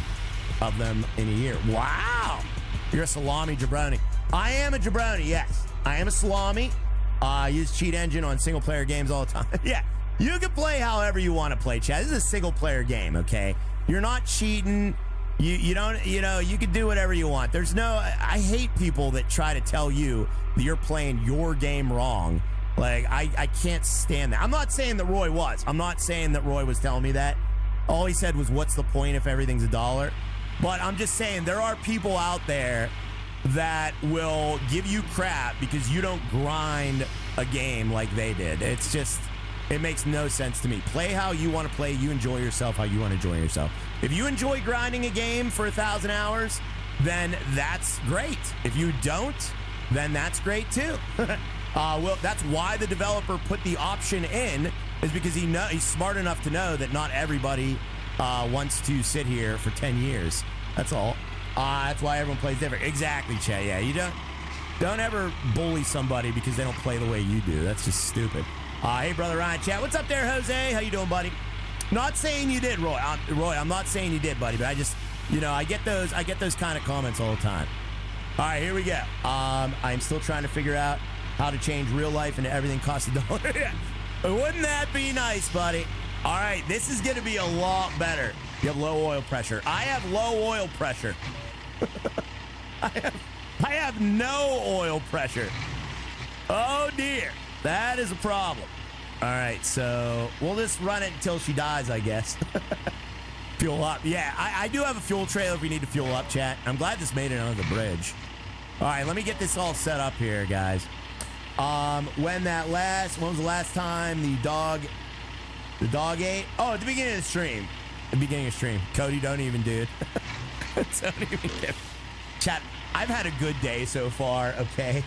[SPEAKER 1] of them in a year. Wow. You're a salami jabroni. I am a jabroni, yes. I am a salami. I use Cheat Engine on single-player games all the time. Yeah, you can play however you want to play, chat. This is a single-player game, okay? You're not cheating. You don't, you can do whatever you want. I hate people that try to tell you that you're playing your game wrong. Like, I can't stand that. I'm not saying that Roy was. I'm not saying that Roy was telling me that. All he said was, what's the point if everything's $1? But I'm just saying there are people out there that will give you crap because you don't grind a game like they did. It's just, it makes no sense to me. Play how you want to play. You enjoy yourself how you want to enjoy yourself. If you enjoy grinding a game for 1,000 hours, then that's great. If you don't, then that's great too. Well, that's why the developer put the option in, is because he's smart enough to know that not everybody wants to sit here for 10 years. That's all. That's why everyone plays different. Exactly, Che. Yeah, you don't ever bully somebody because they don't play the way you do. That's just stupid. Hey, brother Ryan, chat. What's up there, Jose? How you doing, buddy? Not saying you did, Roy. Roy, I'm not saying you did, buddy, but I just, I get those kind of comments all the time. All right, here we go. I'm still trying to figure out how to change real life into everything costs $1. Wouldn't that be nice, buddy? All right, this is going to be a lot better. You have low oil pressure. I have low oil pressure. I have no oil pressure. Oh, dear. That is a problem. All right, so we'll just run it until she dies, I guess. Fuel up. Yeah, I do have a fuel trailer if we need to fuel up, chat. I'm glad this made it onto the bridge. All right, let me get this all set up here, guys. When was the last time the dog ate? Oh, at the beginning of the stream. The beginning of the stream. Cody, don't even do it. Don't even get. Chat, I've had a good day so far, okay?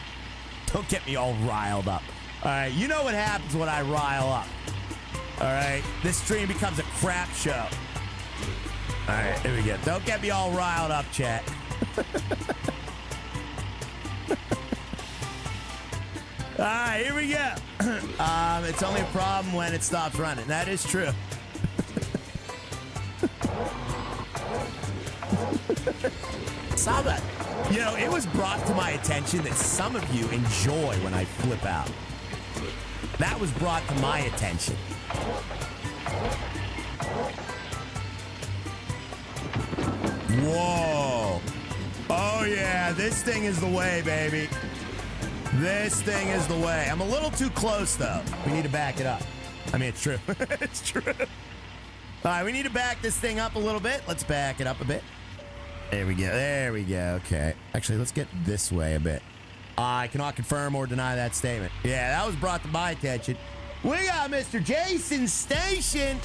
[SPEAKER 1] Don't get me all riled up. All right, you know what happens when I rile up. All right, this stream becomes a crap show. All right, here we go. Don't get me all riled up, chat. All right, here we go. It's only a problem when it stops running. That is true. Saba, it was brought to my attention that some of you enjoy when I flip out. That was brought to my attention. Whoa. Oh, yeah, this thing is the way, baby. This thing is the way. I'm a little too close, though. We need to back it up. I mean, it's true. It's true. All right, we need to back this thing up a little bit. Let's back it up a bit. There we go. There we go. Okay. Actually, let's get this way a bit. I cannot confirm or deny that statement. Yeah, that was brought to my attention. We got Mr. Jason Station.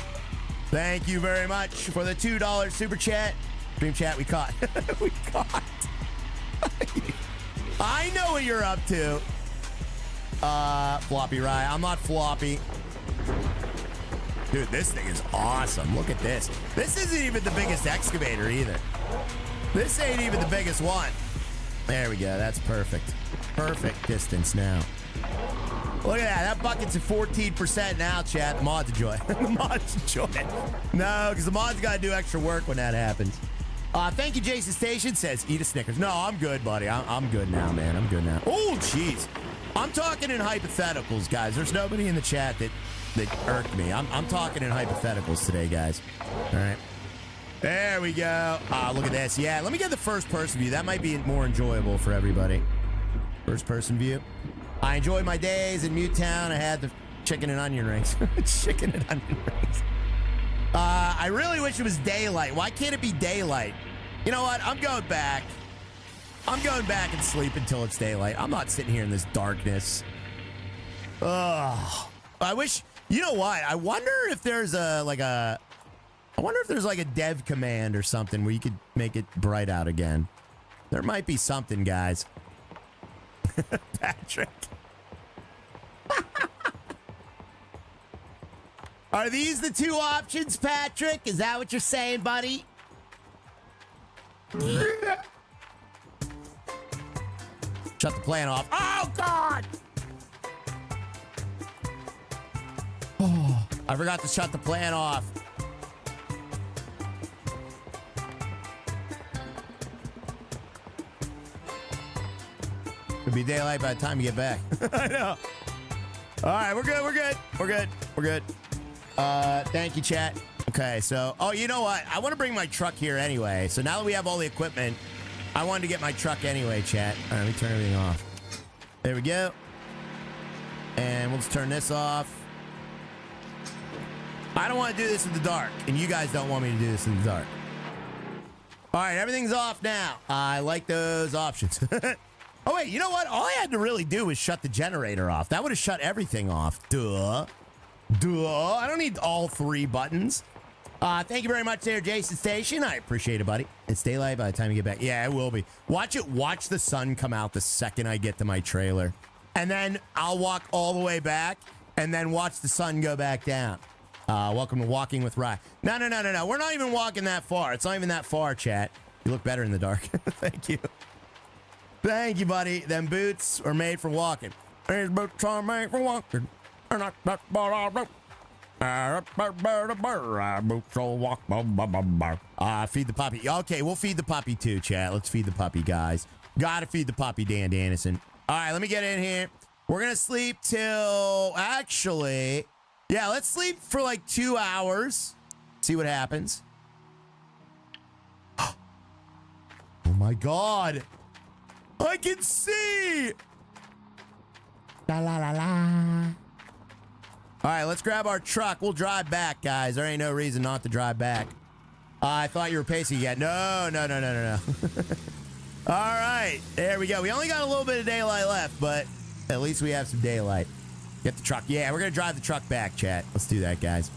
[SPEAKER 1] Thank you very much for the $2 super chat. Dream chat, we caught. We caught. I know what you're up to. Floppy Rye. I'm not floppy. Dude, this thing is awesome. Look at this. This isn't even the biggest excavator either. This ain't even the biggest one. There we go. That's perfect. Perfect distance now. Look at that. That bucket's at 14% now, chat. The mods enjoy it. The mods enjoy it. No, because the mods got to do extra work when that happens. Thank you, Jason Station. Says, eat a Snickers. No, I'm good, buddy. I'm good now, man. I'm good now. Oh, jeez. I'm talking in hypotheticals, guys. There's nobody in the chat that irked me. I'm talking in hypotheticals today, guys. All right. There we go. Look at this. Yeah, let me get the first person view. That might be more enjoyable for everybody. First person view. I enjoyed my days in Mutetown. I had the chicken and onion rings. Chicken and onion rings. I really wish it was daylight. Why can't it be daylight? You know what? I'm going back. I'm going back and sleep until it's daylight. I'm not sitting here in this darkness. Ugh. I wish. You know what? I wonder if there's a dev command or something where you could make it bright out again. There might be something, guys. Patrick. Are these the two options, Patrick? Is that what you're saying, buddy? Shut the plant off. Oh, God! Oh, I forgot to shut the plant off. It'll be daylight by the time you get back. I know. All right, we're good. We're good. We're good. We're good. Thank you, chat. Okay, so, oh, you know what? I want to bring my truck here anyway. So now that we have all the equipment, I wanted to get my truck anyway, chat. All right, let me turn everything off. There we go. And we'll just turn this off. I don't want to do this in the dark, and you guys don't want me to do this in the dark. All right, everything's off now. I like those options. Oh, wait, you know what? All I had to really do was shut the generator off. That would have shut everything off. Duh. I don't need all 3 buttons. Thank you very much there, Jason Station. I appreciate it, buddy. It's daylight by the time you get back. Yeah, it will be. Watch the sun come out the second I get to my trailer. And then I'll walk all the way back and then watch the sun go back down. Welcome to Walking with Rye. No. We're not even walking that far. It's not even that far, chat. You look better in the dark. Thank you. Thank you, buddy. Them boots are made for walking. These boots are made for walking. Feed the puppy. Okay, we'll feed the puppy too, chat. Let's feed the puppy, guys. Gotta feed the puppy, Dan Dannison. All right, let me get in here. We're gonna sleep till... Actually... Yeah, let's sleep for like 2 hours. See what happens. Oh my God. I can see. La la la la. All right, let's grab our truck. We'll drive back, guys. There ain't no reason not to drive back. I thought you were pacing yet. No. All right, there we go. We only got a little bit of daylight left, but at least we have some daylight. Get the truck. Yeah, we're going to drive the truck back, chat. Let's do that, guys.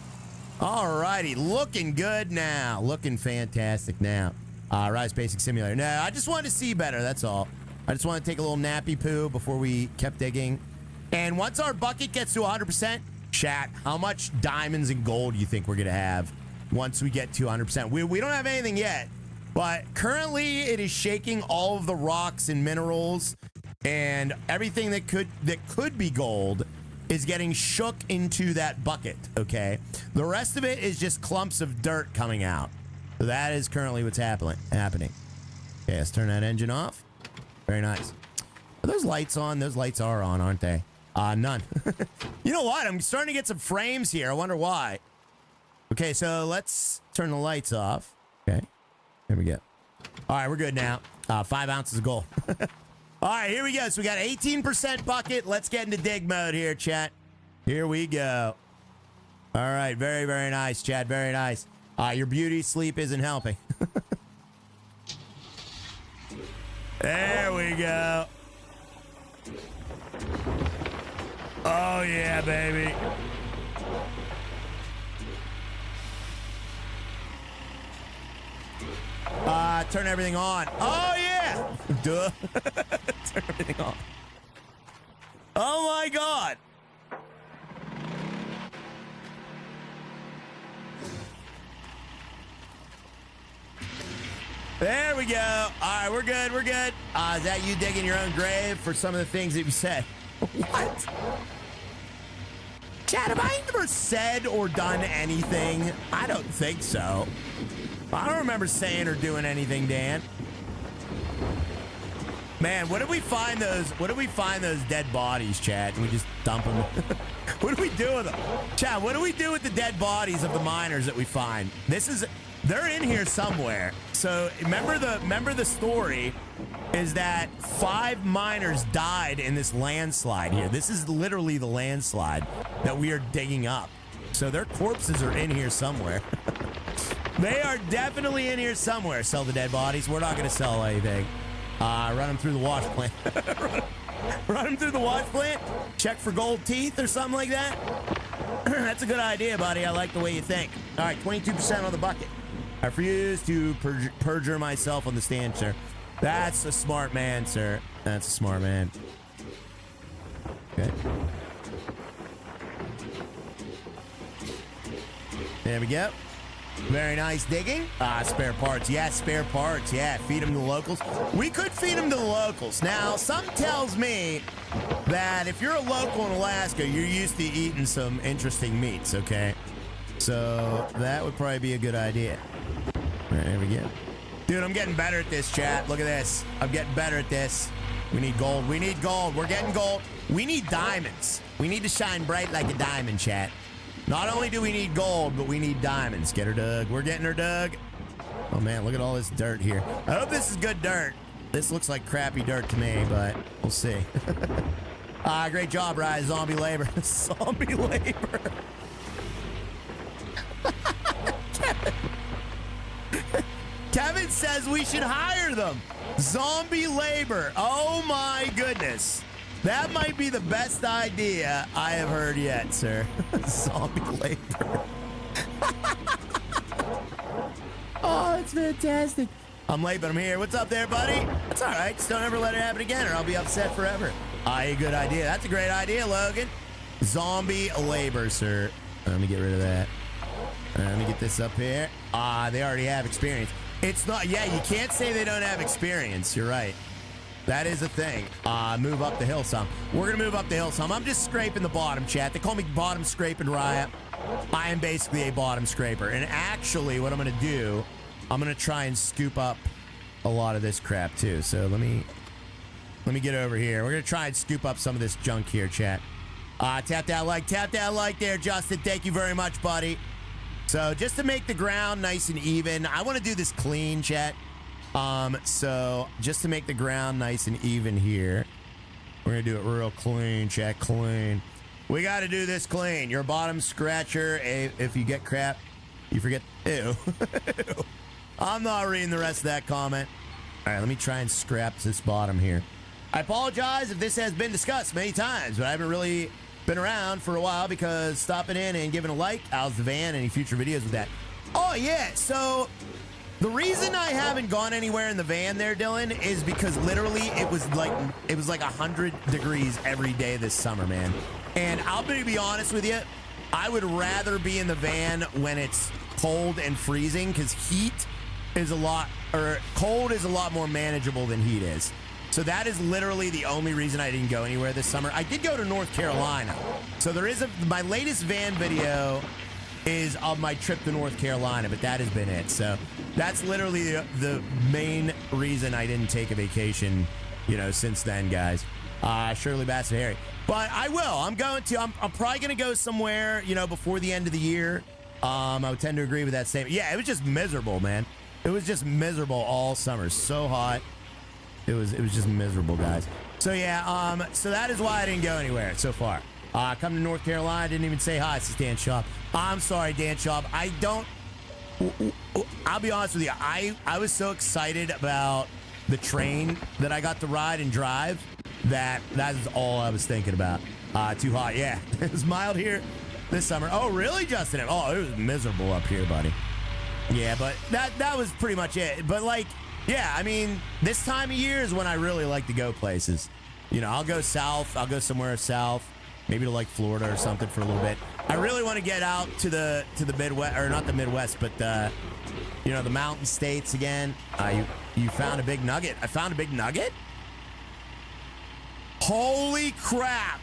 [SPEAKER 1] All righty. Looking good now. Looking fantastic now. Rise Basic Simulator. No, I just wanted to see better. That's all. I just want to take a little nappy poo before we kept digging. And once our bucket gets to 100%, chat, how much diamonds and gold do you think we're going to have once we get to 100%? We don't have anything yet, but currently it is shaking all of the rocks and minerals and everything that could be gold is getting shook into that bucket, okay? The rest of it is just clumps of dirt coming out. So that is currently what's happening. Okay, let's turn that engine off. Very nice. Are those lights on? Those lights are on, aren't they? None. You know what? I'm starting to get some frames here. I wonder why. Okay, so let's turn the lights off. Okay, there we go. All right, we're good now. 5 ounces of gold. All right, here we go. So we got 18% bucket. Let's get into dig mode here, chat. Here we go. All right, very, very nice, chat. Very nice. Your beauty sleep isn't helping. There we go. Oh, yeah, baby. Turn everything on. Oh, yeah. Duh. Turn everything on. Oh, my God. There we go. All right, we're good. We're good. Is that you digging your own grave for some of the things that you said? What? Chad, have I ever said or done anything? I don't think so. I don't remember saying or doing anything, Dan. Man, what did we find those dead bodies, Chad? And we just dump them. What do we do with them? Chad, what do we do with the dead bodies of the miners that we find? They're in here somewhere. So remember the story is that 5 miners died in this landslide here. This is literally the landslide that we are digging up. So their corpses are in here somewhere. They are definitely in here somewhere. Sell the dead bodies. We're not going to sell anything. Run them through the wash plant. Run them through the wash plant. Check for gold teeth or something like that. That's a good idea, buddy. I like the way you think. All right, 22% on the bucket. I refuse to perjure myself on the stand, sir. That's a smart man, sir. That's a smart man. Okay. There we go. Very nice digging. Spare parts. Yeah, spare parts. Yeah, feed them to the locals. We could feed them to the locals. Now, something tells me that if you're a local in Alaska, you're used to eating some interesting meats, okay? So that would probably be a good idea. There we go. Dude, I'm getting better at this, chat. Look at this. I'm getting better at this. We need gold. We need gold. We're getting gold. We need diamonds. We need to shine bright like a diamond, chat. Not only do we need gold, but we need diamonds. Get her dug. We're getting her dug. Oh, man, look at all this dirt here. I hope this is good dirt. This looks like crappy dirt to me, but we'll see. Great job, Rise. Zombie labor. Zombie labor. Kevin says we should hire them. Zombie labor. Oh my goodness. That might be the best idea I have heard yet, sir. Zombie labor. Oh, it's fantastic. I'm late, but I'm here. What's up there, buddy? That's all right. Just don't ever let it happen again, or I'll be upset forever. A good idea. That's a great idea, Logan. Zombie labor, sir. Let me get rid of that. Let me get this up here. They already have experience. It's not, yeah, you can't say they don't have experience. You're right. That is a thing. Move up the hill some. We're going to move up the hill some. I'm just scraping the bottom, chat. They call me bottom scraping Riot. I am basically a bottom scraper. And actually, what I'm going to do, I'm going to try and scoop up a lot of this crap, too. So let me get over here. We're going to try and scoop up some of this junk here, chat. Tap that like there, Justin. Thank you very much, buddy. So just to make the ground nice and even, I want to do this clean, chat. So just to make the ground nice and even here, we're going to do it real clean, chat, clean. We got to do this clean. You're a bottom scratcher. If you get crap, you forget. Ew. I'm not reading the rest of that comment. All right, let me try and scrap this bottom here. I apologize if this has been discussed many times, but I haven't really been around for a while because stopping in and giving a like. How's the van? Any future videos with that? Oh, yeah. So the reason I haven't gone anywhere in the van there, Dylan, is because literally it was like 100 degrees every day this summer, man. And I'll be honest with you, I would rather be in the van when it's cold and freezing because cold is a lot more manageable than heat is. So that is literally the only reason I didn't go anywhere this summer. I did go to North Carolina. So there is my latest van video is of my trip to North Carolina, but that has been it. So that's literally the main reason I didn't take a vacation, since then, guys. Shirley Bassett Harry. But I will. I'm probably going to go somewhere, before the end of the year. I would tend to agree with that statement. Yeah, it was just miserable, man. It was just miserable all summer. So hot. It was just miserable, guys. So yeah, so that is why I didn't go anywhere so far. Come to North Carolina, didn't even say hi. This is Dan Schaub. I'm sorry, Dan Schaub. I'll be honest with you. I was so excited about the train that I got to ride and drive that is all I was thinking about. Too hot. Yeah, it was mild here this summer. Oh, really, Justin? Oh, it was miserable up here, buddy. Yeah, but that was pretty much it. But yeah, I mean, this time of year is when I really like to go places. I'll go south. I'll go somewhere south, maybe to Florida or something for a little bit. I really want to get out to the Midwest, or not the Midwest, but the mountain states again. You found a big nugget. I found a big nugget? Holy crap.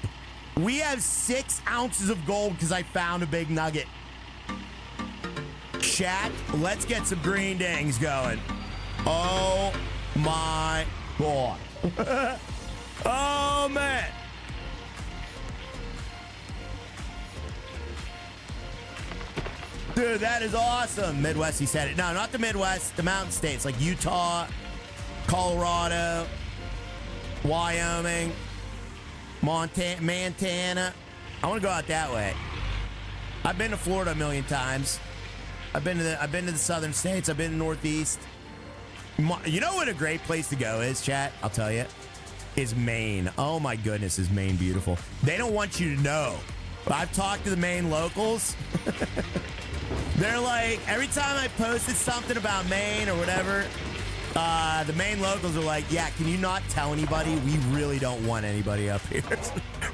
[SPEAKER 1] We have 6 ounces of gold because I found a big nugget. Chat, let's get some green dings going. Oh my God. Oh man. Dude, that is awesome. Midwest, he said it. No, not the Midwest, the mountain states like Utah, Colorado, Wyoming, Montana. I want to go out that way. I've been to Florida a million times. I've been to the southern states. I've been to the Northeast. You know what a great place to go is, chat? I'll tell you. Is Maine. Oh my goodness, is Maine beautiful. They don't want you to know. I've talked to the Maine locals. They're like, every time I posted something about Maine or whatever, the Maine locals are like, yeah, can you not tell anybody? We really don't want anybody up here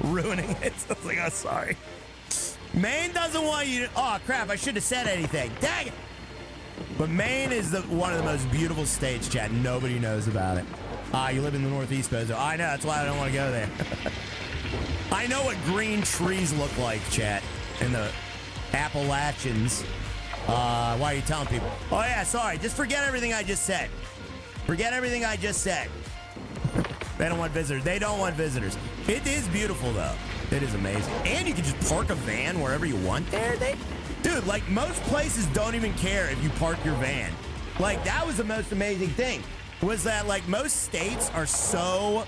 [SPEAKER 1] ruining it. So I was like, oh, sorry. Maine doesn't want you to... Oh, crap, I shouldn't have said anything. Dang it. But Maine is one of the most beautiful states, chat. Nobody knows about it. You live in the Northeast, Bozo. I know, that's why I don't want to go there. I know what green trees look like, chat, in the Appalachians. Why are you telling people? Oh, yeah, sorry. Just forget everything I just said. Forget everything I just said. They don't want visitors. They don't want visitors. It is beautiful, though. It is amazing. And you can just park a van wherever you want there. Dude, most places don't even care if you park your van. That was the most amazing thing. Was that, most states are so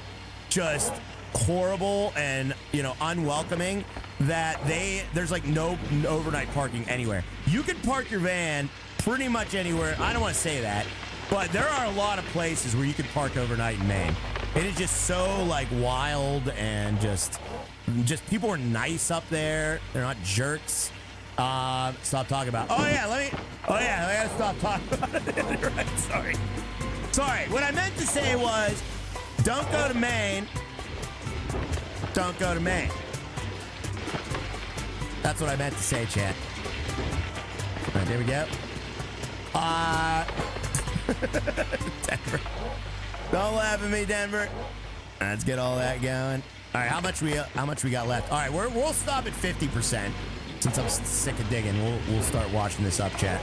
[SPEAKER 1] just horrible and, unwelcoming that there's, no overnight parking anywhere. You can park your van pretty much anywhere. I don't want to say that. But there are a lot of places where you can park overnight in Maine. It is just so like wild and just people are nice up there. They're not jerks. Stop talking about. I gotta stop talking about it. Right, sorry. What I meant to say was, don't go to Maine. Don't go to Maine. That's what I meant to say, chat. All right, there we go. Denver. Don't laugh at me, Denver. Let's get all that going. All right, how much we got left? All right, we'll stop at 50%. Since I'm sick of digging, we'll start watching this up, chat.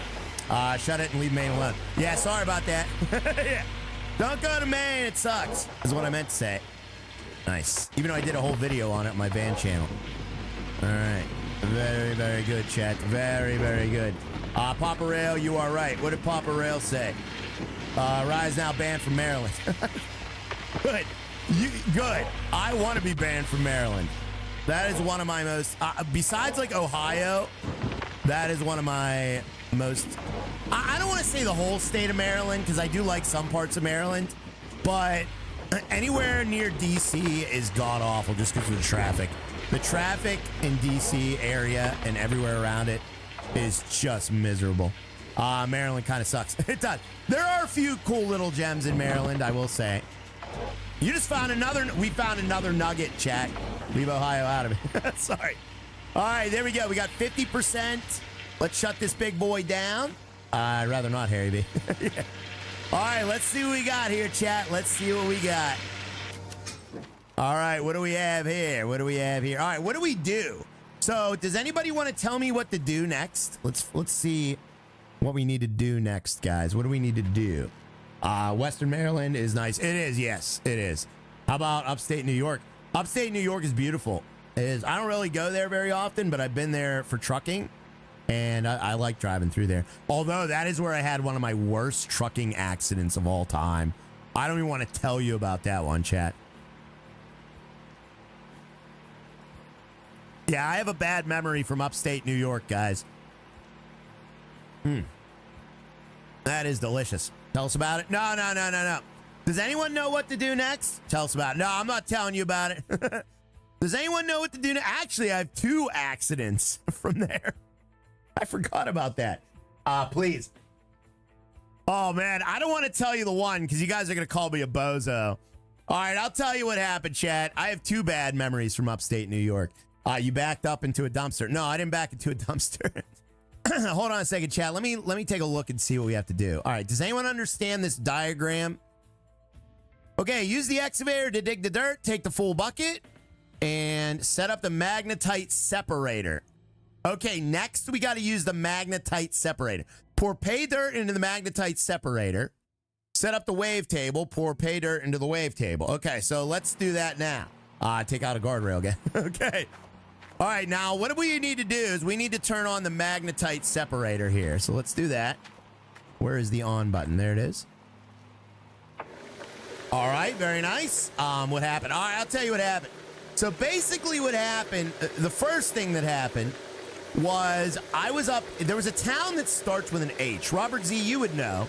[SPEAKER 1] Shut it and leave Maine alone. Yeah, sorry about that. Yeah. Don't go to Maine. It sucks. Is what I meant to say. Nice. Even though I did a whole video on it on my van channel. All right. Very, very good, chat. Very, very good. Papa Rail, you are right. What did Papa Rail say? Rise now banned from Maryland. Good. Good. I want to be banned from Maryland. That is one of my most, besides like Ohio, that is one of my most, I don't want to say the whole state of Maryland, because I do like some parts of Maryland, but anywhere near DC is god-awful just because of the traffic. The traffic in DC area and everywhere around it is just miserable. Maryland kind of sucks. It does. There are a few cool little gems in Maryland, I will say. You just found we found another nugget, chat. Leave Ohio out of it. Sorry. All right, there we go. We got 50%. Let's shut this big boy down. I'd rather not, Harry B. Yeah. All right, let's see what we got here, chat. Let's see what we got. All right, what do we have here? All right, what do we do? So, does anybody want to tell me what to do next? Let's see what we need to do next, guys. What do we need to do? Western Maryland is nice. It is, yes, it is. How about upstate New York? Upstate New York is beautiful. It is. I don't really go there very often, but I've been there for trucking, and I like driving through there. Although that is where I had one of my worst trucking accidents of all time. I don't even want to tell you about that one, chat. Yeah, I have a bad memory from upstate New York, guys. That is delicious. Tell us about it. No. Does anyone know what to do next? Tell us about it. No, I'm not telling you about it. Does anyone know what to do next? Actually, I have 2 accidents from there. I forgot about that. Please. Oh, man. I don't want to tell you the one because you guys are going to call me a bozo. All right, I'll tell you what happened, chat. I have 2 bad memories from upstate New York. You backed up into a dumpster. No, I didn't back into a dumpster. Hold on a second, chat. Let me take a look and see what we have to do. All right, does anyone understand this diagram? Okay, use the excavator to dig the dirt, take the full bucket, and set up the magnetite separator. Okay, next we got to use the magnetite separator. Pour pay dirt into the magnetite separator. Set up the wave table, pour pay dirt into the wave table. Okay, so let's do that now. Take out a guardrail again. Okay. All right, now what we need to do is we need to turn on the magnetite separator here. So let's do that. Where is the on button? There it is. All right, very nice. What happened? All right, I'll tell you what happened. So basically what happened, the first thing that happened was there was a town that starts with an H. Robert Z, you would know.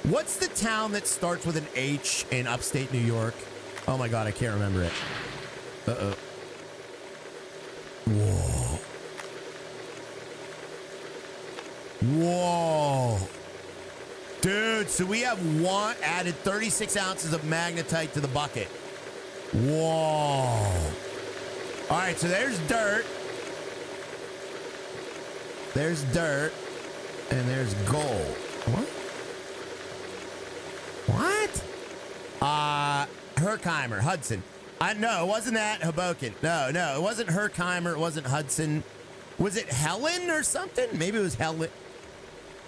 [SPEAKER 1] What's the town that starts with an H in upstate New York? Oh my God, I can't remember it. Uh-oh. Whoa. Whoa. Dude, so we have added 36 ounces of magnetite to the bucket. Whoa. All right, so there's dirt. There's dirt. And there's gold. What? Herkimer, Hudson. No, it wasn't that. Hoboken. No, it wasn't Herkimer. It wasn't Hudson. Was it Helen or something? Maybe it was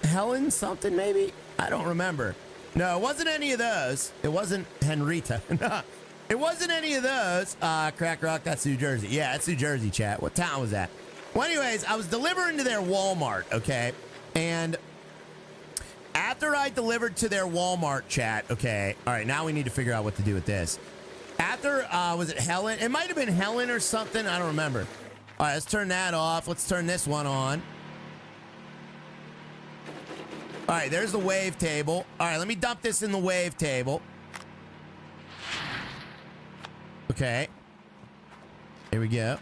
[SPEAKER 1] Helen something, maybe? I don't remember. No, it wasn't any of those. It wasn't Henrietta. No, it wasn't any of those. Crack Rock, that's New Jersey. Yeah, it's New Jersey, chat. What town was that? Well, anyways, I was delivering to their Walmart, okay? And after I delivered to their Walmart, chat, okay, all right, now we need to figure out what to do with this. After, was it Helen? It might have been Helen or something. I don't remember. All right, let's turn that off. Let's turn this one on. All right, there's the wave table. All right, let me dump this in the wave table. Okay. Here we go.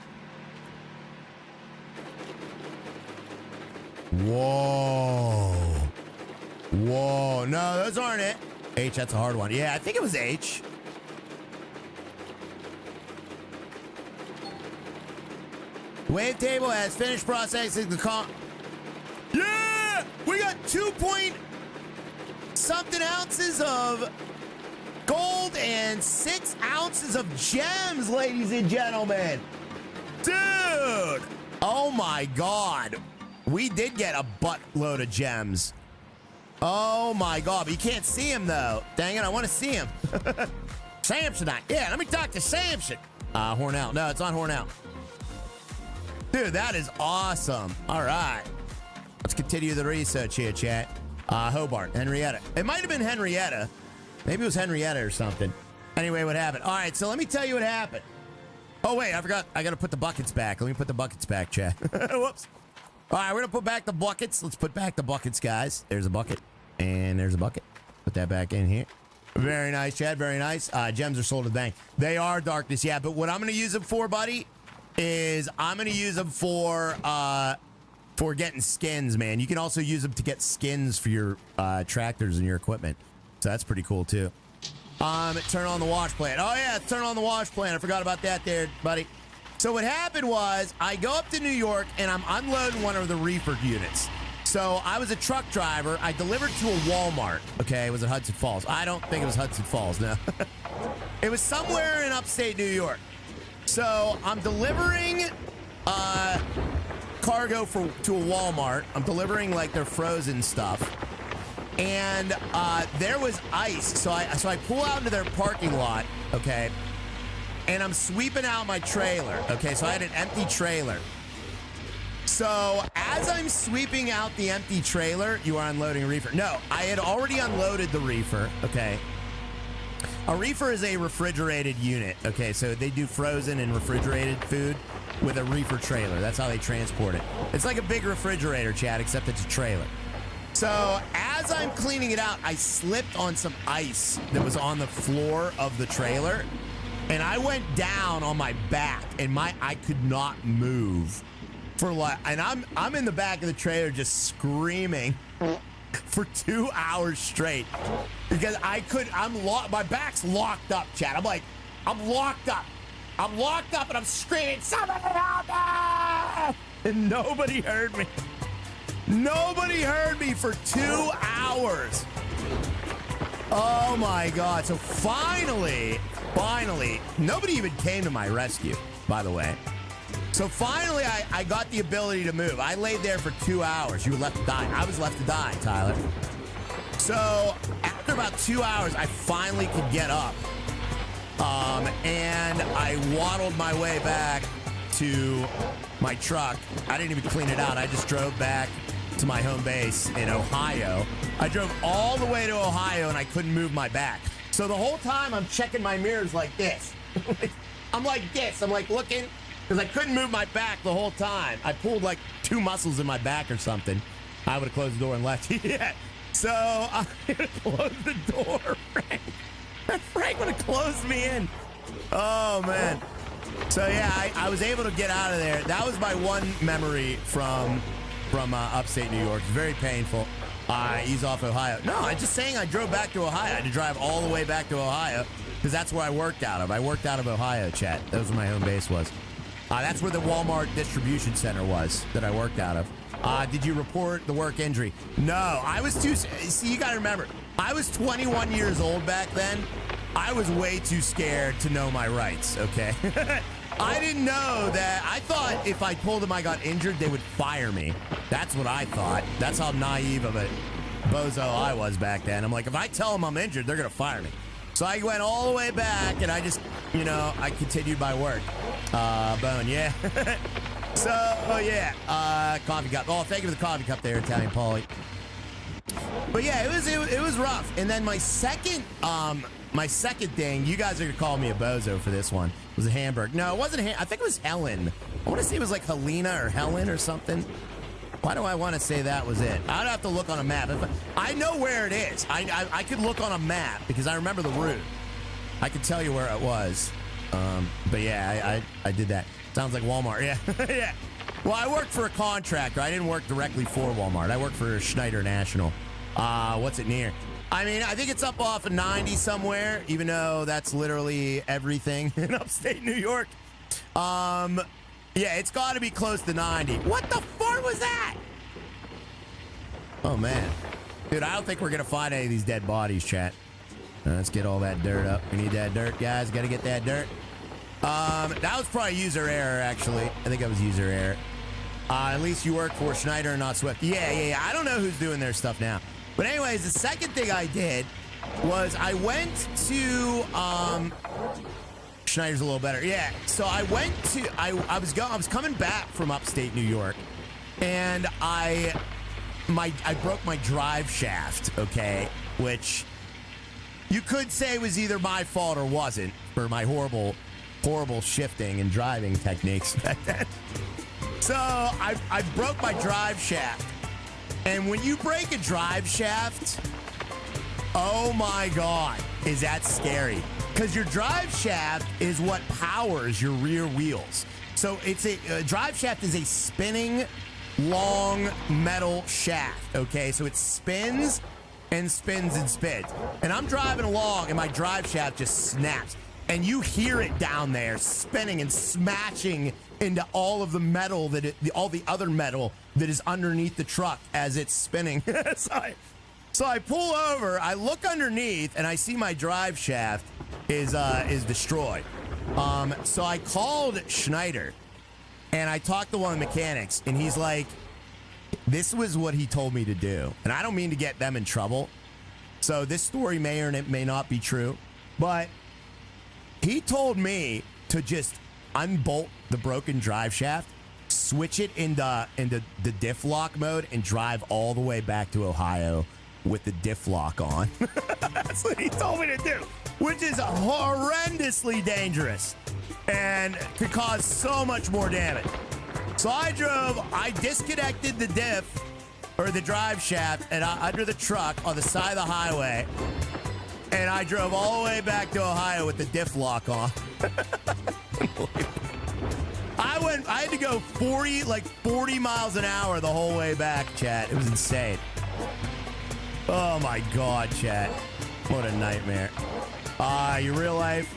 [SPEAKER 1] Whoa. Whoa. No, those aren't it. H, that's a hard one. Yeah, I think it was H. Wave table has finished processing the call. Yeah! We got 2-point-something ounces of gold and 6 ounces of gems, ladies and gentlemen. Dude! Oh my God. We did get a buttload of gems. Oh my God. But you can't see him though. Dang it, I want to see him. Samsonite. Yeah, let me talk to Samson. Hornell. No, it's not Hornell. Dude, that is awesome. All right. Let's continue the research here, chat. Hobart, Henrietta. It might have been Henrietta. Maybe it was Henrietta or something. Anyway, what happened? All right, so let me tell you what happened. Oh, wait, I forgot. I got to put the buckets back. Let me put the buckets back, chat. Whoops. All right, we're going to put back the buckets. Let's put back the buckets, guys. There's a bucket, and there's a bucket. Put that back in here. Very nice, Chad. Very nice. Gems are sold at the bank. They are darkness, yeah. But what I'm going to use them for, buddy, is I'm going to use them for getting skins, man. You can also use them to get skins for your tractors and your equipment. So that's pretty cool, too. Turn on the wash plant. Oh, yeah, turn on the wash plant. I forgot about that there, buddy. So what happened was I go up to New York, and I'm unloading one of the reefer units. So I was a truck driver. I delivered to a Walmart. Okay, was it Hudson Falls? I don't think it was Hudson Falls, no. It was somewhere in upstate New York. So I'm delivering cargo to a Walmart. I'm delivering like their frozen stuff. And there was ice. So I pull out into their parking lot, okay? And I'm sweeping out my trailer, okay? So I had an empty trailer. So as I'm sweeping out the empty trailer, you are unloading a reefer. No, I had already unloaded the reefer, okay? A reefer is a refrigerated unit, okay? So they do frozen and refrigerated food with a reefer trailer. That's how they transport it. It's like a big refrigerator, Chad, except it's a trailer. So as I'm cleaning it out, I slipped on some ice that was on the floor of the trailer, and I went down on my back, and I could not move for like, and I'm in the back of the trailer just screaming for 2 hours straight because my back's locked up, Chad. I'm locked up, and I'm screaming, somebody help me! And nobody heard me. Nobody heard me for 2 hours. Oh my God. So finally, nobody even came to my rescue, by the way. So finally, I got the ability to move. I laid there for 2 hours. You were left to die. I was left to die, Tyler. So after about 2 hours, I finally could get up. And I waddled my way back to my truck. I didn't even clean it out. I just drove back to my home base in Ohio. I drove all the way to Ohio, and I couldn't move my back. So the whole time, I'm checking my mirrors like this. I'm like this. I'm like looking. Because I couldn't move my back the whole time. I pulled like 2 muscles in my back or something. I would have closed the door and left. Yeah. So I'm going to close the door, Frank. Frank would have closed me in. Oh, man. So, yeah, I was able to get out of there. That was my one memory from upstate New York. It's very painful. Ease off Ohio. No, I'm just saying I drove back to Ohio. I had to drive all the way back to Ohio because that's where I worked out of. I worked out of Ohio, chat. That was where my home base was. That's where the Walmart distribution center was that I worked out of. Did you report the work injury? No, I was too... See, you got to remember, I was 21 years old back then. I was way too scared to know my rights, okay? I didn't know that. I thought if I told them I got injured, they would fire me. That's what I thought. That's how naive of a bozo I was back then. I'm like, if I tell them I'm injured, they're going to fire me. So I went all the way back, and I just, I continued my work. Bone, yeah. So, yeah, coffee cup. Oh, thank you for the coffee cup there, Italian Paulie. But yeah, it was rough. And then my second thing, you guys are gonna call me a bozo for this one, was a Hamburg. No, it wasn't. I think it was Helen. I want to say it was like Helena or Helen or something. Why do I want to say that was it? I'd have to look on a map. I know where it is. I could look on a map because I remember the route. I could tell you where it was. But yeah, I did that. Sounds like Walmart. Yeah. Yeah. Well, I worked for a contractor. I didn't work directly for Walmart. I worked for Schneider National. What's it near? I mean, I think it's up off of 90 somewhere, even though that's literally everything in upstate New York. Yeah, it's got to be close to 90. What the fuck was that? Oh, man. Dude, I don't think we're going to find any of these dead bodies, chat. Let's get all that dirt up. We need that dirt, guys. Got to get that dirt. That was probably user error, actually. I think that was user error. At least you work for Schneider and not Swift. Yeah. I don't know who's doing their stuff now. But anyways, the second thing I did was I went to Schneider's a little better. Yeah. So I went to I was coming back from upstate New York, and I broke my drive shaft, okay, which you could say was either my fault or wasn't for my horrible shifting and driving techniques back then. So I broke my drive shaft. And when you break a drive shaft, oh my God, is that scary. Because your drive shaft is what powers your rear wheels. So it's a drive shaft is a spinning, long metal shaft, okay? So it spins and spins and spins. And I'm driving along and my drive shaft just snaps. And you hear it down there spinning and smashing into all of the metal all the other metal that is underneath the truck as it's spinning. So I pull over, I look underneath, and I see my drive shaft is destroyed. So I called Schneider, and I talked to one of the mechanics, and he's like, this was what he told me to do. And I don't mean to get them in trouble. So this story may or may not be true, but he told me to just unbolt the broken drive shaft, switch it into the diff lock mode, and drive all the way back to Ohio with the diff lock on. That's what he told me to do, which is horrendously dangerous and could cause so much more damage. So I disconnected the diff, or the drive shaft, and under the truck on the side of the highway, and I drove all the way back to Ohio with the diff lock on. I had to go 40 miles an hour the whole way back, chat. It was insane. Oh my God, chat. What a nightmare. Your real life,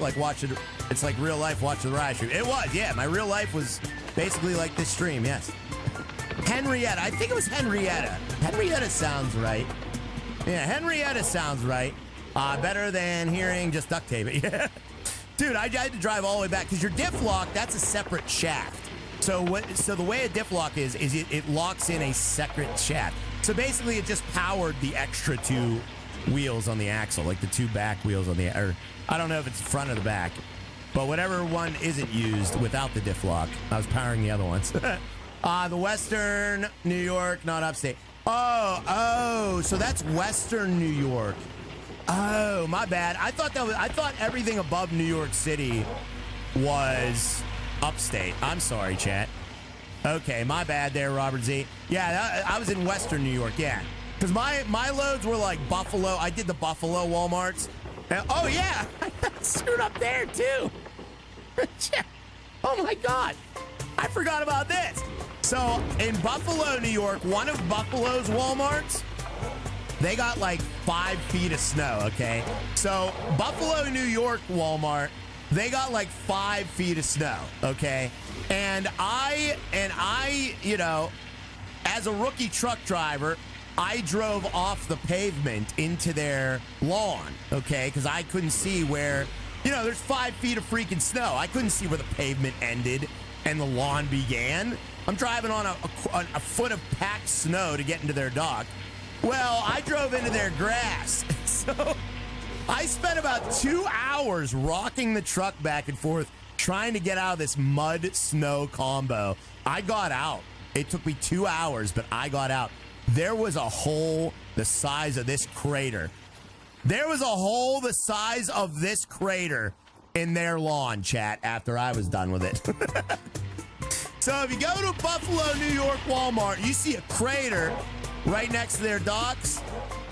[SPEAKER 1] it's like real life watching the ride stream. It was, yeah. My real life was basically like this stream, yes. Henrietta. I think it was Henrietta. Henrietta sounds right. Yeah, Henrietta sounds right. Better than hearing just duct tape it. Yeah. Dude, I had to drive all the way back because your diff lock, that's a separate shaft. So the way a diff lock is it locks in a separate shaft. So basically it just powered the extra two wheels on the axle, like the two back wheels on the, or I don't know if it's front or the back, but whatever one isn't used without the diff lock, I was powering the other ones. The Western New York, not upstate. Oh, so that's Western New York. Oh, my bad. I thought everything above New York City was upstate. I'm sorry, chat. Okay, my bad there, Robert Z. Yeah, I was in Western New York, yeah. Because my loads were like Buffalo. I did the Buffalo Walmarts. Oh, yeah. I screwed up there, too. Oh, my God. I forgot about this. So, in Buffalo, New York, one of Buffalo's Walmarts, they got like 5 feet of snow, okay? So, Buffalo, New York Walmart, they got like 5 feet of snow, okay? And I, you know, as a rookie truck driver, I drove off the pavement into their lawn, okay? Because I couldn't see where, you know, there's 5 feet of freaking snow. I couldn't see where the pavement ended and the lawn began. I'm driving on a foot of packed snow to get into their dock. Well, I drove into their grass. So I spent about 2 hours rocking the truck back and forth trying to get out of this mud-snow combo. I got out. It took me 2 hours, but I got out. There was a hole the size of this crater. There was a hole the size of this crater in their lawn, chat, after I was done with it. So if you go to Buffalo, New York Walmart, you see a crater right next to their docks,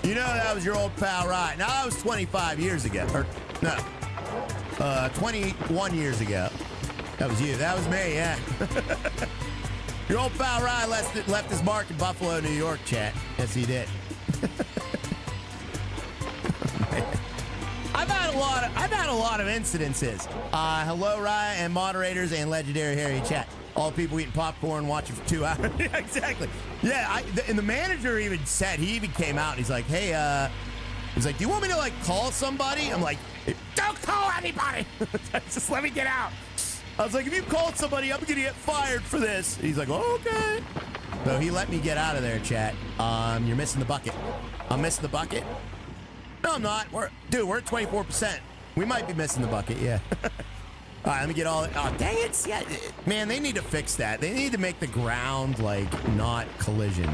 [SPEAKER 1] you know that was your old pal Ryan. Now, that was 25 years ago. Or, no, 21 years ago. That was you. That was me, yeah. Your old pal Ryan left his mark in Buffalo, New York, chat. Yes, he did. I've had a lot of incidences. Hello, Ryan, and moderators and legendary Harry chat. All people eating popcorn, watching for 2 hours. Yeah, exactly. Yeah, and the manager even said, he even came out and he's like, hey, he's like, do you want me to like call somebody? I'm like, don't call anybody. Just let me get out. I was like, if you called somebody, I'm gonna get fired for this. He's like, oh, okay. So he let me get out of there, chat. You're missing the bucket. I'm missing the bucket. No, I'm not. We're at 24%. We might be missing the bucket, yeah. All right, let me get all. Oh, dang it! Yeah, man, they need to fix that. They need to make the ground like not collision,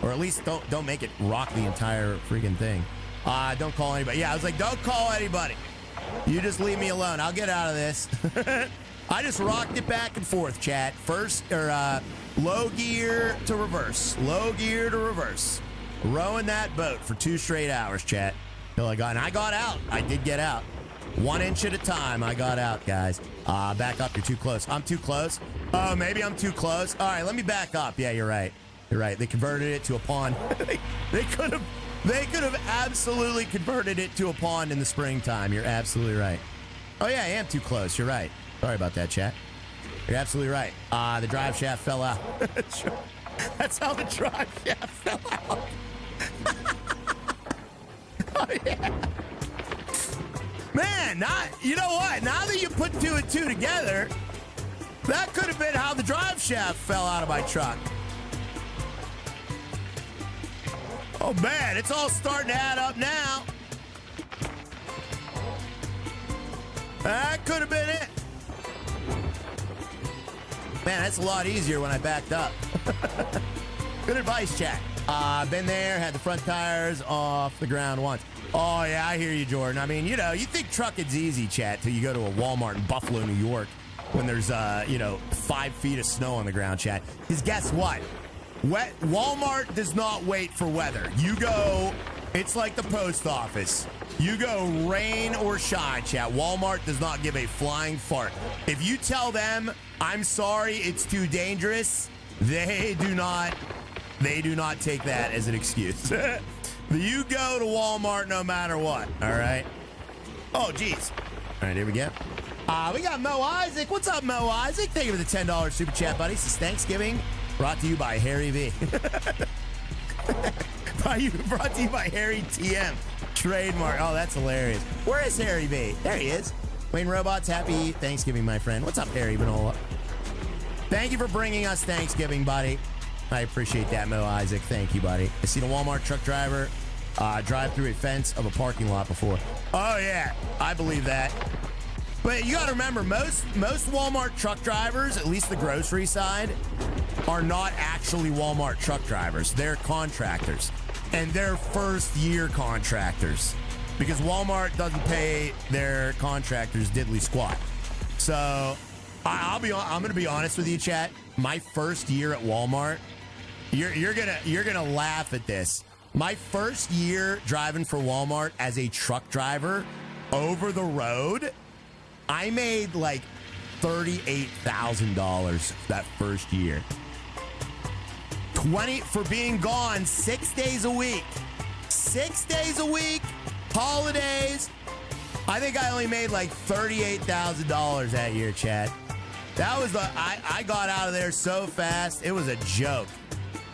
[SPEAKER 1] or at least don't make it rock the entire freaking thing. Don't call anybody. Yeah, I was like, don't call anybody. You just leave me alone. I'll get out of this. I just rocked it back and forth, chat. First or low gear to reverse, low gear to reverse. Rowing that boat for 2 straight hours, chat. Till I got out. I did get out. 1 inch at a time, I got out, guys. Back up, you're too close. I'm too close. Oh, maybe I'm too close. All right, let me back up. Yeah, you're right. You're right. They converted it to a pond. They could have absolutely converted it to a pond in the springtime. You're absolutely right. Oh yeah, I am too close. You're right. Sorry about that, chat. You're absolutely right. The drive shaft fell out. That's how the drive shaft fell out. Oh yeah. Man, you know what? Now that you put 2 and 2 together, that could have been how the drive shaft fell out of my truck. Oh man, it's all starting to add up now. That could have been it. Man, that's a lot easier when I backed up. Good advice, chat. Been there, had the front tires off the ground once. Oh, yeah, I hear you, Jordan. I mean, you know, you think trucking's easy, chat, till you go to a Walmart in Buffalo, New York, when there's, 5 feet of snow on the ground, chat. Because guess what? Walmart does not wait for weather. You go, it's like the post office. You go rain or shine, chat. Walmart does not give a flying fart. If you tell them, I'm sorry, it's too dangerous, they do not take that as an excuse. You go to Walmart no matter what, all right? Oh, geez. All right, here we go. We got Mo Isaac. What's up, Mo Isaac? Thank you for the $10 super chat, buddy. This is Thanksgiving, brought to you by Harry V. Brought to you by Harry TM. Trademark. Oh, that's hilarious. Where is Harry V? There he is. Wayne Robots, happy Thanksgiving, my friend. What's up, Harry Manola? Thank you for bringing us Thanksgiving, buddy. I appreciate that, Mo Isaac. Thank you, buddy. I seen a Walmart truck driver drive through a fence of a parking lot before. Oh, yeah. I believe that. But you got to remember, most Walmart truck drivers, at least the grocery side, are not actually Walmart truck drivers. They're contractors. And they're first-year contractors. Because Walmart doesn't pay their contractors diddly squat. So, I'm going to be honest with you, chat. My first year at Walmart, you're gonna laugh at this. My first year driving for Walmart as a truck driver over the road, I made like $38,000 that first year. 20 for being gone 6 days a week. 6 days a week, holidays. I think I only made like $38,000 that year, chat. That was I got out of there so fast. It was a joke.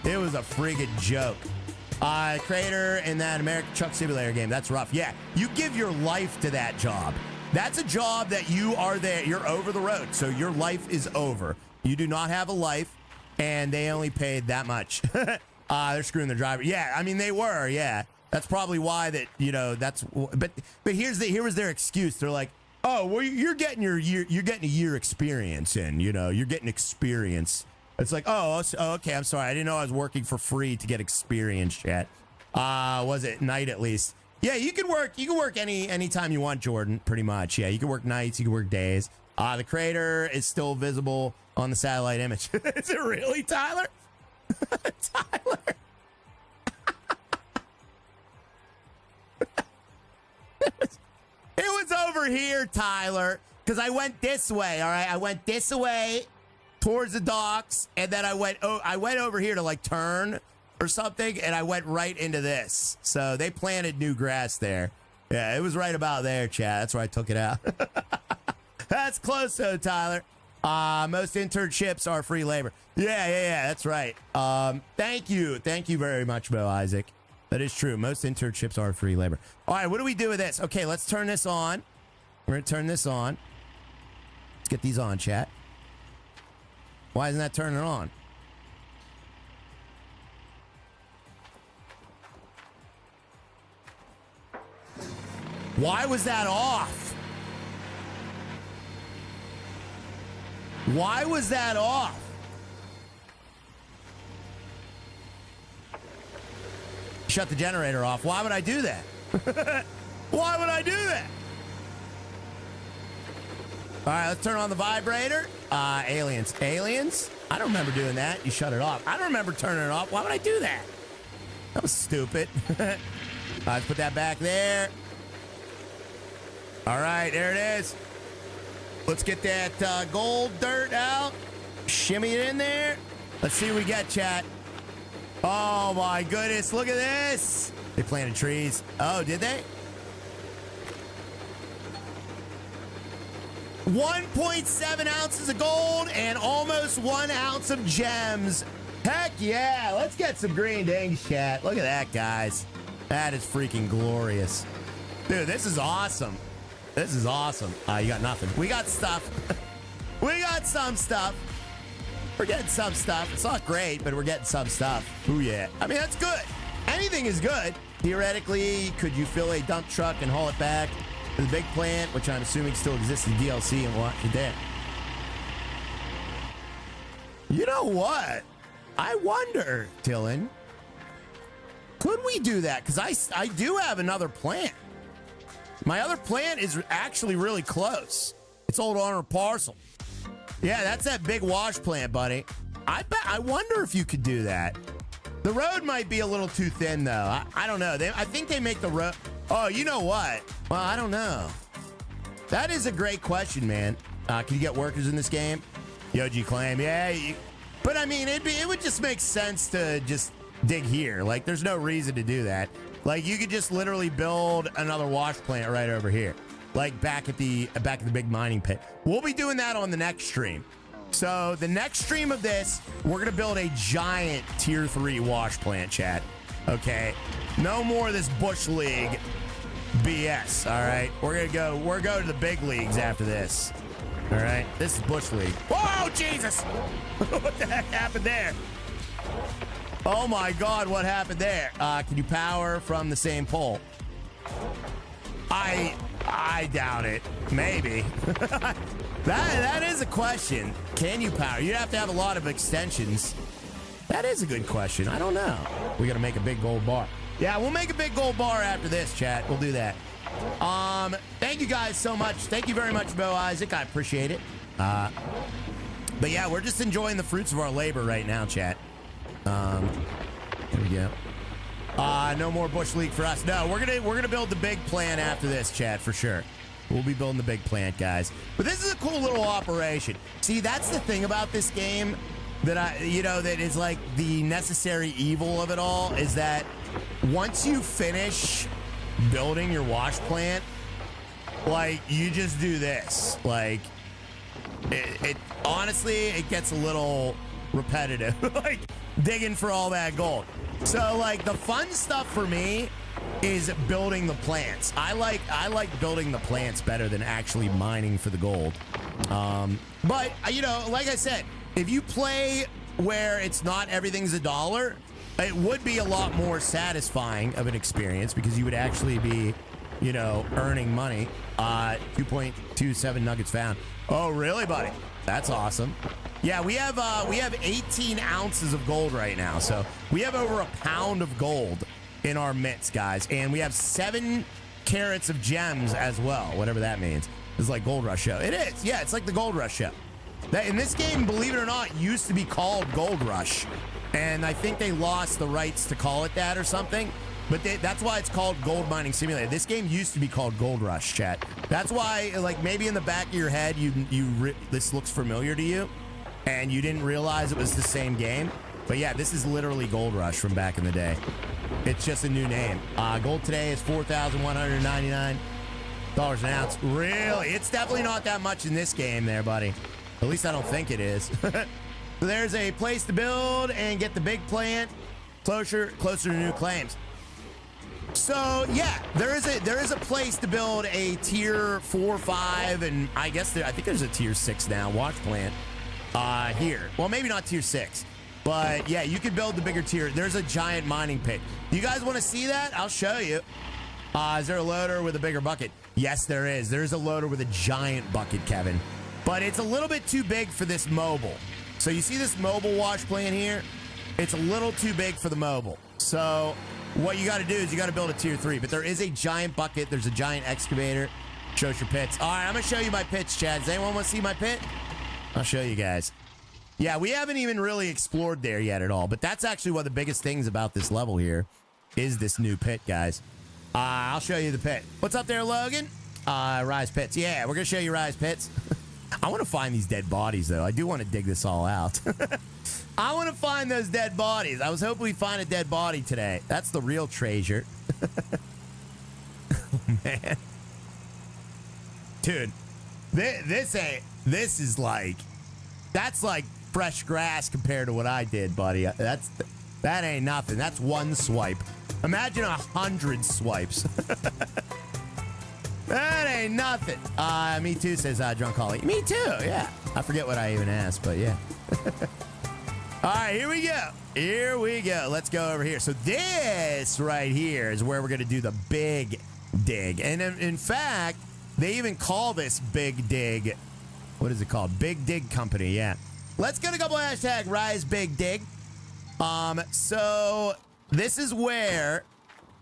[SPEAKER 1] It was a friggin' joke. Crater in that American Truck Simulator game. That's rough. Yeah, you give your life to that job. That's a job that you are there. You're over the road, so your life is over. You do not have a life, and they only paid that much. They're screwing the driver. Yeah, I mean, they were, yeah. That's probably why that, that's, but here was their excuse. They're like, oh, well, you're getting a year experience in, you're getting experience. It's like, oh, okay, I'm sorry. I didn't know I was working for free to get experience, chat. Was it night at least? Yeah, you can work any time you want, Jordan, pretty much. Yeah, you can work nights, you can work days. The crater is still visible on the satellite image. Is it really, Tyler? Tyler. It was over here, Tyler, because I went this way, all right? I went this way towards the docks, and then I went over here to, like, turn or something, and I went right into this. So they planted new grass there. Yeah, it was right about there, Chad. That's where I took it out. That's close, though, Tyler. Most internships are free labor. Yeah, that's right. Thank you very much, Bo Isaac. That is true. Most internships are free labor. All right, what do we do with this? Okay, let's turn this on. We're going to turn this on. Let's get these on, chat. Why isn't that turning on? Why was that off? Why was that off? Shut the generator off. Why would I do that? Why would I do that? All right, let's turn on the vibrator. Aliens. Aliens? I don't remember doing that. You shut it off. I don't remember turning it off. Why would I do that? That was stupid. Let's put that back there. All right, there it is. Let's get that gold dirt out. Shimmy it in there. Let's see what we get, chat. Oh, my goodness. Look at this. They planted trees. Oh, did they? 1.7 ounces of gold and almost 1 ounce of gems. Heck yeah. Let's get some green dings, chat. Look at that, guys. That is freaking glorious. Dude, this is awesome. This is awesome. You got nothing. We got stuff. We got some stuff. We're getting some stuff. It's not great, but we're getting some stuff. Ooh, yeah. I mean, that's good. Anything is good. Theoretically, could you fill a dump truck and haul it back to the big plant, which I'm assuming still exists in DLC and Washington? You know what? I wonder, Dylan, could we do that? Because I do have another plant. My other plant is actually really close. It's Old Honor Parcel. Yeah, that's that big wash plant, buddy. I wonder if you could do that. The road might be a little too thin, though. I don't know. I think they make the road... Oh, you know what? Well, I don't know. That is a great question, man. Can you get workers in this game? Yoji Claim, yeah. But, I mean, it would just make sense to just dig here. Like, there's no reason to do that. Like, you could just literally build another wash plant right over here. Like, back at the big mining pit. We'll be doing that on the next stream. So, the next stream of this, we're going to build a giant tier 3 wash plant, chat. Okay? No more of this Bush League BS, all right? We're going to the big leagues after this. All right? This is Bush League. Whoa, Jesus! What the heck happened there? Oh my God, what happened there? Can you power from the same pole? I doubt it. Maybe. That is a question. Can you power? You'd have to have a lot of extensions. That is a good question. I don't know. We gotta make a big gold bar. Yeah, we'll make a big gold bar after this, chat. We'll do that. Thank you guys so much. Thank you very much, Bo Isaac. I appreciate it. But yeah, we're just enjoying the fruits of our labor right now, chat. Here we go. No more Bush League for us. No, we're gonna build the big plant after this, chat, for sure. We'll be building the big plant, guys. But this is a cool little operation. See, that's the thing about this game that that is like the necessary evil of it all, is that once you finish building your wash plant, like, you just do this. Like, it honestly, it gets a little repetitive. Like, digging for all that gold. So, like, the fun stuff for me is building the plants. I like building the plants better than actually mining for the gold. But like I said, if you play where it's not everything's a dollar, it would be a lot more satisfying of an experience, because you would actually be, earning money. 2.27 nuggets found. Oh, really, buddy? That's awesome. Yeah, we have 18 ounces of gold right now. So we have over a pound of gold in our mitts, guys. And we have 7 carats of gems as well, whatever that means. It's like Gold Rush Show. It is. Yeah, it's like the Gold Rush Show. That, in this game, believe it or not, used to be called Gold Rush. And I think they lost the rights to call it that or something. But that's why it's called Gold Mining Simulator. This game used to be called Gold Rush, chat. That's why, like, maybe in the back of your head, this looks familiar to you, and you didn't realize it was the same game. But yeah, this is literally Gold Rush from back in the day. It's just a new name. Gold today is $4,199 an ounce. Really? It's definitely not that much in this game there, buddy. At least I don't think it is. So there's a place to build and get the big plant closer to new claims. So yeah, there is a place to build a tier 4, 5, and I think there's a tier 6 now wash plant here. Well, maybe not tier 6, but yeah, you can build the bigger tier. There's a giant mining pit. You guys want to see that? I'll show you. Is there a loader with a bigger bucket? Yes, there is. There's a loader with a giant bucket, Kevin, but it's a little bit too big for this mobile. So you see this mobile wash plant here? It's a little too big for the mobile. So what you got to do is you got to build a tier 3, but there is a giant bucket. There's a giant excavator. Shows your pits. All right, I'm going to show you my pits, Chad. Does anyone want to see my pit? I'll show you guys. Yeah, we haven't even really explored there yet at all, but that's actually one of the biggest things about this level here is this new pit, guys. I'll show you the pit. What's up there, Logan? Rise Pits. Yeah, we're going to show you Rise Pits. I want to find these dead bodies, though. I do want to dig this all out. I want to find those dead bodies. I was hoping we'd find a dead body today. That's the real treasure. Oh, man. Dude, this is like, that's like fresh grass compared to what I did, buddy. That ain't nothing. That's one swipe. Imagine 100 swipes. That ain't nothing. Me too, says Drunk Holly. Me too, yeah. I forget what I even asked, but yeah. All right, here we go. Here we go. Let's go over here. So this right here is where we're going to do the big dig. And in fact, they even call this Big Dig. What is it called? Big Dig Company, yeah. Let's get a couple hashtag Rise Big Dig. So this is where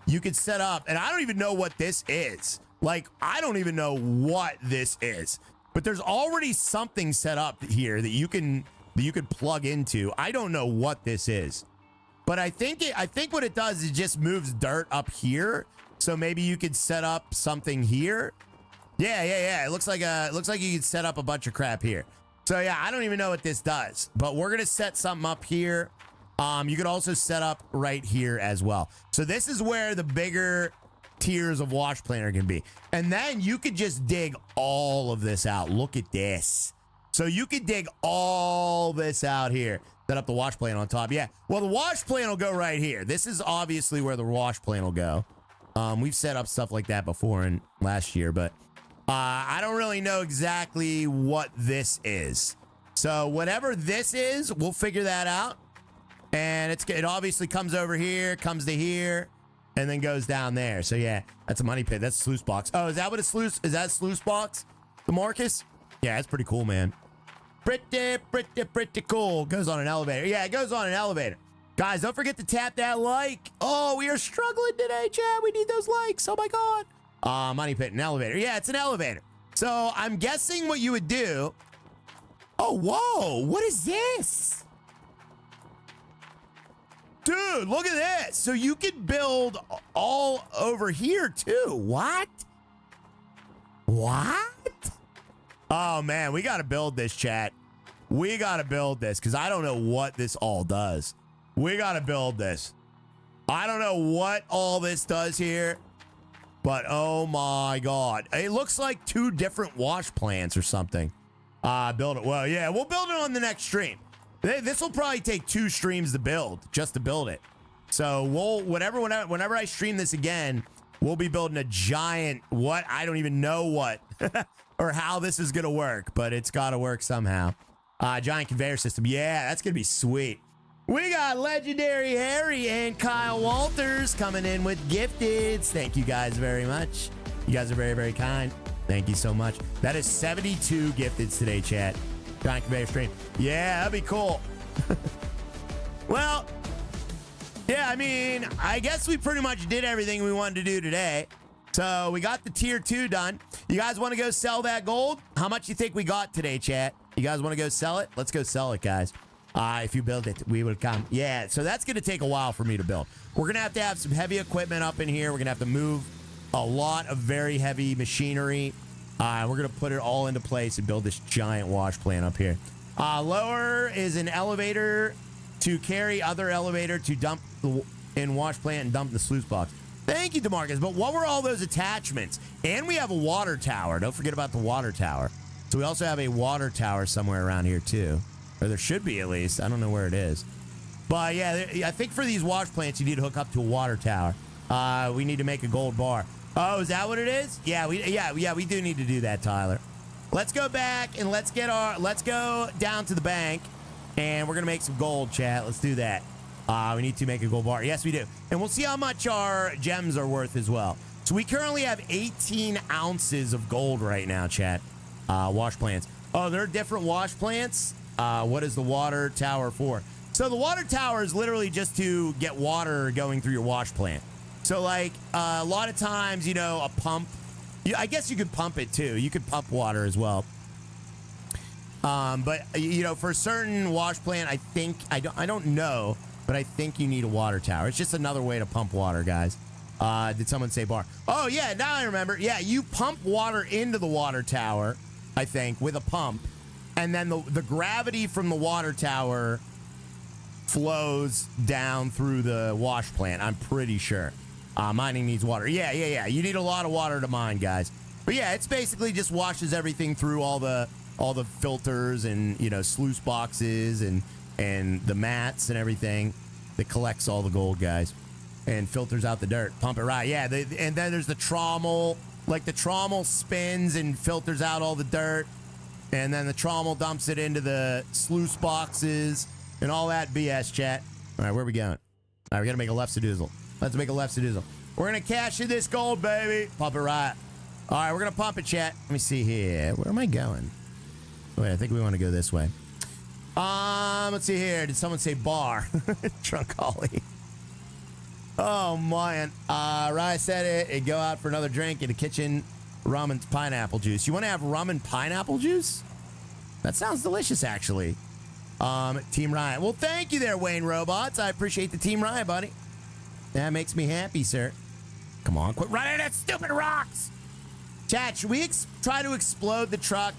[SPEAKER 1] you could set up, and I don't even know what this is. Like, I don't even know what this is. But there's already something set up here that you can plug into. I don't know what this is. But I think what it does is it just moves dirt up here. So maybe you could set up something here. Yeah. It looks like you could set up a bunch of crap here. So yeah, I don't even know what this does. But we're gonna set something up here. You could also set up right here as well. So this is where the bigger tiers of wash plant are gonna be. And then you could just dig all of this out. Look at this. So you could dig all this out here. Set up the wash plant on top. Yeah. Well, the wash plant will go right here. This is obviously where the wash plant will go. We've set up stuff like that before in last year, but I don't really know exactly what this is. So whatever this is, we'll figure that out. And it obviously comes over here, comes to here, and then goes down there. So yeah, that's a money pit. That's a sluice box. Oh, is that what a sluice? Is that a sluice box? The Marcus? Yeah, that's pretty cool, man. Pretty cool. Goes on an elevator. Yeah, it goes on an elevator. Guys, don't forget to tap that like. Oh, we are struggling today, Chad. We need those likes. Oh my God. Money pit, an elevator. Yeah, it's an elevator. So I'm guessing what you would do. Oh, whoa. What is this? Dude, look at this. So you could build all over here too. What? Oh man, we got to build this, chat. We got to build this because I don't know what this all does. We got to build this. I don't know what all this does here, but oh my God. It looks like 2 different wash plants or something. Build it. Well, yeah, we'll build it on the next stream. This will probably take 2 streams to build, just to build it. So whenever I stream this again, we'll be building a giant, I don't even know what, or how this is going to work, but it's got to work somehow. Giant conveyor system. Yeah, that's going to be sweet. We got Legendary Harry and Kyle Walters coming in with gifteds. Thank you guys very much. You guys are very, very kind. Thank you so much. That is 72 gifteds today, chat. Giant conveyor stream. Yeah, that'd be cool. Well, yeah, I mean, I guess we pretty much did everything we wanted to do today. So we got the tier 2 done. You guys want to go sell that gold? How much you think we got today, chat? You guys want to go sell it? Let's go sell it, guys. If you build it, we will come. Yeah, so that's going to take a while for me to build. We're going to have some heavy equipment up in here. We're going to have to move a lot of very heavy machinery. We're going to put it all into place and build this giant wash plant up here. Lower is an elevator to carry other elevator to dump in wash plant and dump the sluice box. Thank you, DeMarcus. But what were all those attachments? And we have a water tower. Don't forget about the water tower. So we also have a water tower somewhere around here, too. Or there should be, at least. I don't know where it is. But, yeah, I think for these wash plants, you need to hook up to a water tower. We need to make a gold bar. Oh, is that what it is? Yeah, we do need to do that, Tyler. Let's go back and let's go down to the bank, and we're going to make some gold, chat. Let's do that. We need to make a gold bar. Yes, we do. And we'll see how much our gems are worth as well. So we currently have 18 ounces of gold right now, chat. Wash plants. Oh, there are different wash plants? What is the water tower for? So the water tower is literally just to get water going through your wash plant. So, like, a lot of times, you know, a pump. I guess you could pump it, too. You could pump water as well. But, you know, for a certain wash plant, I think, I don't know, but I think you need a water tower. It's just another way to pump water, guys. Did someone say bar? Oh, yeah, now I remember. Yeah, you pump water into the water tower, I think, with a pump. And then the gravity from the water tower flows down through the wash plant, I'm pretty sure. Mining needs water. Yeah. You need a lot of water to mine, guys. But yeah, it's basically just washes everything through all the filters and, you know, sluice boxes and the mats and everything that collects all the gold, guys, and filters out the dirt. Pump it right. Yeah. And then there's the trommel. Like the trommel spins and filters out all the dirt, and then the trommel dumps it into the sluice boxes and all that BS, chat. All right, where are we going? All right, we got to make a left sadoozle. Let's make a left sadoozle. We're going to cash in this gold, baby. Pump it right. All right, we're going to pump it, chat. Let me see here. Where am I going? Wait, I think we want to go this way. Let's see here. Did someone say bar? Drunk Ollie. Oh, man. Rye said it. It'd go out for another drink in the kitchen. Rum and pineapple juice. You want to have rum and pineapple juice? That sounds delicious, actually. Team Ryan. Well, thank you there, Wayne Robots. I appreciate the Team Ryan, buddy. That makes me happy, sir. Come on, quit running that stupid rocks. Chat, should we try to explode the truck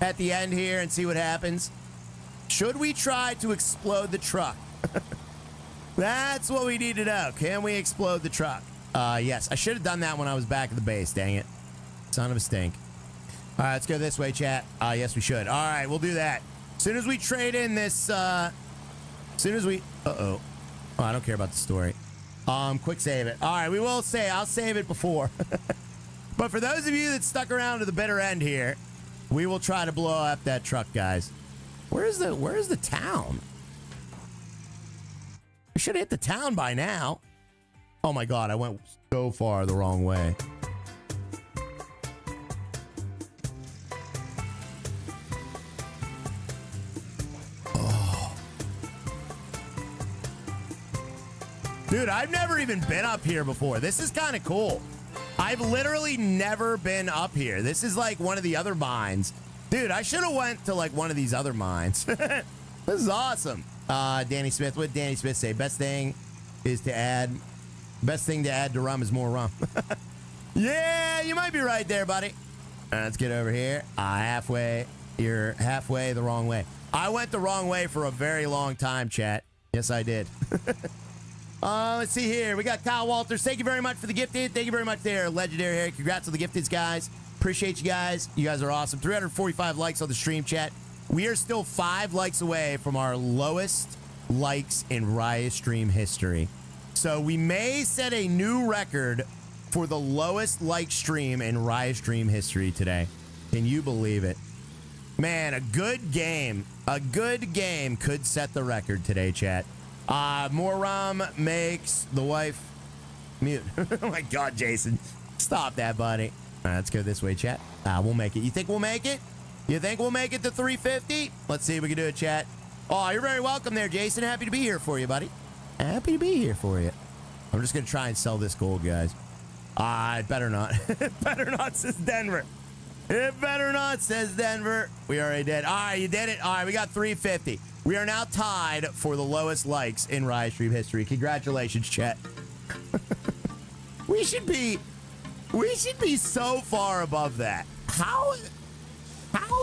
[SPEAKER 1] at the end here and see what happens? Should we try to explode the truck? That's what we need to know. Can we explode the truck? Yes. I should have done that when I was back at the base. Dang it. Son of a stink. All right, let's go this way, chat. Yes, we should. All right, we'll do that. As soon as we trade in this, as soon as we... Uh-oh. Oh, I don't care about the story. Quick save it. All right, we will say, I'll save it before. But for those of you that stuck around to the bitter end here, we will try to blow up that truck, guys. Where is the town? We should have hit the town by now. Oh my God, I went so far the wrong way. Dude, I've never even been up here before. This is kind of cool. I've literally never been up here. This is like one of the other mines. Dude, I should have went to like one of these other mines. This is awesome. Danny Smith, what did Danny Smith say? Best thing to add to rum is more rum. Yeah, you might be right there, buddy. Let's get over here. Halfway. You're halfway the wrong way. I went the wrong way for a very long time, chat. Yes, I did. Let's see here. We got Kyle Walters. Thank you very much for the gifted. Thank you very much there, Legendary Harry. Congrats on the gifteds, guys. Appreciate you guys. You guys are awesome. 345 likes on the stream, chat. We are still 5 likes away from our lowest likes in Riot stream history. So we may set a new record for the lowest like stream in Riot stream history today. Can you believe it? Man, a good game could set the record today, chat. More rum makes the wife mute. Oh my God, Jason. Stop that, buddy. All right, let's go this way, chat. We'll make it. You think we'll make it? You think we'll make it to 350? Let's see if we can do it, chat. Oh, you're very welcome there, Jason. Happy to be here for you, buddy. Happy to be here for you. I'm just going to try and sell this gold, guys. It better not. It better not, says Denver. It better not, says Denver. We already did. All right, you did it. All right, we got 350. We are now tied for the lowest likes in Riot Stream history. Congratulations, chat. We should be so far above that. How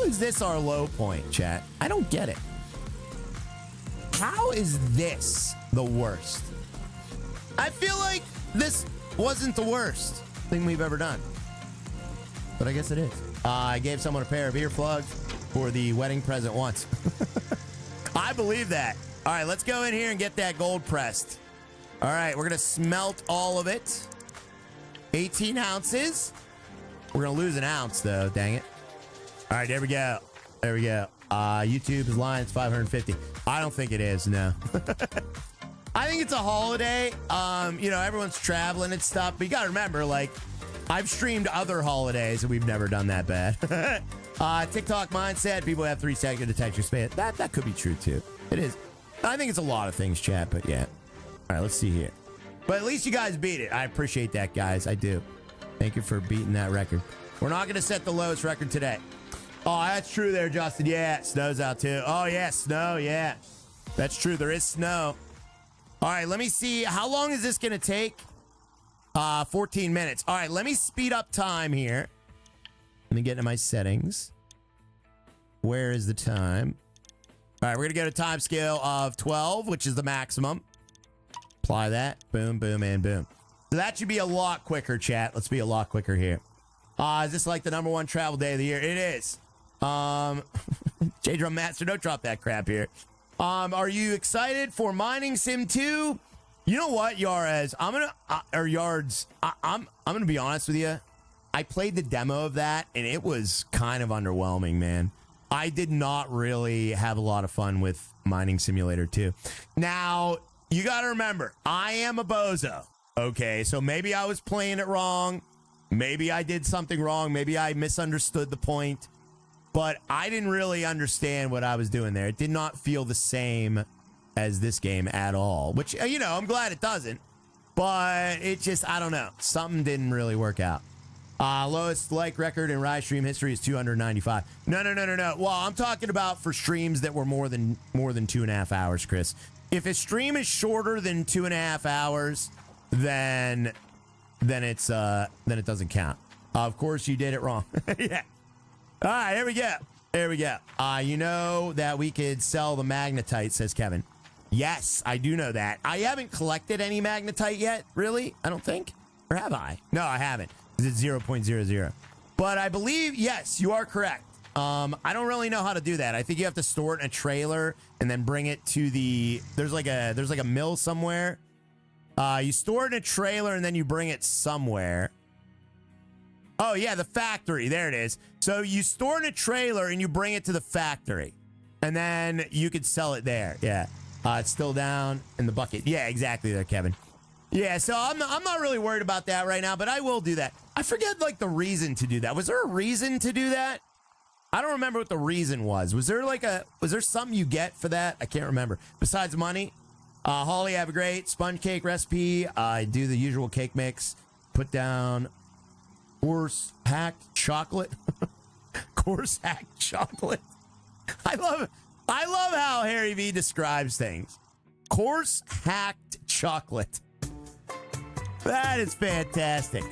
[SPEAKER 1] is this our low point, chat? I don't get it. How is this the worst? I feel like this wasn't the worst thing we've ever done. But I guess it is. I gave someone a pair of earplugs for the wedding present once. I believe that. All right, let's go in here and get that gold pressed. All right, we're going to smelt all of it. 18 ounces. We're going to lose an ounce, though. Dang it. All right, there we go. There we go. YouTube is lying. It's 550. I don't think it is, no. I think it's a holiday. You know, everyone's traveling and stuff. But you got to remember, like, I've streamed other holidays and we've never done that bad. TikTok mindset, people have 3-second attention span. That could be true too. It is. I think it's a lot of things, chat, but yeah. All right, let's see here. But at least you guys beat it. I appreciate that, guys. I do. Thank you for beating that record. We're not going to set the lowest record today. Oh, that's true there, Justin. Yeah, snow's out too. Oh, yeah, snow. Yeah, that's true. There is snow. All right, let me see. How long is this going to take? 14 minutes. All right, let me speed up time here. Let me get into my settings. Where is the time? All right, we're going to go to time scale of 12, which is the maximum. Apply that. Boom, boom, and boom. So that should be a lot quicker, chat. Let's be a lot quicker here. Is this like the #1 travel day of the year? It is. J-Drum Master, don't drop that crap here. Are you excited for Mining Sim 2? You know what, Yards? I'm gonna be honest with you. I played the demo of that, and it was kind of underwhelming, man. I did not really have a lot of fun with Mining Simulator 2. Now, you gotta remember, I am a bozo, okay? So maybe I was playing it wrong. Maybe I did something wrong. Maybe I misunderstood the point. But I didn't really understand what I was doing there. It did not feel the same as this game at all, which, you know, I'm glad it doesn't, but it just, I don't know, something didn't really work out. Lowest like record in Riot Stream history is 295. No. Well, I'm talking about for streams that were more than 2.5 hours, Chris. If a stream is shorter than 2.5 hours, then it doesn't count. Of course, you did it wrong. Yeah. All right, here we go. There we go. You know that we could sell the magnetite, says Kevin. Yes, I do know that. I haven't collected any magnetite yet, really, I don't think. Or have I? No, I haven't. It's 0.00. But I believe, yes, you are correct. I don't really know how to do that. I think you have to store it in a trailer and then bring it to the... There's like a mill somewhere. You store it in a trailer and then you bring it somewhere. Oh, yeah, the factory. There it is. So you store it in a trailer and you bring it to the factory. And then you could sell it there. Yeah. It's still down in the bucket. Yeah, exactly there, Kevin. Yeah, so I'm not really worried about that right now, but I will do that. I forget, like, the reason to do that. Was there a reason to do that? I don't remember what the reason was. Was there something you get for that? I can't remember. Besides money? Holly, have a great sponge cake recipe. I do the usual cake mix. Put down coarse hacked chocolate. Coarse hacked chocolate. I love how Harry V describes things. Coarse hacked chocolate. That is fantastic. All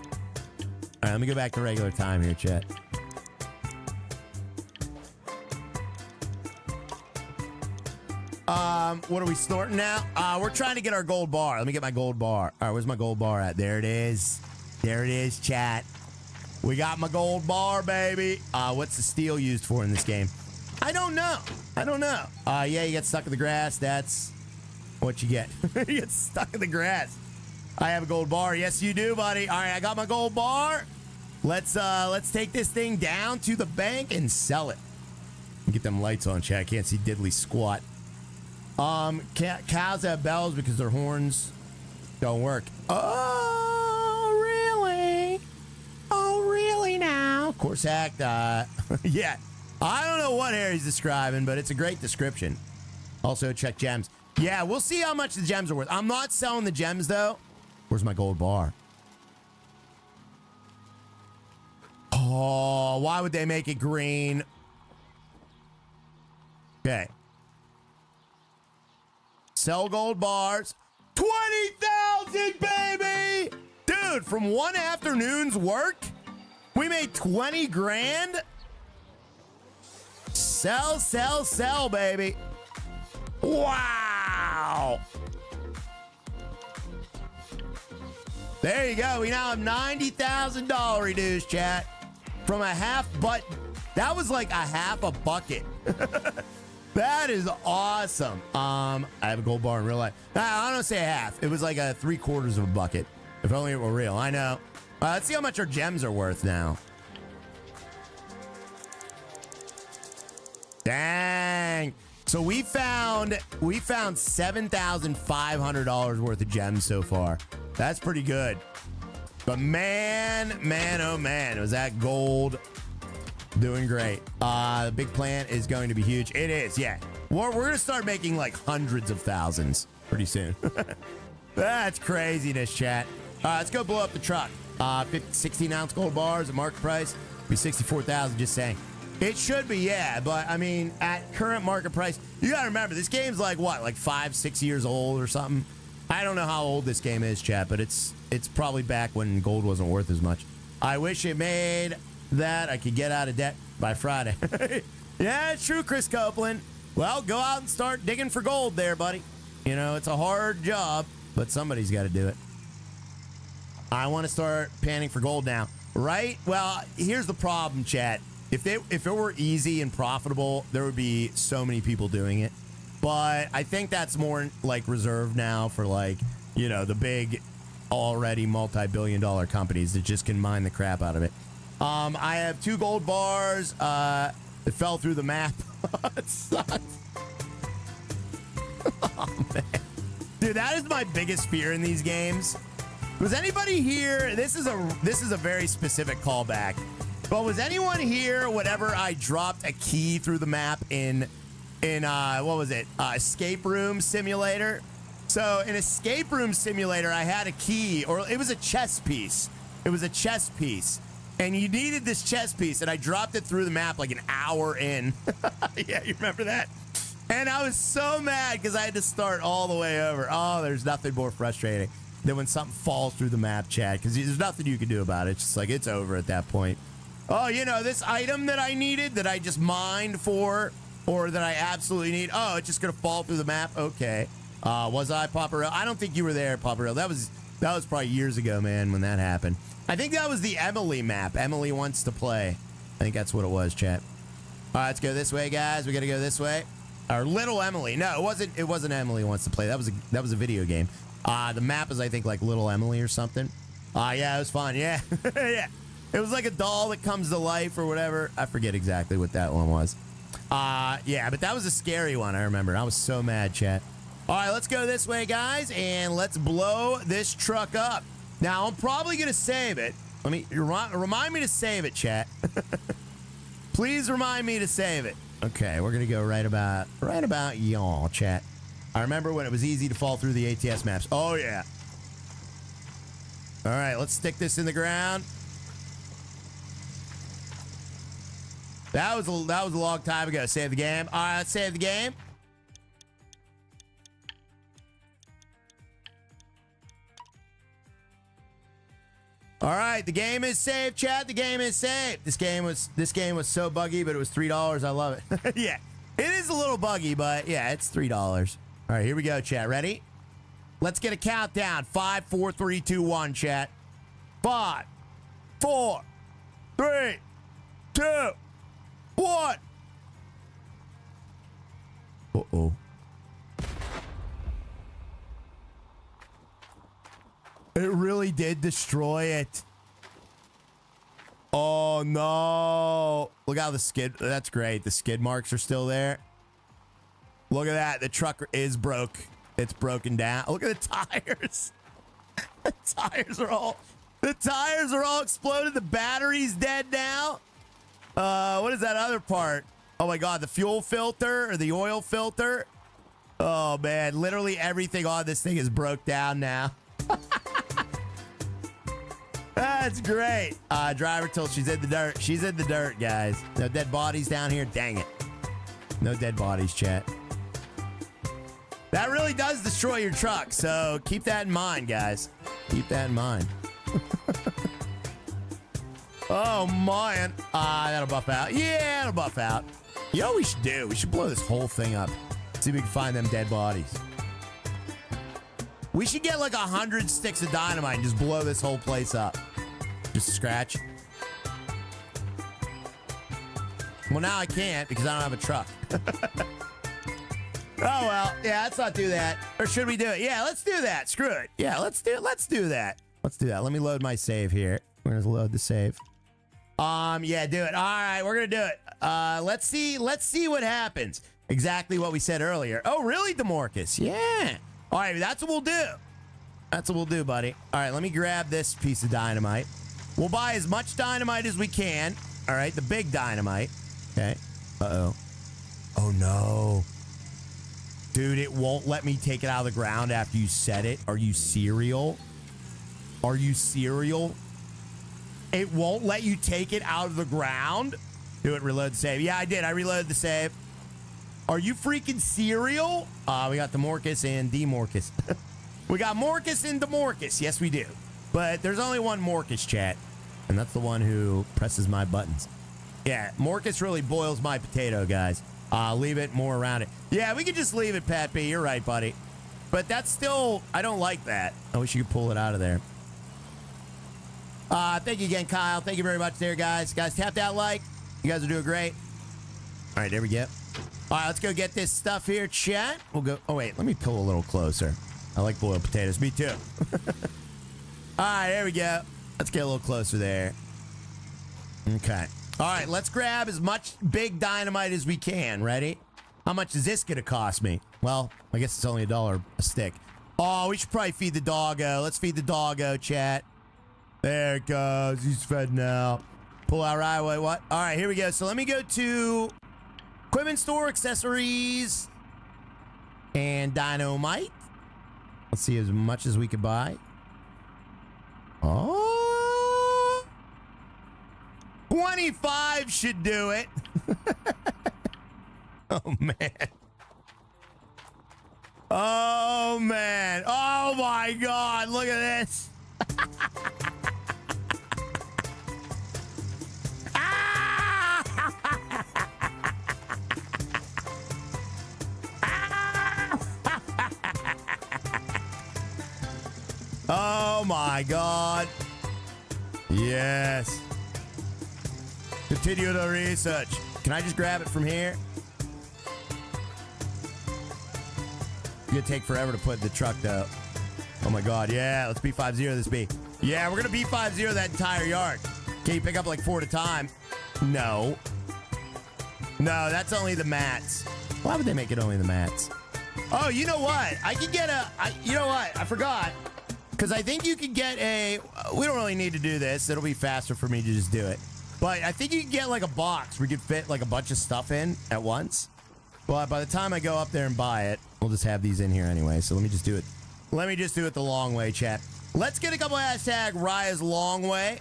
[SPEAKER 1] right, let me go back to regular time here, chat. What are we snorting now? We're trying to get our gold bar. Let me get my gold bar. All right, where's my gold bar at? There it is. There it is, chat. We got my gold bar, baby. What's the steel used for in this game? I don't know. Yeah, you get stuck in the grass. That's what you get. You get stuck in the grass. I have a gold bar. Yes, you do, buddy. All right, I got my gold bar. Let's take this thing down to the bank and sell it. Get them lights on, chat. I can't see diddly squat. Cows have bells because their horns don't work. Oh, really? Oh, really now? Of course, hacked. Yeah. I don't know what Harry's describing, but it's a great description. Also, check gems. Yeah, we'll see how much the gems are worth. I'm not selling the gems, though. Where's my gold bar? Oh, why would they make it green? Okay. Sell gold bars. 20,000, baby! Dude, from one afternoon's work, we made 20 grand. Sell, sell, sell, baby. Wow. There you go. We now have $90,000 reduced, chat. From a half butt. That was like a half a bucket. That is awesome. I have a gold bar in real life. I don't say half. It was like a 3/4 of a bucket. If only it were real. I know. Let's see how much our gems are worth now. Dang. So we found $7,500 worth of gems so far. That's pretty good. But man, oh man, was that gold doing great. The big plant is going to be huge. It is, yeah. We're going to start making like hundreds of thousands pretty soon. That's craziness, chat. Let's go blow up the truck. 16-ounce gold bars at market price. Be 64,000, just saying. It should be, yeah, but I mean, at current market price, you gotta remember, this game's like what, like 5-6 years old or something? I don't know how old this game is, chat, but it's probably back when gold wasn't worth as much. I wish it made that I could get out of debt by Friday. Yeah, it's true, Chris Copeland. Well, go out and start digging for gold there, buddy. You know, it's a hard job, but somebody's got to do it. I want to start panning for gold now, right? Well, here's the problem, chat. If it were easy and profitable, there would be so many people doing it. But I think that's more like reserved now for like, you know, the big already multi-billion-dollar companies that just can mine the crap out of it. I have 2 gold bars. It fell through the map. It sucks. Oh, man. Dude, that is my biggest fear in these games. Was anybody here? This is a very specific callback. But was anyone here whenever I dropped a key through the map in what was it? Escape Room Simulator? So in Escape Room Simulator, I had a key, or it was a chess piece. It was a chess piece. And you needed this chess piece, and I dropped it through the map like an hour in. Yeah, you remember that? And I was so mad because I had to start all the way over. Oh, there's nothing more frustrating than when something falls through the map, Chad, because there's nothing you can do about it. It's just like, it's over at that point. Oh, you know, this item that I needed, that I just mined for, or that I absolutely need. Oh, it's just going to fall through the map? Okay. Was I, Paparel? I don't think you were there, Paparel. That was probably years ago, man, when that happened. I think that was the Emily map. Emily wants to play. I think that's what it was, chat. All right, let's go this way, guys. We got to go this way. Or Little Emily. No, it wasn't Emily wants to play. That was a video game. The map is, I think, like Little Emily or something. Yeah, it was fun. Yeah. Yeah. It was like a doll that comes to life or whatever. I forget exactly what that one was. Yeah, but that was a scary one, I remember. I was so mad, chat. All right, let's go this way, guys, and let's blow this truck up. Now, I'm probably going to save it. Let me remind me to save it, chat. Please remind me to save it. Okay, we're going to go right about y'all, chat. I remember when it was easy to fall through the ATS maps. Oh, yeah. All right, let's stick this in the ground. That was a long time ago. Save the game. All right, let's save the game. All right, the game is saved, chat. The game is saved. This game was so buggy, but it was $3. I love it. Yeah, it is a little buggy, but yeah, it's $3. All right, here we go, chat. Ready? Let's get a countdown. 5, 4, 3, 2, 1, chat. 5, 4, 3, 2, 1. Uh-oh. It really did destroy it. Oh, no. Look how the skid... That's great. The skid marks are still there. Look at that. The truck is broke. It's broken down. Look at the tires. The tires are all exploded. The battery's dead now. What is that other part? Oh, my God. The fuel filter or the oil filter. Oh, man. Literally everything on this thing is broke down now. That's great. Driver till she's in the dirt. She's in the dirt, guys. No dead bodies down here. Dang it. No dead bodies, chat. That really does destroy your truck, so keep that in mind, guys. Keep that in mind. Oh, man. That'll buff out. Yeah, that'll buff out. You know what we should do? We should blow this whole thing up. See if we can find them dead bodies. We should get like 100 sticks of dynamite and just blow this whole place up. Just a scratch. Well, now I can't because I don't have a truck. Oh, well. Yeah, let's not do that. Or should we do it? Yeah, let's do that. Screw it. Yeah, let's do that. Let's do that. Let me load my save here. We're going to load the save. Yeah, do it. All right, we're going to do it. Let's see what happens. Exactly what we said earlier. Oh, really, DeMarcus? Yeah. All right, that's what we'll do. That's what we'll do, buddy. All right, let me grab this piece of dynamite. We'll buy as much dynamite as we can. All right, the big dynamite. Okay. Uh-oh. Oh, no. Dude, it won't let me take it out of the ground after you set it. Are you serial? Are you serial? It won't let you take it out of the ground? Do it, reload, save. Yeah, I did. I reloaded the save. Are you freaking serial? We got DeMarcus and DeMarcus. We got Marcus and DeMarcus. Yes, we do. But there's only one Marcus, chat. And that's the one who presses my buttons. Yeah, Marcus really boils my potato, guys. Leave it more around it. Yeah, we could just leave it, Pat B. You're right, buddy. But that's still, I don't like that. I wish you could pull it out of there. Thank you again, Kyle. Thank you very much there, guys. Guys, tap that like. You guys are doing great. All right, there we go. All right, let's go get this stuff here, chat. We'll go. Oh, wait, let me pull a little closer. I like boiled potatoes. Me too. All right, there we go. Let's get a little closer there. Okay. All right, let's grab as much big dynamite as we can. Ready? How much is this going to cost me? Well, I guess it's only $1 a stick. Oh, we should probably feed the doggo. Let's feed the doggo, chat. There it goes. He's fed now. Pull out right away. What? All right, here we go. So let me go to equipment store, accessories, and dynamite. Let's see as much as we could buy. Oh, 25 should do it. Oh, man. Oh, man. Oh, my God. Look at this. Oh my God. Yes. Continue the research. Can I just grab it from here? It's gonna take forever to put in the truck though. Oh my God, yeah, let's B50 this B. Yeah, we're gonna B50 that entire yard. Can you pick up like 4 at a time? No. No, that's only the mats. Why would they make it only the mats? Oh, you know what? I could get you know what? I forgot. Because I think you could get we don't really need to do this. It'll be faster for me to just do it. But I think you can get like a box where you could fit like a bunch of stuff in at once. But by the time I go up there and buy it, we'll just have these in here anyway. So let me just do it. Let me just do it the long way, chat. Let's get a couple hashtag Raya's long way.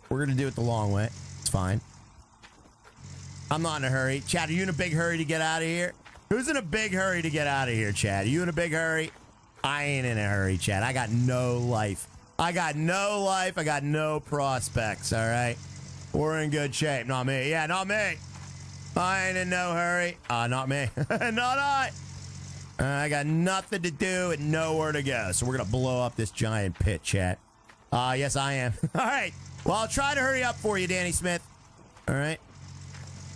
[SPEAKER 1] We're going to do it the long way. It's fine. I'm not in a hurry. Chat, are you in a big hurry to get out of here? Who's in a big hurry to get out of here, Chat? Are you in a big hurry? I ain't in a hurry, Chat. I got no life. I got no life. I got no prospects, all right? We're in good shape. Not me. Yeah, not me. I ain't in no hurry. Not me. Not I. I got nothing to do and nowhere to go. So we're going to blow up this giant pit, Chat. Yes, I am. All right. Well, I'll try to hurry up for you, Danny Smith. All right.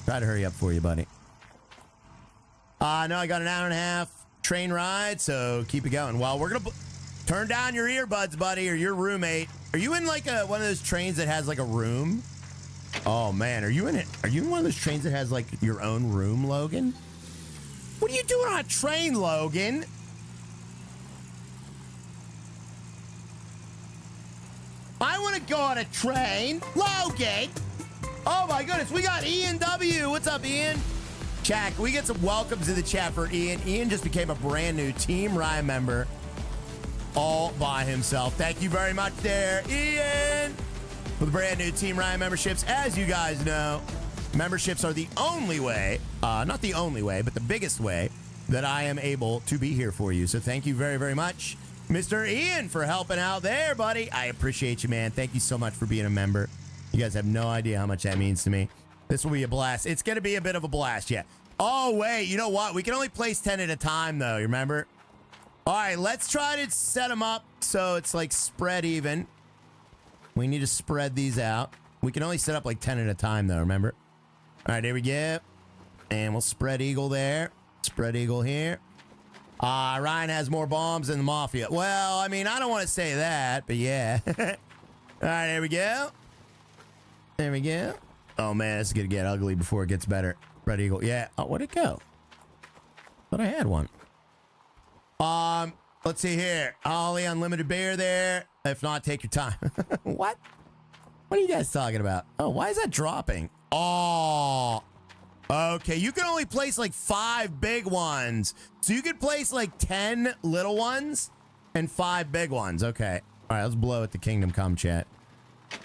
[SPEAKER 1] Try to hurry up for you, buddy. No, I got an hour and a half train ride, so keep it going. Well, we're going to turn down your earbuds, buddy, or your roommate. Are you in like one of those trains that has like a room? Oh, man. Are you in it? Are you in one of those trains that has like your own room, Logan? What are you doing on a train, Logan? I want to go on a train. Logan! Oh, my goodness. We got Ian W. What's up, Ian? Chat, can we get some welcomes in the chat for Ian? Ian just became a brand new Team Ryan member. all by himself. Thank you very much there, Ian, for the brand new Team Ryan memberships. As you guys know, memberships are the only way, not the only way, but the biggest way that I am able to be here for you. So thank you very, very much, Mr. Ian, for helping out there, buddy. I appreciate you, man. Thank you so much for being a member. You guys have no idea how much that means to me. This will be a blast. It's going to be a bit of a blast, yeah. Oh, wait, you know what? We can only place 10 at a time, though, you remember? All right, let's try to set them up so it's like spread even. We need to spread these out. We can only set up like 10 at a time, though, remember? All right, here we go. And we'll spread eagle there. Spread eagle here. Ryan has more bombs than the Mafia. Well, I mean, I don't want to say that, but yeah. All right, there we go. There we go. Oh, man, this is going to get ugly before it gets better. Spread eagle. Yeah. Oh, where'd it go? Thought I had one. Let's see here. Ollie, unlimited bear there. If not, take your time. What? What are you guys talking about? Oh, why is that dropping? Oh, okay. You can only place like 5 big ones. So you could place like 10 little ones and 5 big ones. Okay. All right, let's blow at the Kingdom Come, chat.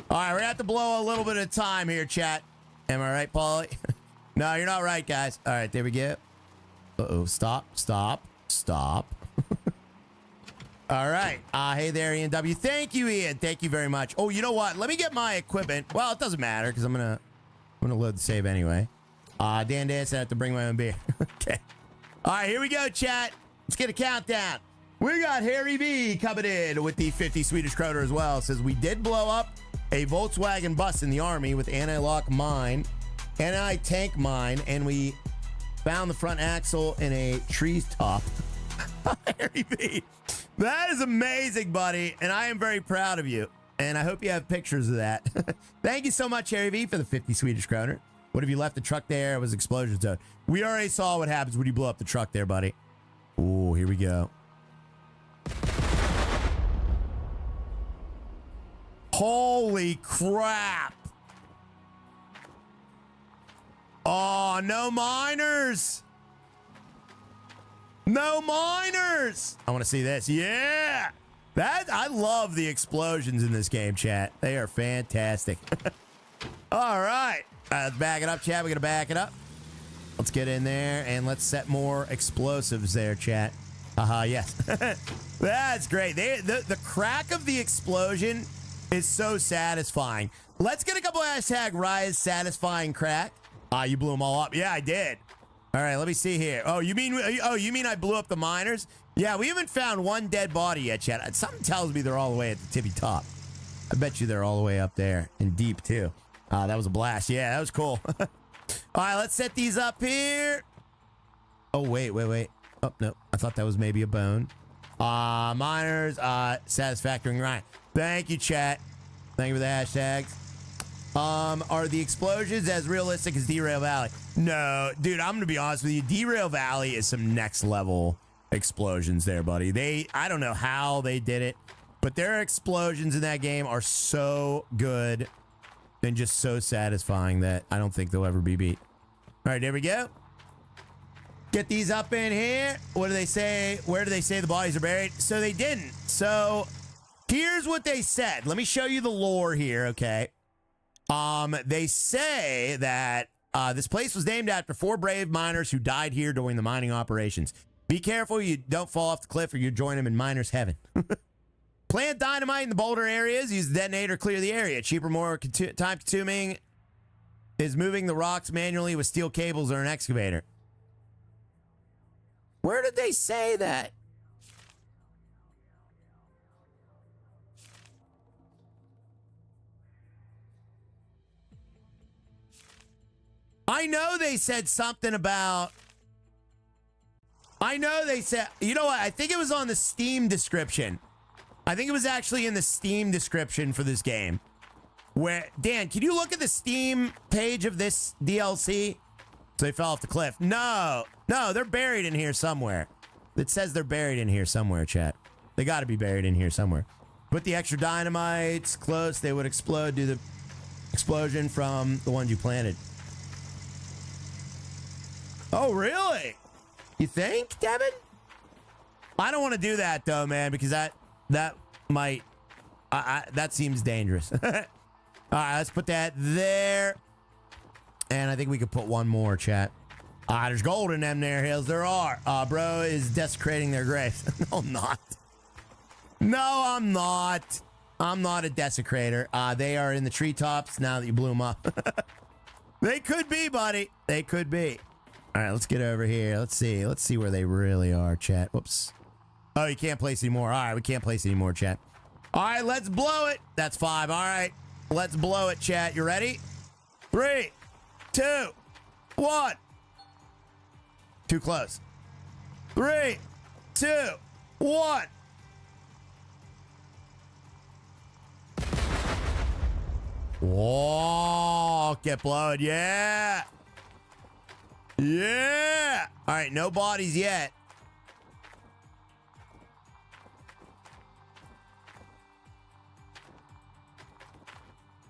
[SPEAKER 1] All right, we're gonna have to blow a little bit of time here, chat. Am I right, Paulie? No, you're not right, guys. All right, there we go. Uh-oh, stop. All right. Hey there, Ian W. Thank you, Ian. Thank you very much. Oh, you know what? Let me get my equipment. Well, it doesn't matter because I'm gonna load the save anyway. Dan said I have to bring my own beer. Okay. All right, here we go, chat. Let's get a countdown. We got Harry V coming in with the 50 Swedish kroner as well. Says we did blow up a Volkswagen bus in the army with anti-lock mine, anti-tank mine, and we found the front axle in a tree's top. Harry V. That is amazing, buddy, and I am very proud of you, and I hope you have pictures of that. Thank you so much, Harry V, for the 50 Swedish kroner. What if you left the truck there? It was explosion zone. We already saw what happens when you blow up the truck there, buddy. Oh, here we go. Holy crap. Oh, no miners. No miners. I want to see this. Yeah. I love the explosions in this game, chat. They are fantastic. All right. Let's back it up, chat. We're going to back it up. Let's get in there and let's set more explosives there, chat. Yes. That's great. The crack of the explosion is so satisfying. Let's get a couple hashtag Rise satisfying crack. You blew them all up. Yeah, I did. All right, let me see here. Oh, you mean I blew up the miners? Yeah, we haven't found one dead body yet, chat. Something tells me they're all the way at the tippy top. I bet you they're all the way up there and deep too. That was a blast. Yeah, that was cool. All right, let's set these up here. Oh, wait. Oh, no. I thought that was maybe a bone. Miners, satisfactory Ryan. Thank you, chat. Thank you for the hashtags. Are the explosions as realistic as Derail Valley? No, dude, I'm gonna be honest with you. Derail Valley is some next level explosions there, buddy. I don't know how they did it, but their explosions in that game are so good and just so satisfying that I don't think they'll ever be beat. All right, there we go. Get these up in here. What do they say? Where do they say the bodies are buried? So they didn't. So here's what they said. Let me show you the lore here, okay? They say that this place was named after 4 brave miners who died here during the mining operations. Be careful you don't fall off the cliff or you join them in miners' heaven. Plant dynamite in the boulder areas. Use the detonator to clear the area. Cheaper, more time-consuming is moving the rocks manually with steel cables or an excavator. Where did they say that? I know they said something about... I know they said... You know what? I think it was on the Steam description. I think it was actually in the Steam description for this game. Where... Dan, can you look at the Steam page of this DLC? So they fell off the cliff. No, they're buried in here somewhere. It says they're buried in here somewhere, chat. They got to be buried in here somewhere. Put the extra dynamites close. They would explode due to the explosion from the ones you planted. Oh, really? You think, Devin? I don't want to do that, though, man, because that might... that seems dangerous. All right, let's put that there. And I think we could put one more, chat. There's gold in them there hills. There are. Bro is desecrating their graves. No, I'm not. No, I'm not. I'm not a desecrator. They are in the treetops now that you blew them up. They could be, buddy. They could be. All right, let's get over here. Let's see. Let's see where they really are, chat. Whoops. Oh, you can't place anymore. All right, we can't place anymore, chat. All right, let's blow it. That's 5. All right, let's blow it, chat. You ready? 3, 2, 1. Too close. 3, 2, 1. Whoa, get blowed. Yeah. Yeah. All right, no bodies yet.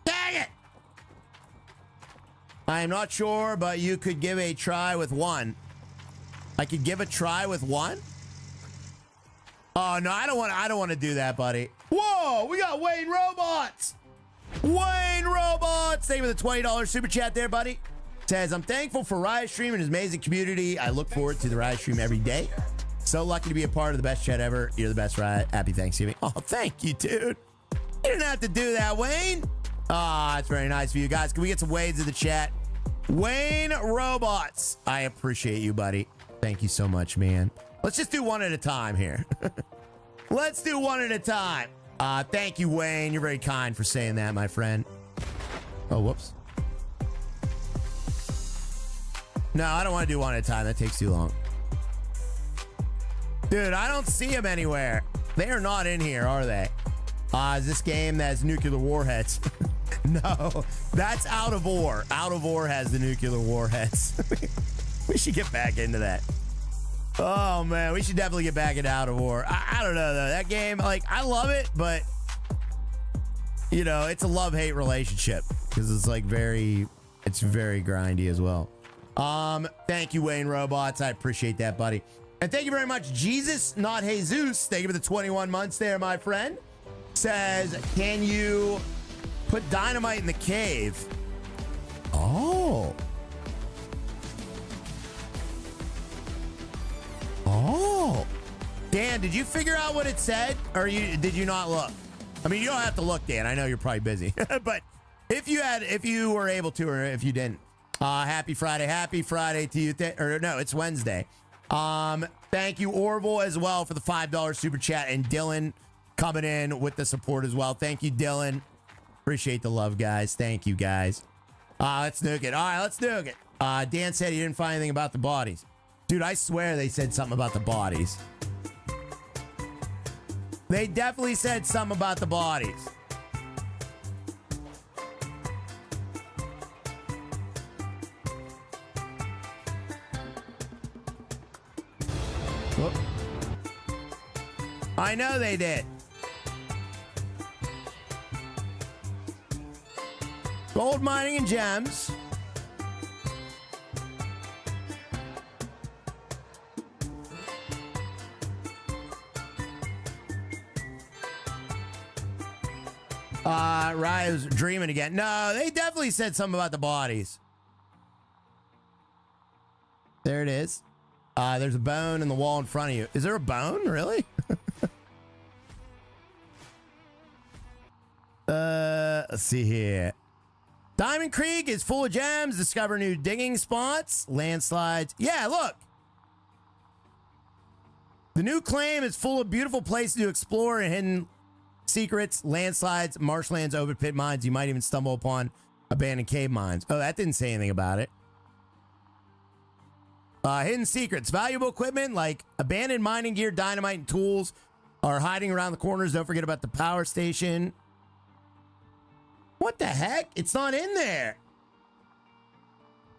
[SPEAKER 1] Dang it. I am not sure, but you could give a try with one. I could give a try with one? Oh, no, I don't want to do that, buddy. Whoa, we got Wayne Robots. Wayne Robots, thank you for the $20 super chat there, buddy. Says, I'm thankful for Riot Stream and his amazing community. I look forward to the Riot Stream every day. So lucky to be a part of the best chat ever. You're the best, Riot. Happy Thanksgiving. Oh, thank you, dude. You didn't have to do that, Wayne. Ah, it's very nice of you guys. Can we get some Waynes in the chat? Wayne Robots. I appreciate you, buddy. Thank you so much, man. Let's just do one at a time here. Let's do one at a time. Thank you, Wayne. You're very kind for saying that, my friend. Oh, whoops. No, I don't want to do one at a time. That takes too long. Dude, I don't see them anywhere. They are not in here, are they? Is this game that has nuclear warheads? No, that's Out of War. Out of War has the nuclear warheads. We should get back into that. Oh, man, we should definitely get back into Out of War. I don't know, though. That game, like, I love it, but, you know, it's a love-hate relationship because it's, like, it's very grindy as well. Thank you, Wayne Robots. I appreciate that, buddy. And thank you very much, Jesus, not Jesus. Thank you for the 21 months there, my friend. Says, can you put dynamite in the cave? Oh. Oh. Dan, did you figure out what it said? Or did you not look? I mean, you don't have to look, Dan. I know you're probably busy. But if you were able to, or if you didn't, happy Friday to you. Or no, it's Wednesday. Thank you, Orville, as well, for the $5 super chat, and Dylan coming in with the support as well. Thank you, Dylan. Appreciate the love, guys. Thank you, guys. Let's nuke it. All right, let's nuke it. Dan said he didn't find anything about the bodies. Dude, I swear they said something about the bodies. They definitely said something about the bodies. Whoop. I know they did. Gold mining and gems. Ryan was dreaming again. No, they definitely said something about the bodies. There it is. There's a bone in the wall in front of you. Is there a bone? Really? Let's see here. Diamond Creek is full of gems. Discover new digging spots. Landslides. Yeah, look. The new claim is full of beautiful places to explore and hidden secrets, landslides, marshlands, open pit mines. You might even stumble upon abandoned cave mines. Oh, that didn't say anything about it. Hidden secrets. Valuable equipment like abandoned mining gear, dynamite, and tools are hiding around the corners. Don't forget about the power station. What the heck? It's not in there.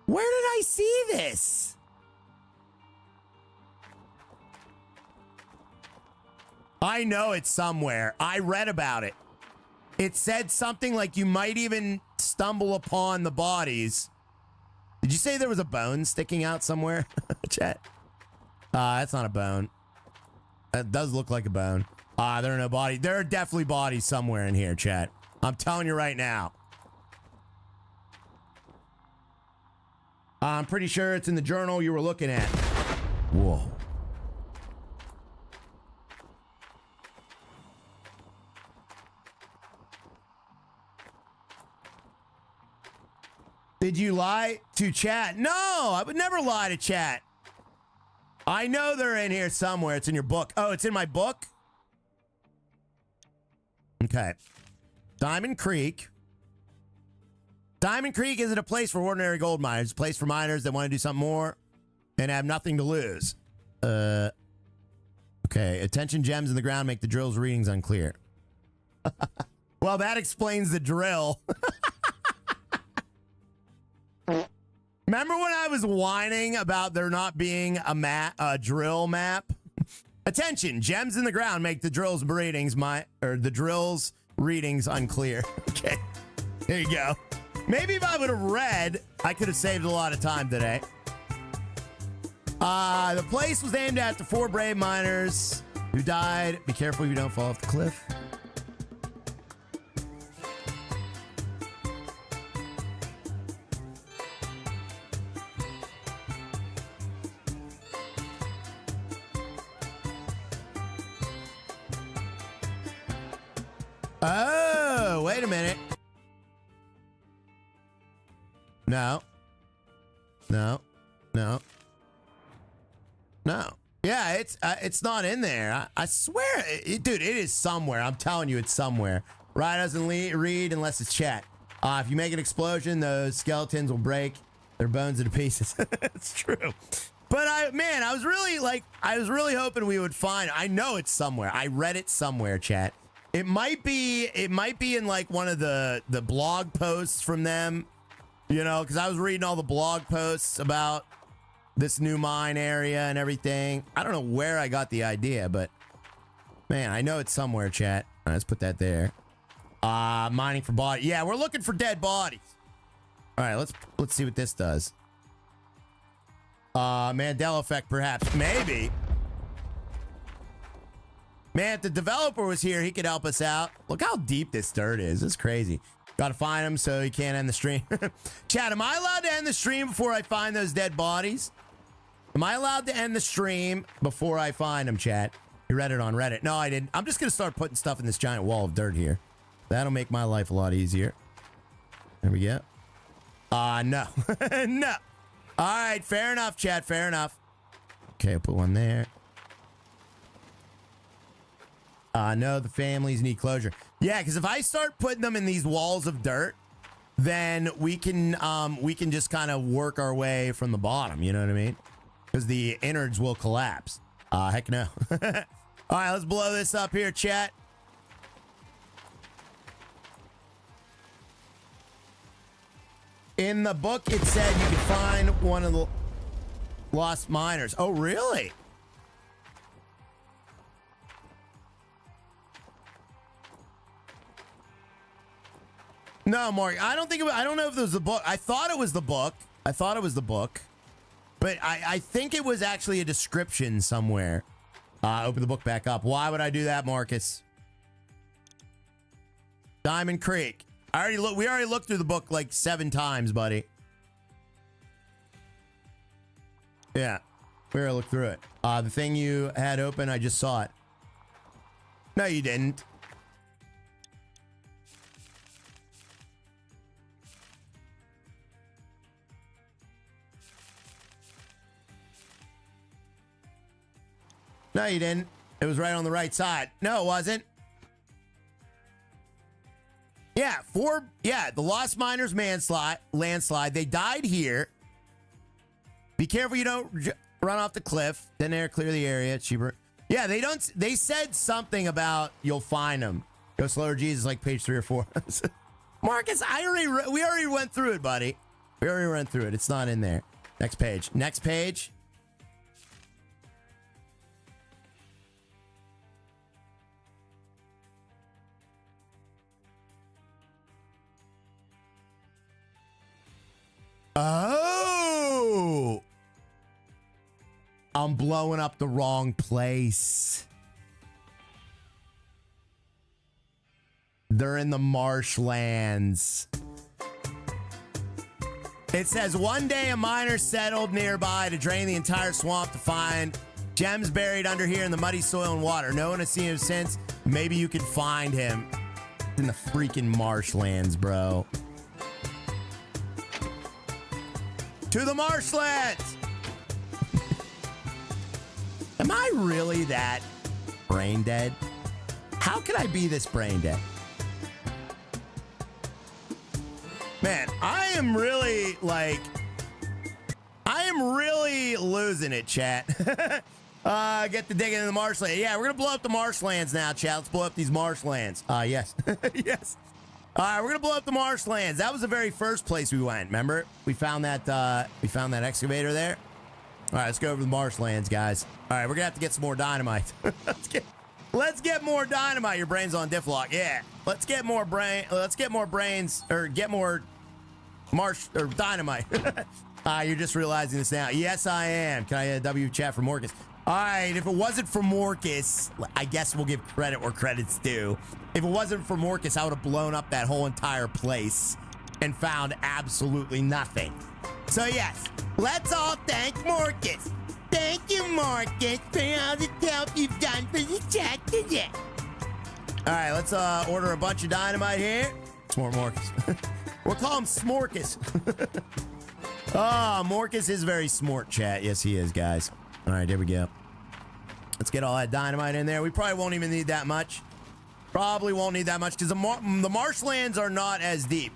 [SPEAKER 1] Where did I see this? I know it's somewhere. I read about it. It said something like you might even stumble upon the bodies. Did you say there was a bone sticking out somewhere? Chat. That's not a bone. That does look like a bone. There are no bodies. There are definitely bodies somewhere in here, chat. I'm telling you right now. I'm pretty sure it's in the journal you were looking at. Whoa. Did you lie to chat? No, I would never lie to chat. I know they're in here somewhere. It's in your book. Oh, it's in my book? Okay. Diamond Creek. Diamond Creek isn't a place for ordinary gold miners. It's a place for miners that want to do something more and have nothing to lose. Okay. Attention gems in the ground make the drill's readings unclear. Well, that explains the drill. Remember when I was whining about there not being a drill map? Attention, gems in the ground make the drill's readings readings unclear. Okay, there you go. Maybe if I would have read, I could have saved a lot of time today. The place was aimed at the 4 brave miners who died. Be careful you don't fall off the cliff. Oh, wait a minute. No. No. No. No. Yeah, it's not in there. I swear, dude, it is somewhere. I'm telling you, it's somewhere. Ryan doesn't read unless it's chat. If you make an explosion, those skeletons will break their bones into pieces. It's true. But I was really hoping we would find. I know it's somewhere. I read it somewhere, chat. It might be in like one of the blog posts from them, you know, because I was reading all the blog posts about this new mine area and everything. I don't know where I got the idea, but man, I know it's somewhere, chat. All right, let's put that there. Mining for body. Yeah, we're looking for dead bodies. All right, let's see what this does. Mandela effect, perhaps. Maybe. Man, if the developer was here, he could help us out. Look how deep this dirt is. It's crazy. Got to find him so he can't end the stream. Chat, am I allowed to end the stream before I find those dead bodies? Am I allowed to end the stream before I find them, chat? You read it on Reddit. No, I didn't. I'm just going to start putting stuff in this giant wall of dirt here. That'll make my life a lot easier. There we go. No. No. All right, fair enough, chat. Fair enough. Okay, I'll put one there. No, the families need closure. Yeah, because if I start putting them in these walls of dirt, then we can just kind of work our way from the bottom. You know what I mean? Because the innards will collapse. Heck no. All right, let's blow this up here, chat. In the book, it said you could find one of the lost miners. Oh, really? No, Mark, I don't know if it was the book. I thought it was the book. But I think it was actually a description somewhere. Open the book back up. Why would I do that, Marcus? Diamond Creek. We already looked through the book like 7 times, buddy. Yeah. We already looked through it. The thing you had open, I just saw it. No, you didn't. No, you didn't. It was right on the right side. No, it wasn't. Yeah, the Lost Miners landslide. They died here. Be careful you don't run off the cliff. Then air clear the area. Cheaper. Yeah, they said something about you'll find them. Go slower, Jesus, like page 3 or 4. Marcus, we already went through it, buddy. We already went through it. It's not in there. Next page. Next page. Oh! I'm blowing up the wrong place. They're in the marshlands. It says, one day a miner settled nearby to drain the entire swamp to find gems buried under here in the muddy soil and water. No one has seen him since. Maybe you could find him in the freaking marshlands, bro. To the marshlands! Am I really that brain dead? How could I be this brain dead? Man, I am really, like, I am really losing it, chat. Get the digging in the marshlands. Yeah, we're going to blow up the marshlands now, chat. Let's blow up these marshlands. Yes. Yes. All right, we're going to blow up the marshlands. That was the very first place we went, remember? We found that excavator there. All right, let's go over the marshlands, guys. All right, we're going to have to get some more dynamite. Let's get more dynamite. Your brain's on diff lock. Yeah. Let's get more brains, or get more dynamite. You're just realizing this now. Yes, I am. Can I W chat for Morcus? All right, if it wasn't for Morcus, I guess we'll give credit where credit's due. If it wasn't for Morcus, I would have blown up that whole entire place and found absolutely nothing. So yes, let's all thank Morcus. Thank you, Morcus, for all the help you've done for the chat today. All right, let's order a bunch of dynamite here. Smart Morcus. We'll call him Smorcus. Morcus is very smart, chat. Yes, he is, guys. All right, there we go. Let's get all that dynamite in there. We probably won't even need that much. Probably won't need that much because the marshlands are not as deep.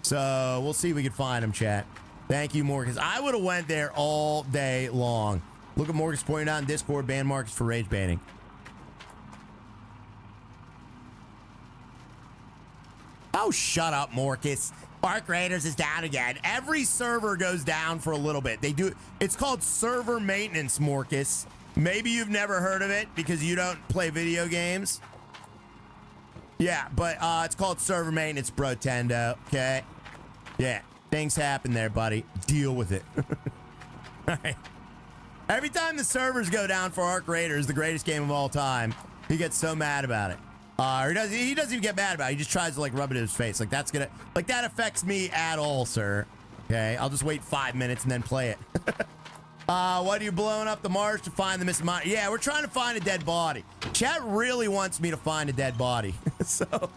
[SPEAKER 1] So we'll see if we can find them, chat. Thank you, Morcus. I would have went there all day long. Look at Morcus pointing out in Discord, ban Marcus for rage banning. Oh, shut up, Morcus. Arc Raiders is down again. Every server goes down for a little bit. They do. It's called server maintenance, Morcus. Maybe you've never heard of it because you don't play video games. Yeah, but it's called server maintenance, bro, Tendo. Okay? Yeah, things happen there, buddy. Deal with it. All right. Every time the servers go down for Arc Raiders, the greatest game of all time, he gets so mad about it. He doesn't even get mad about it. He just tries to, like, rub it in his face. Like, that's gonna... Like, that affects me at all, sir. Okay? I'll just wait 5 minutes and then play it. What are you blowing up the marsh to find the missing miner? Yeah, we're trying to find a dead body. Chat really wants me to find a dead body. So,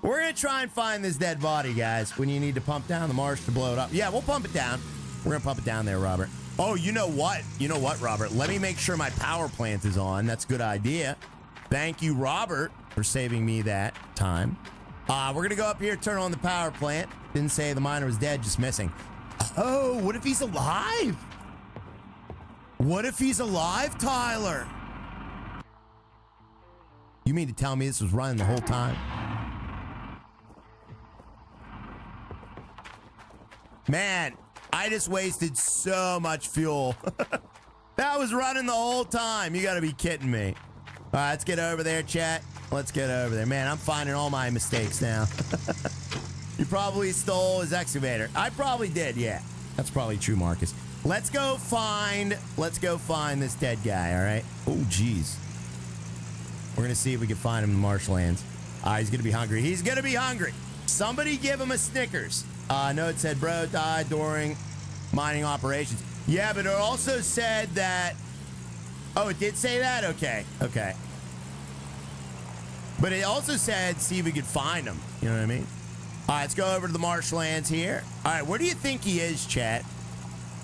[SPEAKER 1] we're gonna try and find this dead body, guys, when you need to pump down the marsh to blow it up. Yeah, we'll pump it down. We're gonna pump it down there, Robert. Oh, you know what? You know what, Robert? Let me make sure my power plant is on. That's a good idea. Thank you, Robert, for saving me that time. We're gonna go up here, turn on the power plant. Didn't say the miner was dead, just missing. Oh, what if he's alive? What if he's alive, Tyler? You mean to tell me this was running the whole time? Man, I just wasted so much fuel. That was running the whole time. You gotta be kidding me. All right, let's get over there, chat. Let's get over there. Man, I'm finding all my mistakes now. You probably stole his excavator. I probably did, yeah. That's probably true, Marcus. Let's go find this dead guy, all right? Oh, jeez. We're going to see if we can find him in the marshlands. He's going to be hungry. He's going to be hungry. Somebody give him a Snickers. No, it said, bro died during mining operations. Yeah, but it also said that... Oh, it did say that? Okay, okay. But it also said, see if we could find him. You know what I mean? All right, let's go over to the marshlands here. All right, where do you think he is, chat?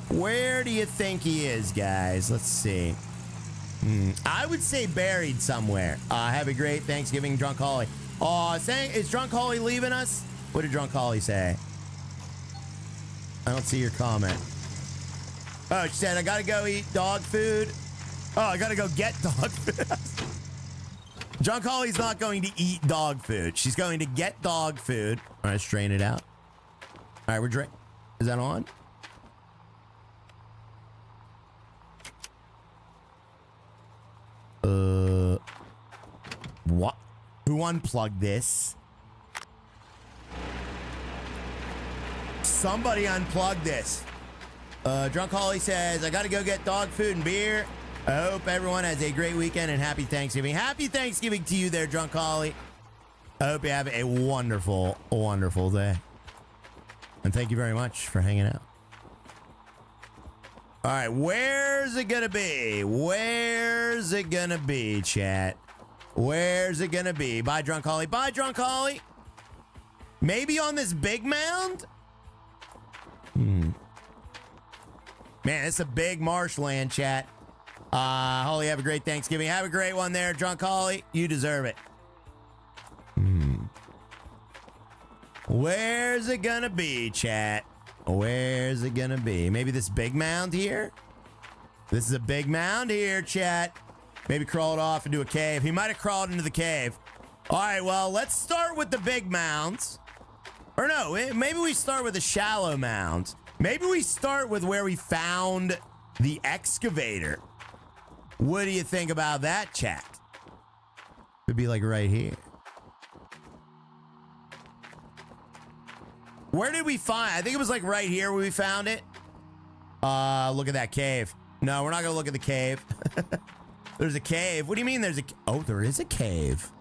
[SPEAKER 1] Where do you think he is, guys? Let's see. I would say buried somewhere. Have a great Thanksgiving, Drunk Holly. Oh, is Drunk Holly leaving us? What did Drunk Holly say? I don't see your comment. Oh, she said, I gotta go eat dog food. Oh, I gotta go get dog food. Drunk Holly's not going to eat dog food. She's going to get dog food. All right, strain it out. All right, we're drinking. Is that on? What? Who unplugged this? Somebody unplugged this. Drunk Holly says, I gotta go get dog food and beer. I hope everyone has a great weekend and happy Thanksgiving. Happy Thanksgiving to you there, Drunk Holly. I hope you have a wonderful, wonderful day. And thank you very much for hanging out. All right, where's it gonna be? Where's it gonna be, chat? Where's it gonna be? Bye, Drunk Holly. Bye, Drunk Holly. Maybe on this big mound? Man, it's a big marshland, chat. Holly, have a great Thanksgiving. Have a great one there, Drunk Holly. You deserve it. Where's it gonna be, chat? Where's it gonna be? Maybe this big mound here? This is a big mound here, chat. Maybe crawled off into a cave. He might have crawled into the cave. All right, well, let's start with the big mounds. Or no, maybe we start with the shallow mounds. Maybe we start with where we found the excavator. What do you think about that, chat? Could be like right here. Where did we find? I think it was like right here where we found it. Look at that cave. No, we're not gonna look at the cave. There's a cave. What do you mean there's a... Oh, there is a cave.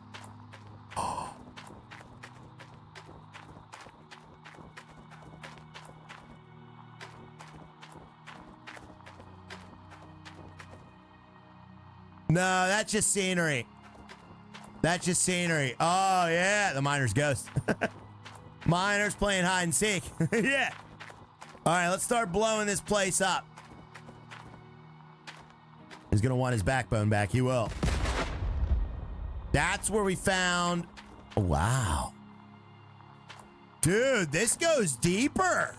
[SPEAKER 1] Oh. No, that's just scenery. That's just scenery. Oh, yeah. The miner's ghost. Miner's playing hide and seek. Yeah. All right, let's start blowing this place up. He's going to want his backbone back. He will. That's where we found... Oh, wow. Dude, this goes deeper.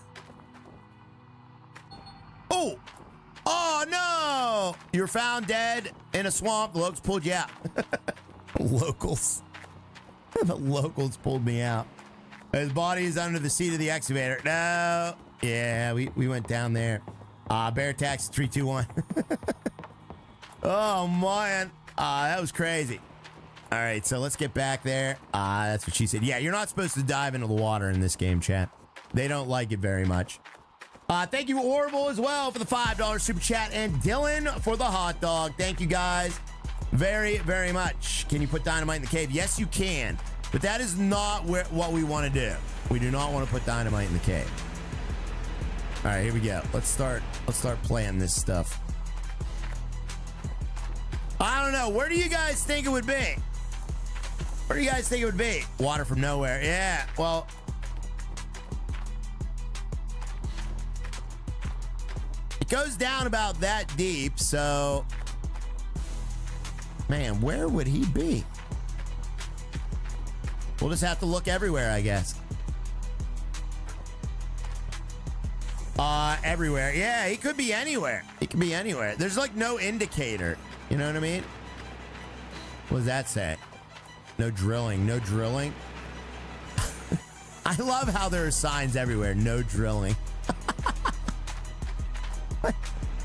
[SPEAKER 1] Oh. Oh, no. You were found dead in a swamp. The locals pulled you out. Locals. The locals pulled me out. His body is under the seat of the excavator. No. Yeah, we went down there. Bear taxi 321. Oh, man. That was crazy. All right, so let's get back there. That's what she said. Yeah, you're not supposed to dive into the water in this game, chat. They don't like it very much. Thank you, Orville, as well, for the $5 super chat, and Dylan for the hot dog. Thank you, guys, very, very much. Can you put dynamite in the cave? Yes, you can, but that is not what we want to do. We do not want to put dynamite in the cave. All right, here we go. Let's start playing this stuff. I don't know. Where do you guys think it would be? Where do you guys think it would be? Water from nowhere. Yeah, well... It goes down about that deep, so... Man, where would he be? We'll just have to look everywhere, I guess. Everywhere. Yeah, he could be anywhere. He could be anywhere. There's like no indicator. You know what I mean? What does that say? No drilling. No drilling. I love how there are signs everywhere. No drilling.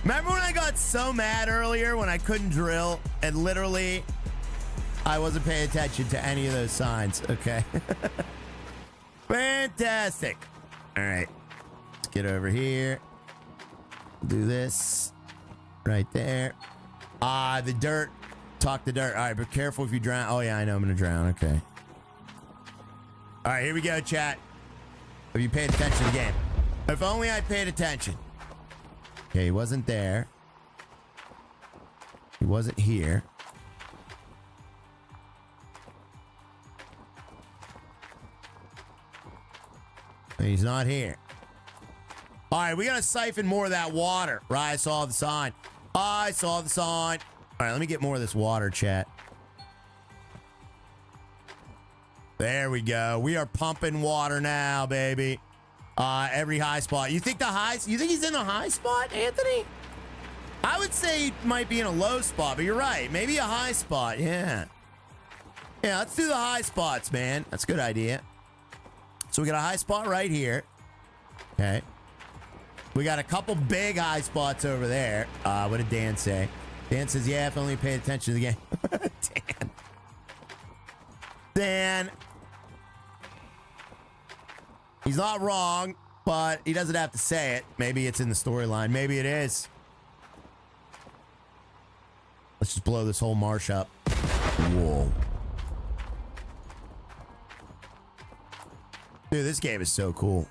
[SPEAKER 1] Remember when I got so mad earlier when I couldn't drill and literally I wasn't paying attention to any of those signs? Okay. Fantastic. All right. Let's get over here. Do this right there. The dirt. Talk the dirt. All right, but careful if you drown. Oh, yeah, I know I'm going to drown. Okay. All right, here we go, chat. Have you paid attention to the game? If only I paid attention. Okay, he wasn't there. He wasn't here. And he's not here. All right, we got to siphon more of that water. Right, I saw the sign. I saw the sign. All right, let me get more of this water, chat. There we go. We are pumping water now, baby. Every high spot. You think he's in a high spot, Anthony? I would say he might be in a low spot, but you're right. Maybe a high spot. Yeah. Yeah, let's do the high spots, man. That's a good idea. So we got a high spot right here. Okay. We got a couple big high spots over there. What did Dan say? Dan says, yeah, if only you paid attention to the game. Dan. He's not wrong, but he doesn't have to say it. Maybe it's in the storyline. Maybe it is. Let's just blow this whole marsh up. Whoa. Dude, this game is so cool.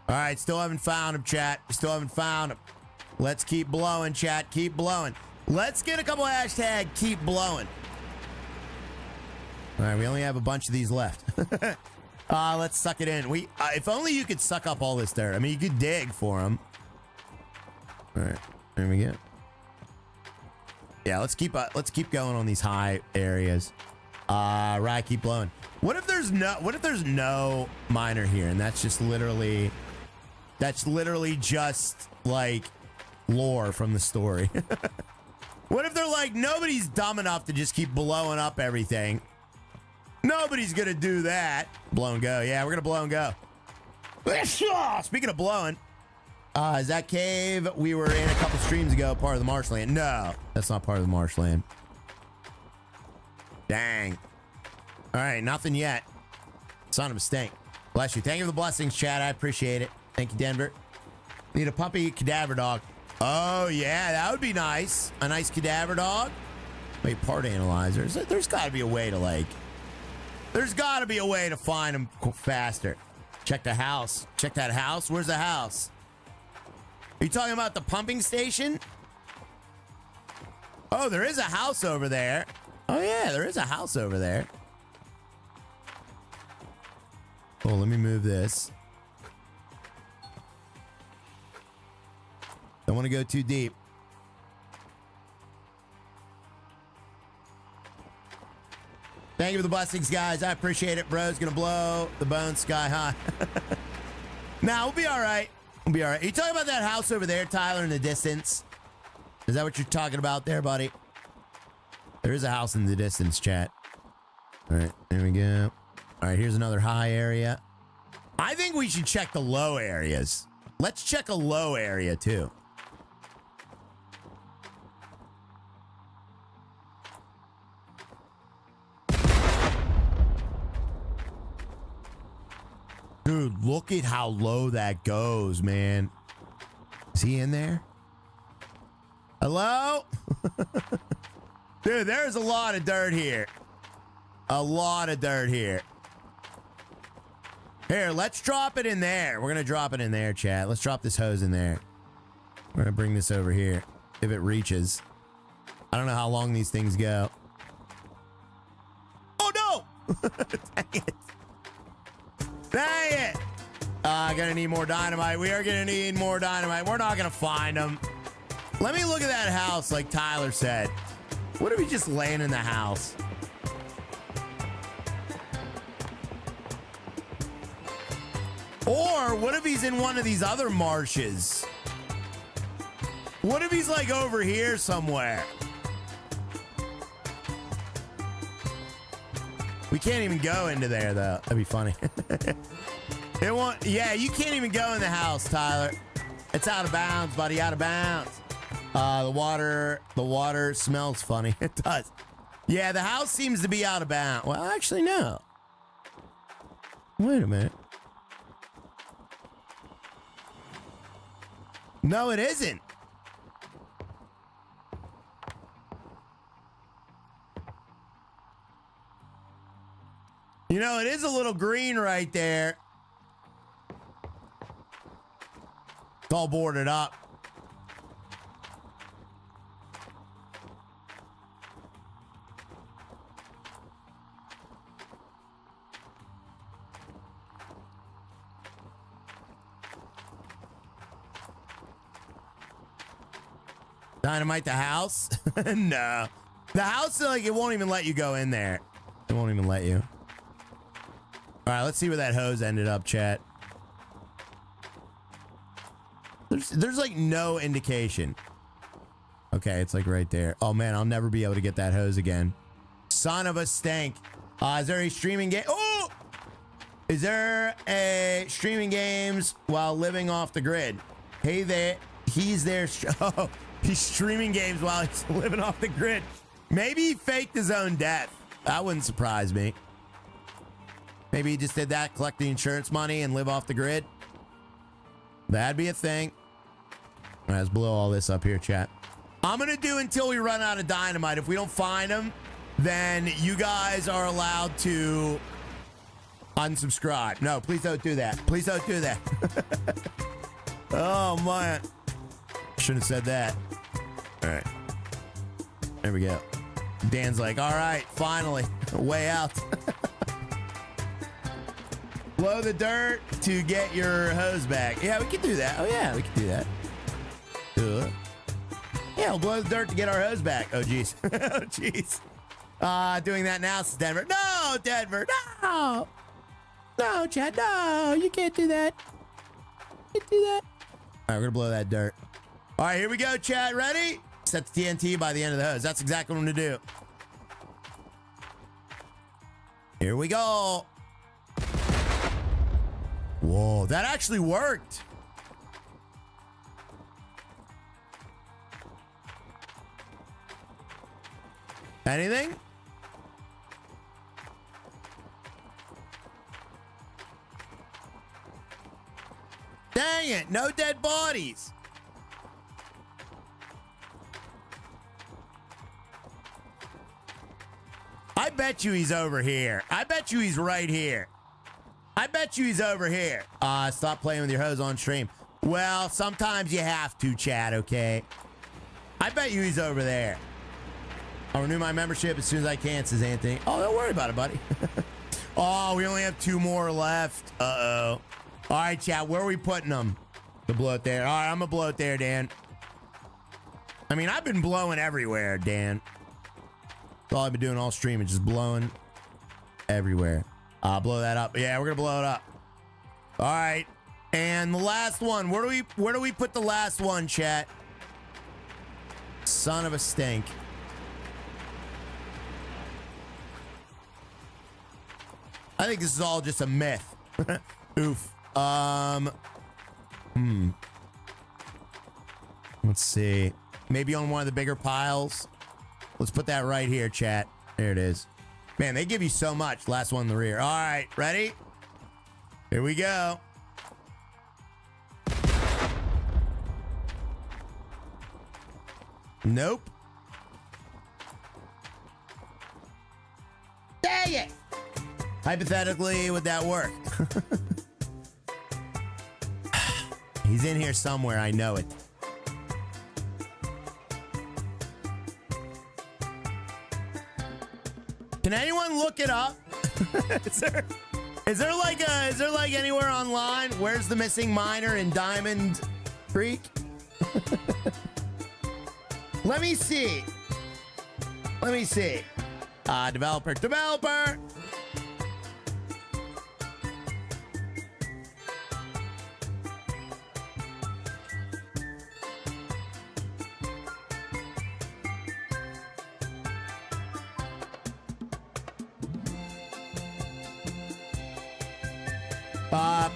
[SPEAKER 1] All right, still haven't found him, chat. Still haven't found him. Let's keep blowing, chat. Keep blowing. Let's get a couple hashtag keep blowing. All right, we only have a bunch of these left. Let's suck it in. If only you could suck up all this dirt. I mean, you could dig for them. All right, there we go. Yeah, let's keep going on these high areas. Right, keep blowing. What if there's no miner here, and that's literally just like lore from the story. What if they're like, nobody's dumb enough to just keep blowing up everything? Nobody's gonna do that. Blow and go. Yeah, we're gonna blow and go. Speaking of blowing, is that cave we were in a couple streams ago part of the marshland? No, that's not part of the marshland. Dang. All right, nothing yet. Son of a stink. Bless you. Thank you for the blessings, chat. I appreciate it. Thank you, Denver. Need a puppy cadaver dog. Oh, yeah, that would be nice. A nice cadaver dog. Wait, part analyzers. There's got to be a way to, like... There's got to be a way to find them faster. Check the house. Check that house. Where's the house? Are you talking about the pumping station? Oh, there is a house over there. Oh, yeah, there is a house over there. Oh, let me move this. Don't want to go too deep. Thank you for the blessings, guys. I appreciate it. Bro's gonna blow the bone sky high. Nah, we'll be all right. We'll be all right. Are you talking about that house over there, Tyler, in the distance? Is that what you're talking about there, buddy? There is a house in the distance, chat. All right, there we go. All right, here's another high area. I think we should check the low areas. Let's check a low area, too. Dude, look at how low that goes, man. Is he in there? Hello? Dude, there's a lot of dirt here. A lot of dirt here. Here, let's drop it in there. We're going to drop it in there, chat. Let's drop this hose in there. We're going to bring this over here. If it reaches. I don't know how long these things go. Oh, no! Dang it. Dang it! Gonna need more dynamite. We are gonna need more dynamite. We're not gonna find them. Let me look at that house like Tyler said. What if we just laying in the house? Or what if he's in one of these other marshes? What if he's like over here somewhere? We can't even go into there, though. That'd be funny. It won't. Yeah, you can't even go in the house, Tyler. It's out of bounds, buddy. Out of bounds. The water smells funny. It does. Yeah, the house seems to be out of bounds. Well, actually, no. Wait a minute. No, it isn't. You know, it is a little green right there. It's all boarded up. Dynamite the house? No. The house, like, it won't even let you go in there. It won't even let you. All right, let's see where that hose ended up, chat. There's like no indication. Okay, it's like right there. Oh man, I'll never be able to get that hose again. Son of a stank. Is there a streaming game? Oh! Is there a streaming games while living off the grid? Hey there. He's there. Oh, he's streaming games while he's living off the grid. Maybe he faked his own death. That wouldn't surprise me. Maybe he just did that, collect the insurance money and live off the grid. That'd be a thing. All right, let's blow all this up here, chat. I'm going to do until we run out of dynamite. If we don't find them, then you guys are allowed to Unsubscribe. No, please don't do that. Please don't do that. Oh, man. Shouldn't have said that. All right. There we go. Dan's like, all right, finally, way out. Blow the dirt to get your hose back. Yeah, we can do that. Oh, yeah, we can do that. Yeah, we'll blow the dirt to get our hose back. Oh, jeez. Oh, jeez. Doing that now, Denver. No, Denver. No. No, Chad. No, you can't do that. You can't do that. All right, we're going to blow that dirt. All right, here we go, Chad. Ready? Set the TNT by the end of the hose. That's exactly what I'm going to do. Here we go. Whoa, that actually worked. Anything? Dang it, no dead bodies. I bet you he's over here. I bet you he's right here. I bet you he's over here. Stop playing with your hose on stream. Well, sometimes you have to, Chad, okay? I bet you he's over there. I'll renew my membership as soon as I can, says Anthony. Oh, don't worry about it, buddy. Oh, we only have 2 more left. Uh-oh. All right, Chad, where are we putting them? To blow it there. All right, I'm going to blow it there, Dan. I mean, I've been blowing everywhere, Dan. That's all I've been doing all stream is just blowing everywhere. I'll blow that up. Yeah, we're going to blow it up. All right. And the last one. Where do we put the last one, chat? Son of a stink. I think this is all just a myth. Oof. Let's see. Maybe on one of the bigger piles. Let's put that right here, chat. There it is. Man, they give you so much. Last one in the rear. All right, ready? Here we go. Nope. Dang it! Hypothetically, would that work? He's in here somewhere. I know it. Can anyone look it up? Is there like anywhere online? Where's the missing miner in Diamond Creek? Let me see. Let me see. Developer.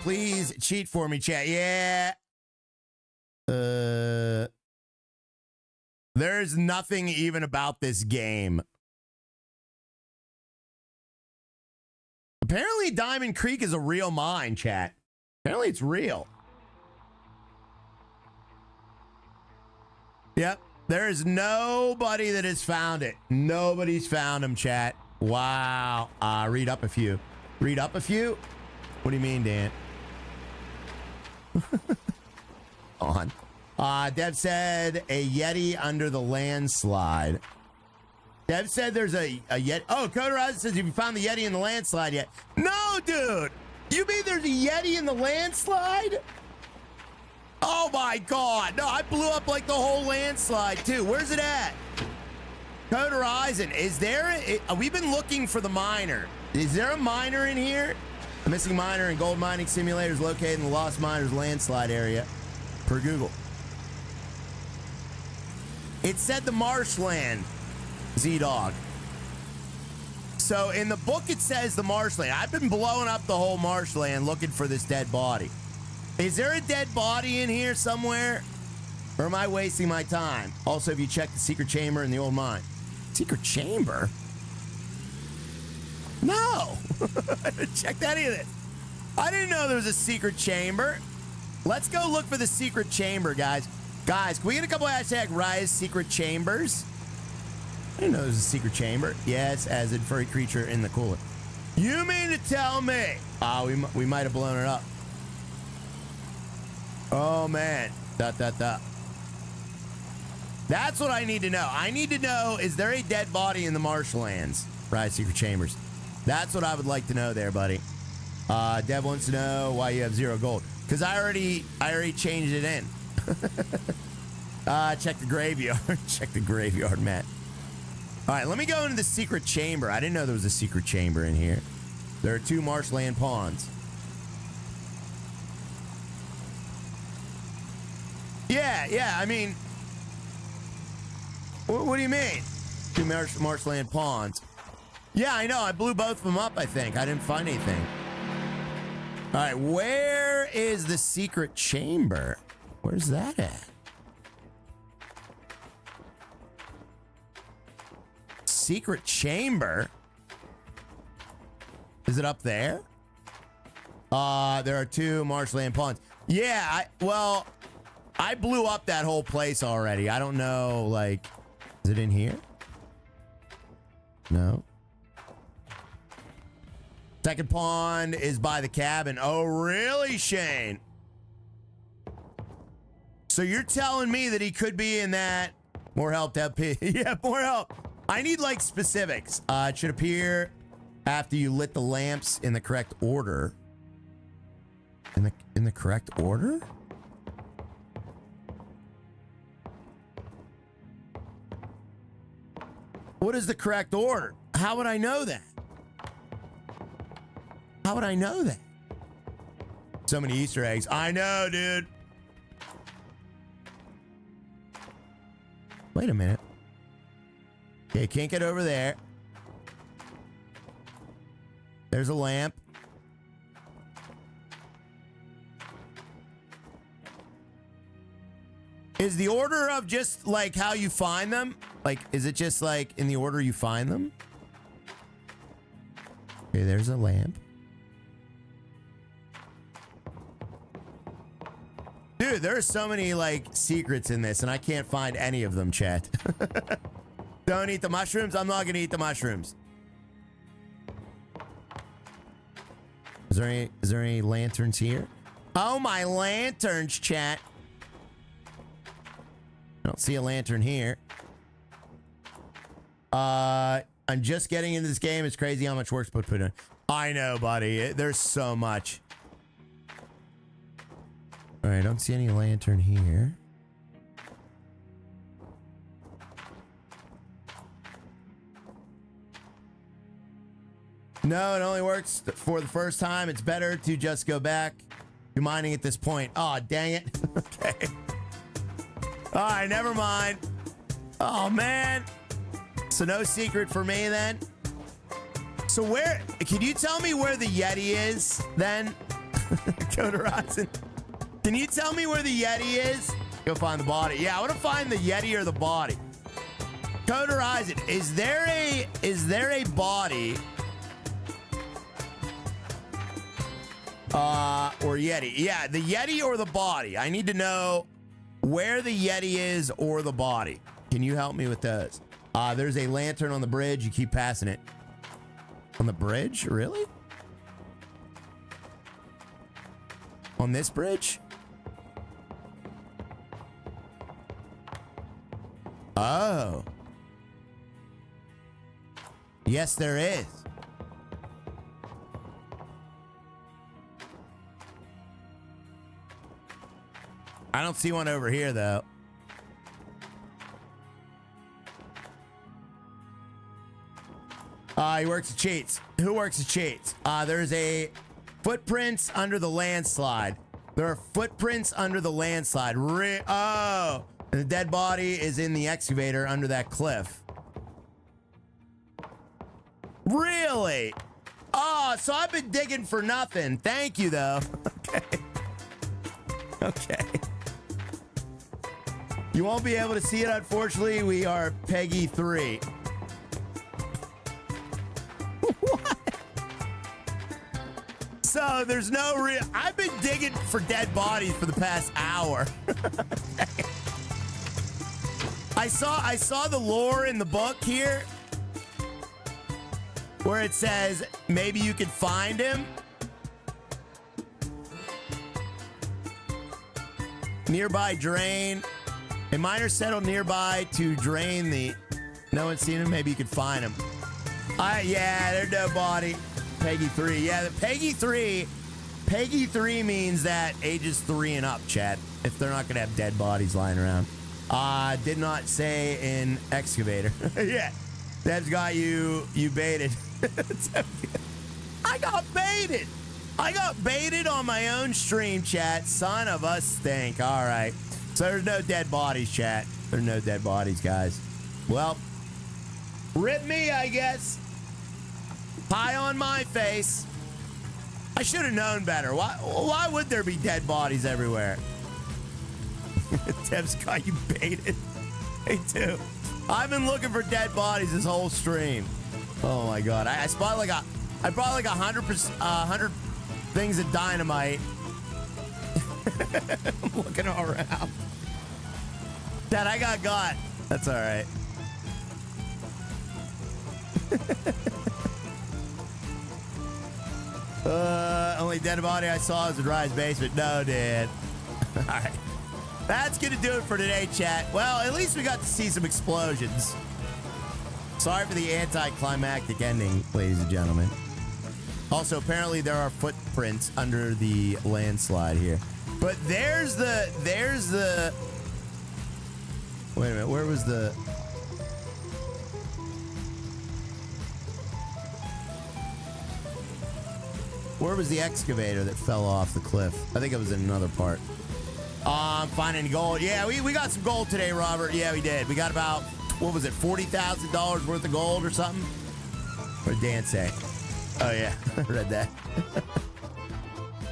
[SPEAKER 1] Please cheat for me, chat. Yeah. There's nothing even about this game. Apparently Diamond Creek is a real mine, chat. Apparently it's real. Yep. There is nobody that has found it. Nobody's found them, chat. Wow. Read up a few. Read up a few? What do you mean, Dan? On. Dev said a Yeti under the landslide. Dev said there's a Yeti. Oh, Code Horizon says, have you found the Yeti in the landslide yet? No, dude. You mean there's a Yeti in the landslide? Oh, my God. No, I blew up like the whole landslide, too. Where's it at? Code Horizon, is there... we've been looking for the miner. Is there a miner in here? The missing miner in gold mining simulator is located in the Lost Miners landslide area, per Google. It said the marshland, Z-Dog. So in the book it says the marshland. I've been blowing up the whole marshland looking for this dead body. Is there a dead body in here somewhere? Or am I wasting my time? Also, have you checked the secret chamber in the old mine? Secret chamber? No. I haven't checked any of this. I didn't know there was a secret chamber. Let's go look for the secret chamber, guys. Guys, can we get a couple hashtag Rise secret chambers? I didn't know there was a secret chamber. Yes, as a furry creature in the cooler. You mean to tell me? We might have blown it up. Oh, man. That's what I need to know. I need to know, is there a dead body in the marshlands? Right, secret chambers. That's what I would like to know there, buddy. Dev wants to know why you have 0 gold. Because I already changed it in. Check the graveyard. Check the graveyard, Matt. All right, let me go into the secret chamber. I didn't know there was a secret chamber in here. There are 2 marshland pawns. Yeah, I mean... What do you mean? 2 marshland pawns. Yeah, I know. I blew both of them up, I think. I didn't find anything. All right, where is the secret chamber? Where's that at? Secret chamber? Is it up there? There are 2 marshland pawns. Yeah, I blew up that whole place already. I don't know, like, is it in here? No. Second pawn is by the cabin. Oh, really, Shane? So you're telling me that he could be in that? More help, FP. Yeah, more help. I need, like, specifics. It should appear after you lit the lamps in the correct order. In the correct order? What is the correct order? How would I know that? How would I know that? So many Easter eggs. I know, dude. Wait a minute. Okay, can't get over there. There's a lamp. Is the order of just like how you find them? Like, is it just like in the order you find them? Okay, there's a lamp. Dude, there are so many like secrets in this and I can't find any of them, chat. Don't eat the mushrooms. I'm not gonna eat the mushrooms. Is there any lanterns here? Oh, my lanterns, chat. I don't see a lantern here. I'm just getting into this game. It's crazy how much work's put in. I know, buddy. There's so much. All right, I don't see any lantern here. No, it only works for the first time. It's better to just go back to mining at this point. Oh, dang it. Okay. All right, never mind. Oh, man. So no secret for me then? So where, can you tell me where the Yeti is then? Code Horizon. Can you tell me where the Yeti is? Go find the body. Yeah, I want to find the Yeti or the body. Code Horizon, is there a body or Yeti? Yeah, the Yeti or the body. I need to know where the Yeti is or the body. Can you help me with those? There's a lantern on the bridge. You keep passing it. On the bridge? Really? On this bridge? Oh. Yes, there is. I don't see one over here, though. He works at cheats. Who works at cheats? There's a footprints under the landslide. There are footprints under the landslide. Oh, and the dead body is in the excavator under that cliff. Really? Oh, so I've been digging for nothing. Thank you, though. Okay. Okay. You won't be able to see it, unfortunately. We are Peggy 3. What? So there's no real... I've been digging for dead bodies for the past hour. I saw the lore in the book here. where it says maybe you could find him. Nearby drain. A miner settled nearby to drain the... No one's seen him. Maybe you could find him. Yeah, there's no body. Peggy 3. Yeah, the Peggy 3. Peggy 3 means that ages 3 and up, chat. If they're not going to have dead bodies lying around. Did not say in excavator. Yeah. Deb's got you baited. I got baited. I got baited on my own stream, chat. Son of a stink. All right. So there's no dead bodies, chat. There's no dead bodies, guys. Well, rip me, I guess. Pie on my face. I should have known better. Why would there be dead bodies everywhere? Deb's got you baited. Me too. I've been looking for dead bodies this whole stream. Oh my god. I brought like 100 things of dynamite. I'm looking all around. Dad, I got. That's all right. Only dead body I saw is in Ryan's basement. No, Dad. All right. That's going to do it for today, chat. Well, at least we got to see some explosions. Sorry for the anticlimactic ending, ladies and gentlemen. Also, apparently there are footprints under the landslide here. But there's the... Wait a minute, where was the... Where was the excavator that fell off the cliff? I think it was in another part. Finding gold. Yeah, we got some gold today, Robert. Yeah, we did. We got about, what was it, $40,000 worth of gold or something? What did Dan say? Oh, yeah. I read that.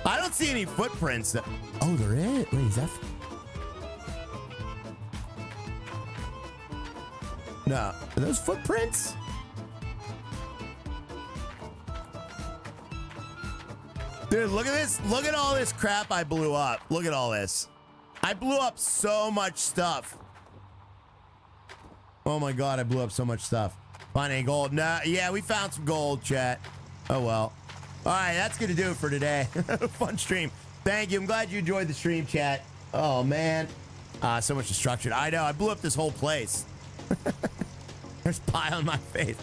[SPEAKER 1] I don't see any footprints. Oh, there is. Wait, is that... No. Are those footprints? Dude, look at this. Look at all this crap I blew up. Look at all this. I blew up so much stuff. Oh my god, I blew up so much stuff. Finding gold. Nah, yeah, we found some gold, chat. Oh well. All right, that's gonna do it for today. Fun stream. Thank you. I'm glad you enjoyed the stream, chat. Oh man. So much destruction. I know. I blew up this whole place. There's pie on my face.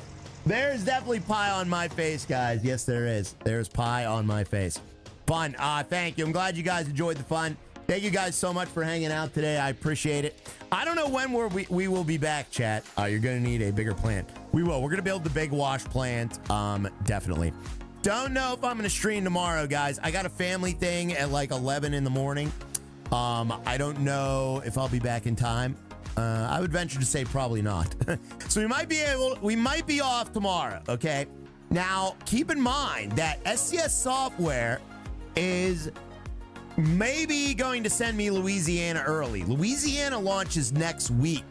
[SPEAKER 1] There's definitely pie on my face, guys. Yes, there is. There's pie on my face. Fun. Thank you. I'm glad you guys enjoyed the fun. Thank you guys so much for hanging out today. I appreciate it. I don't know when we will be back, chat. You're going to need a bigger plant. We will. We're going to build the big wash plant. Definitely. Don't know if I'm going to stream tomorrow, guys. I got a family thing at like 11 in the morning. I don't know if I'll be back in time. I would venture to say probably not. So we might be off tomorrow, okay? Now, keep in mind that SCS Software is maybe going to send me Louisiana early. Louisiana launches next week.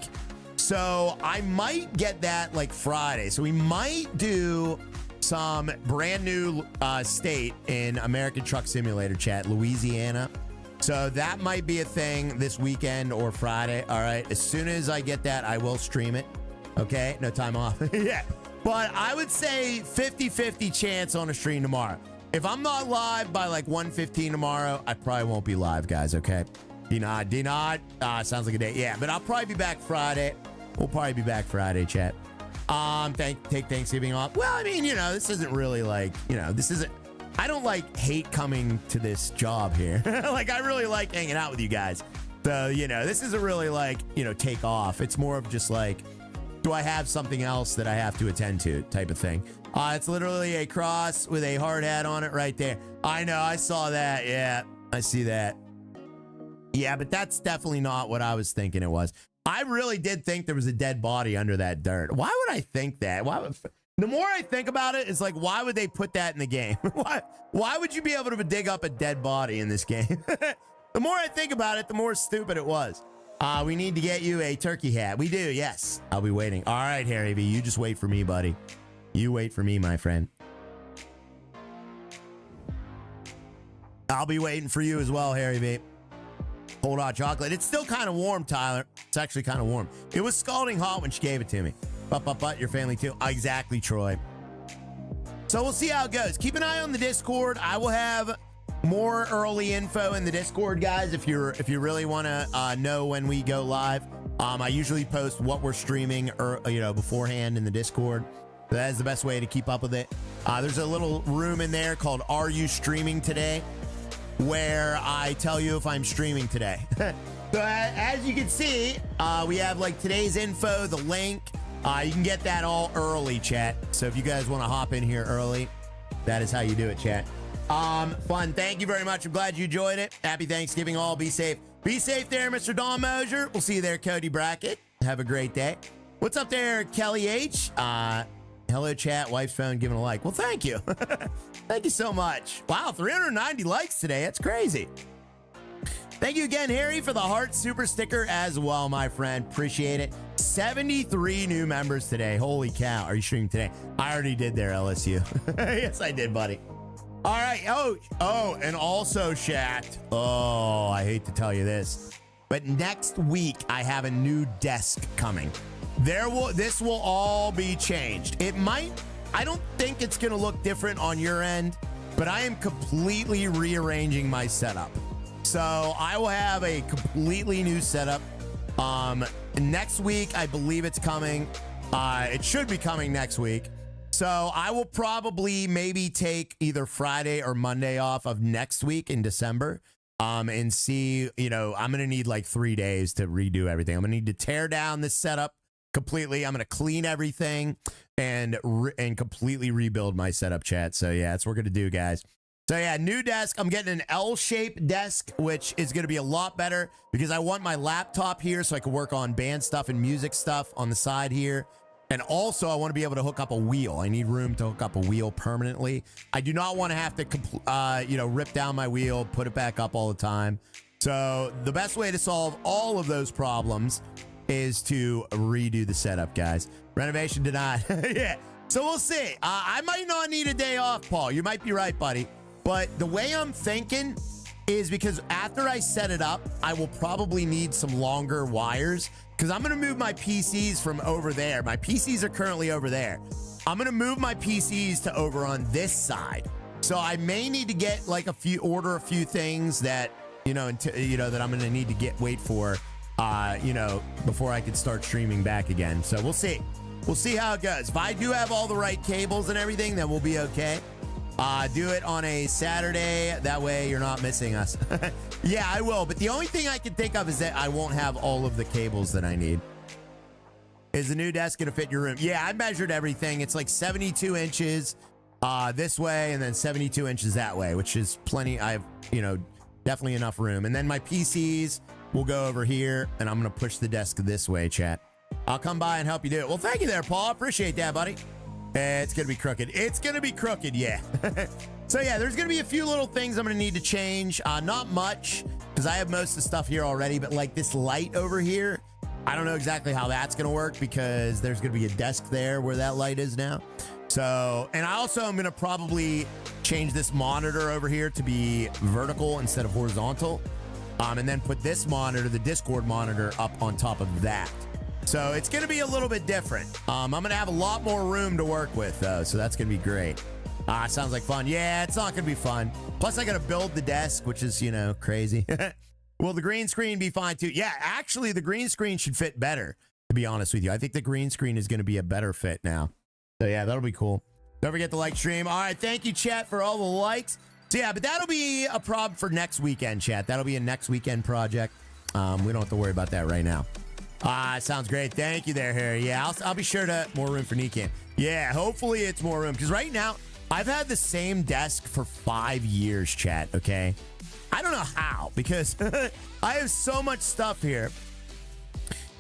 [SPEAKER 1] So I might get that like Friday. So we might do some brand new state in American Truck Simulator, chat, Louisiana. So that might be a thing this weekend or Friday. All right. As soon as I get that, I will stream it. Okay. No time off. Yeah. But I would say 50-50 chance on a stream tomorrow. If I'm not live by like 1:15 tomorrow, I probably won't be live, guys. Okay. D-Nod. Sounds like a day. Yeah. But I'll probably be back Friday. We'll probably be back Friday, chat. Take Thanksgiving off. Well, I mean, this isn't really like, this isn't. I don't like hate coming to this job here. Like, I really like hanging out with you guys. So, this isn't really like, take off. It's more of just like, do I have something else that I have to attend to type of thing. It's literally a cross with a hard hat on it right there. I know. I saw that. Yeah, I see that. Yeah, but that's definitely not what I was thinking it was. I really did think there was a dead body under that dirt. Why would I think that? The more I think about it, it's like, why would they put that in the game? Why would you be able to dig up a dead body in this game? The more I think about it, the more stupid it was. We need to get you a turkey hat. We do, yes. I'll be waiting. All right, Harry V, you just wait for me, buddy. You wait for me, my friend. I'll be waiting for you as well, Harry V. Cold hot chocolate. It's still kind of warm, Tyler. It's actually kind of warm. It was scalding hot when she gave it to me. But your family too. Exactly, Troy. So we'll see how it goes. Keep an eye on the Discord. I will have more early info in the Discord, guys, if you really want to know when we go live. I usually post what we're streaming beforehand in the Discord. That is the best way to keep up with it. There's a little room in there called Are You Streaming Today, where I tell you if I'm streaming today. So as you can see, we have like today's info, the link. You can get that all early, chat. So if you guys want to hop in here early, that is how you do it, chat. Fun. Thank you very much. I'm glad you enjoyed it. Happy Thanksgiving all. Be safe. Be safe there, Mr. Don Mosier. We'll see you there, Cody Brackett. Have a great day. What's up there, Kelly H? Hello, chat. Wife's phone giving a like. Well, thank you. Thank you so much. Wow, 390 likes today. That's crazy. Thank you again, Harry, for the heart super sticker as well, my friend. Appreciate it. 73 new members today. Holy cow. Are you streaming today? I already did there, LSU. Yes, I did, buddy. All right. Oh, and also, chat. Oh, I hate to tell you this, but next week I have a new desk coming. This will all be changed. It might. I don't think it's going to look different on your end, but I am completely rearranging my setup. So I will have a completely new setup. Next week, I believe it's coming. It should be coming next week. So I will probably maybe take either Friday or Monday off of next week in December. And see, I'm going to need like 3 days to redo everything. I'm going to need to tear down this setup completely. I'm going to clean everything and completely rebuild my setup, chat. So yeah, that's what we're going to do, guys. So yeah, new desk. I'm getting an L-shaped desk, which is going to be a lot better because I want my laptop here so I can work on band stuff and music stuff on the side here. And also, I want to be able to hook up a wheel. I need room to hook up a wheel permanently. I do not want to have to, rip down my wheel, put it back up all the time. So the best way to solve all of those problems is to redo the setup, guys. Renovation denied. Yeah. So we'll see. I might not need a day off, Paul. You might be right, buddy. But the way I'm thinking is because after I set it up, I will probably need some longer wires because I'm going to move my PCs from over there. My PCs are currently over there. I'm going to move my PCs to over on this side. So I may need to get like order a few things that, that I'm going to need to wait for, before I can start streaming back again. So we'll see. We'll see how it goes. If I do have all the right cables and everything, then we'll be okay. Do it on a Saturday. That way you're not missing us. Yeah, I will. But the only thing I can think of is that I won't have all of the cables that I need. Is the new desk going to fit your room? Yeah, I measured everything. It's like 72 inches this way and then 72 inches that way, which is plenty. I have, definitely enough room. And then my PCs will go over here and I'm going to push the desk this way, chat. I'll come by and help you do it. Well, thank you there, Paul. Appreciate that, buddy. It's going to be crooked. It's going to be crooked, yeah. So, yeah, there's going to be a few little things I'm going to need to change. Not much, because I have most of the stuff here already. But, like, this light over here, I don't know exactly how that's going to work because there's going to be a desk there where that light is now. So, and I also am going to probably change this monitor over here to be vertical instead of horizontal. And then put this monitor, the Discord monitor, up on top of that. So it's going to be a little bit different. I'm going to have a lot more room to work with, though, so that's going to be great. Sounds like fun. Yeah, it's not going to be fun. Plus, I got to build the desk, which is, crazy. Will the green screen be fine, too? Yeah, actually, the green screen should fit better, to be honest with you. I think the green screen is going to be a better fit now. So, yeah, that'll be cool. Don't forget to like stream. All right, thank you, chat, for all the likes. So, yeah, but that'll be a problem for next weekend, chat. That'll be a next weekend project. We don't have to worry about that right now. Sounds great. Thank you there, Harry. Yeah, I'll be sure to more room for Nikan. Yeah, hopefully it's more room. Because right now, I've had the same desk for 5 years, chat, okay? I don't know how, because I have so much stuff here.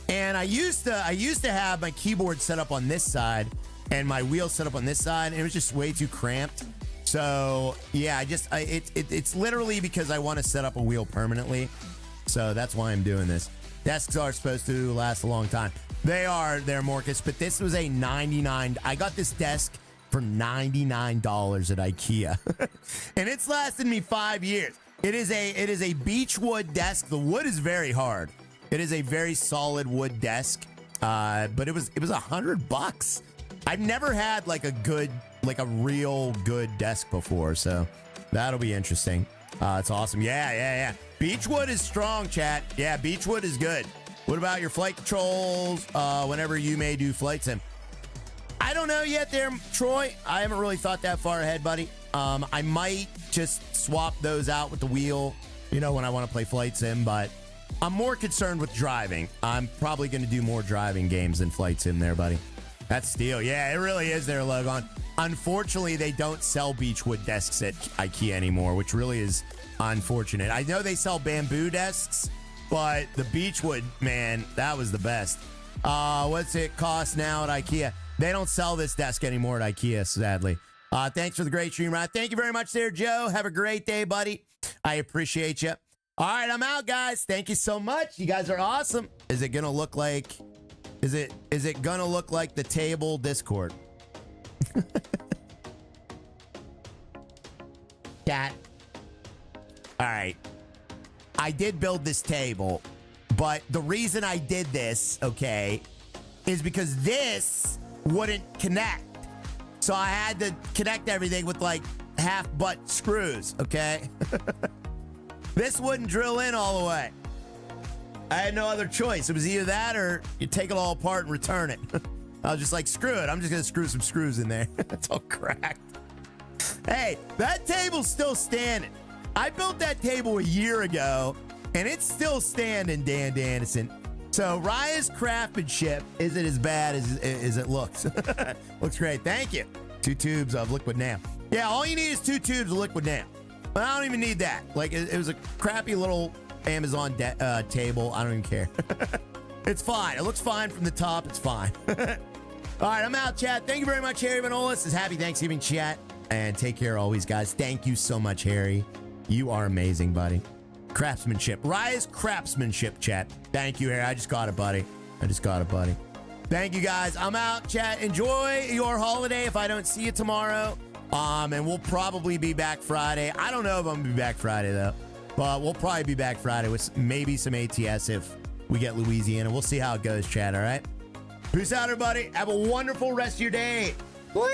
[SPEAKER 1] And I used to have my keyboard set up on this side and my wheel set up on this side, and it was just way too cramped. So, yeah, it's literally because I want to set up a wheel permanently. So that's why I'm doing this. Desks are supposed to last a long time. They're Morcus, but this was a $99. I got this desk for $99 at IKEA. And it's lasted me 5 years. It is a beechwood desk. The wood is very hard. It is a very solid wood desk. But it was $100. I've never had like a good like a real good desk before, so that'll be interesting. It's awesome. Yeah. Beechwood is strong, chat. Yeah, Beechwood is good. What about your flight controls whenever you may do flight sim? I don't know yet there, Troy. I haven't really thought that far ahead, buddy. I might just swap those out with the wheel, when I want to play flight sim, but I'm more concerned with driving. I'm probably going to do more driving games than flight sim there, buddy. That's steel. Yeah, it really is there, Logan. Unfortunately, they don't sell Beechwood desks at IKEA anymore, which really is unfortunate. I know they sell bamboo desks, but the Beechwood, man, that was the best. What's it cost now at IKEA? They don't sell this desk anymore at IKEA, sadly. Thanks for the great stream, Ryan. Thank you very much there, Joe. Have a great day, buddy. I appreciate you. All right, I'm out, guys. Thank you so much. You guys are awesome. Is it gonna look like? Is it gonna look like the table Discord? Cat. All right. I did build this table, but the reason I did this, okay, is because this wouldn't connect. So I had to connect everything with like half butt screws, okay? This wouldn't drill in all the way. I had no other choice. It was either that or you take it all apart and return it. I was just like, screw it. I'm just going to screw some screws in there. It's all cracked. Hey, that table's still standing. I built that table a year ago, and it's still standing, Dan Dannison. So Raya's craftsmanship isn't as bad as it looks. Looks great. Thank you. 2 tubes of liquid NAM. Yeah, all you need is 2 tubes of liquid NAM. But I don't even need that. Like, it was a crappy little Amazon table. I don't even care. It's fine. It looks fine from the top. It's fine. All right, I'm out, chat. Thank you very much, Harry Manolis. Says happy Thanksgiving, chat. And take care always, guys. Thank you so much, Harry. You are amazing, buddy. Craftsmanship. Raya's craftsmanship, chat. Thank you, Harry. I just got it, buddy. Thank you, guys. I'm out, chat. Enjoy your holiday if I don't see you tomorrow. And we'll probably be back Friday. I don't know if I'm going to be back Friday, though. But we'll probably be back Friday with maybe some ATS if we get Louisiana. We'll see how it goes, chat, all right? Peace out, everybody. Have a wonderful rest of your day. Boy.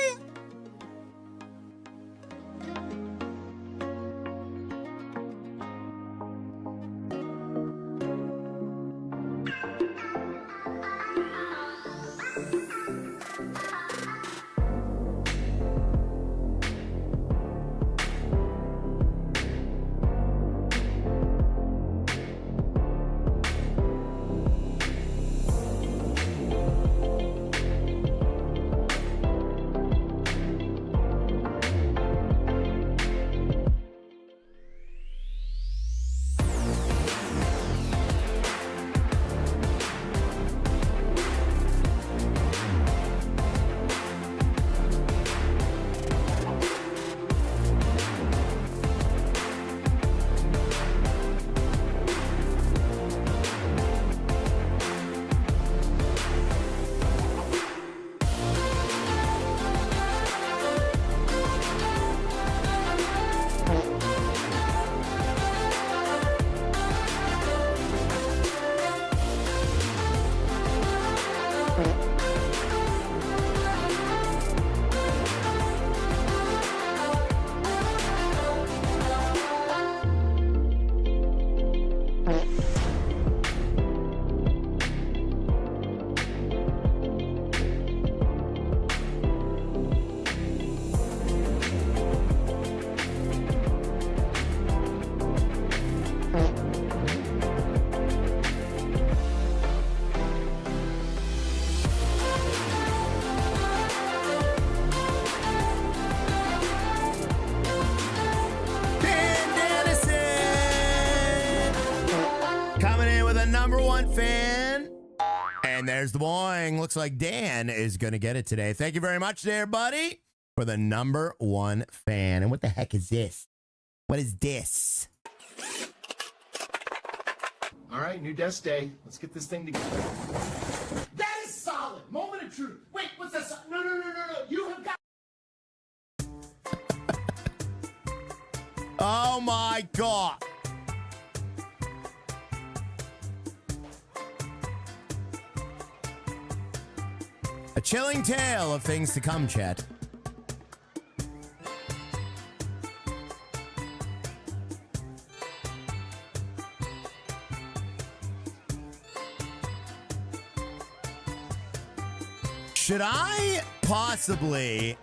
[SPEAKER 1] Fan. And there's the boing. Looks like Dan is going to get it today. Thank you very much there, buddy, for the #1 fan. And what the heck is this? What is this?
[SPEAKER 3] All right, new desk day. Let's get this thing together. That is solid. Moment of truth. Wait, what's that? No. You have got.
[SPEAKER 1] Oh my God. A chilling tale of things to come, chat. Should I possibly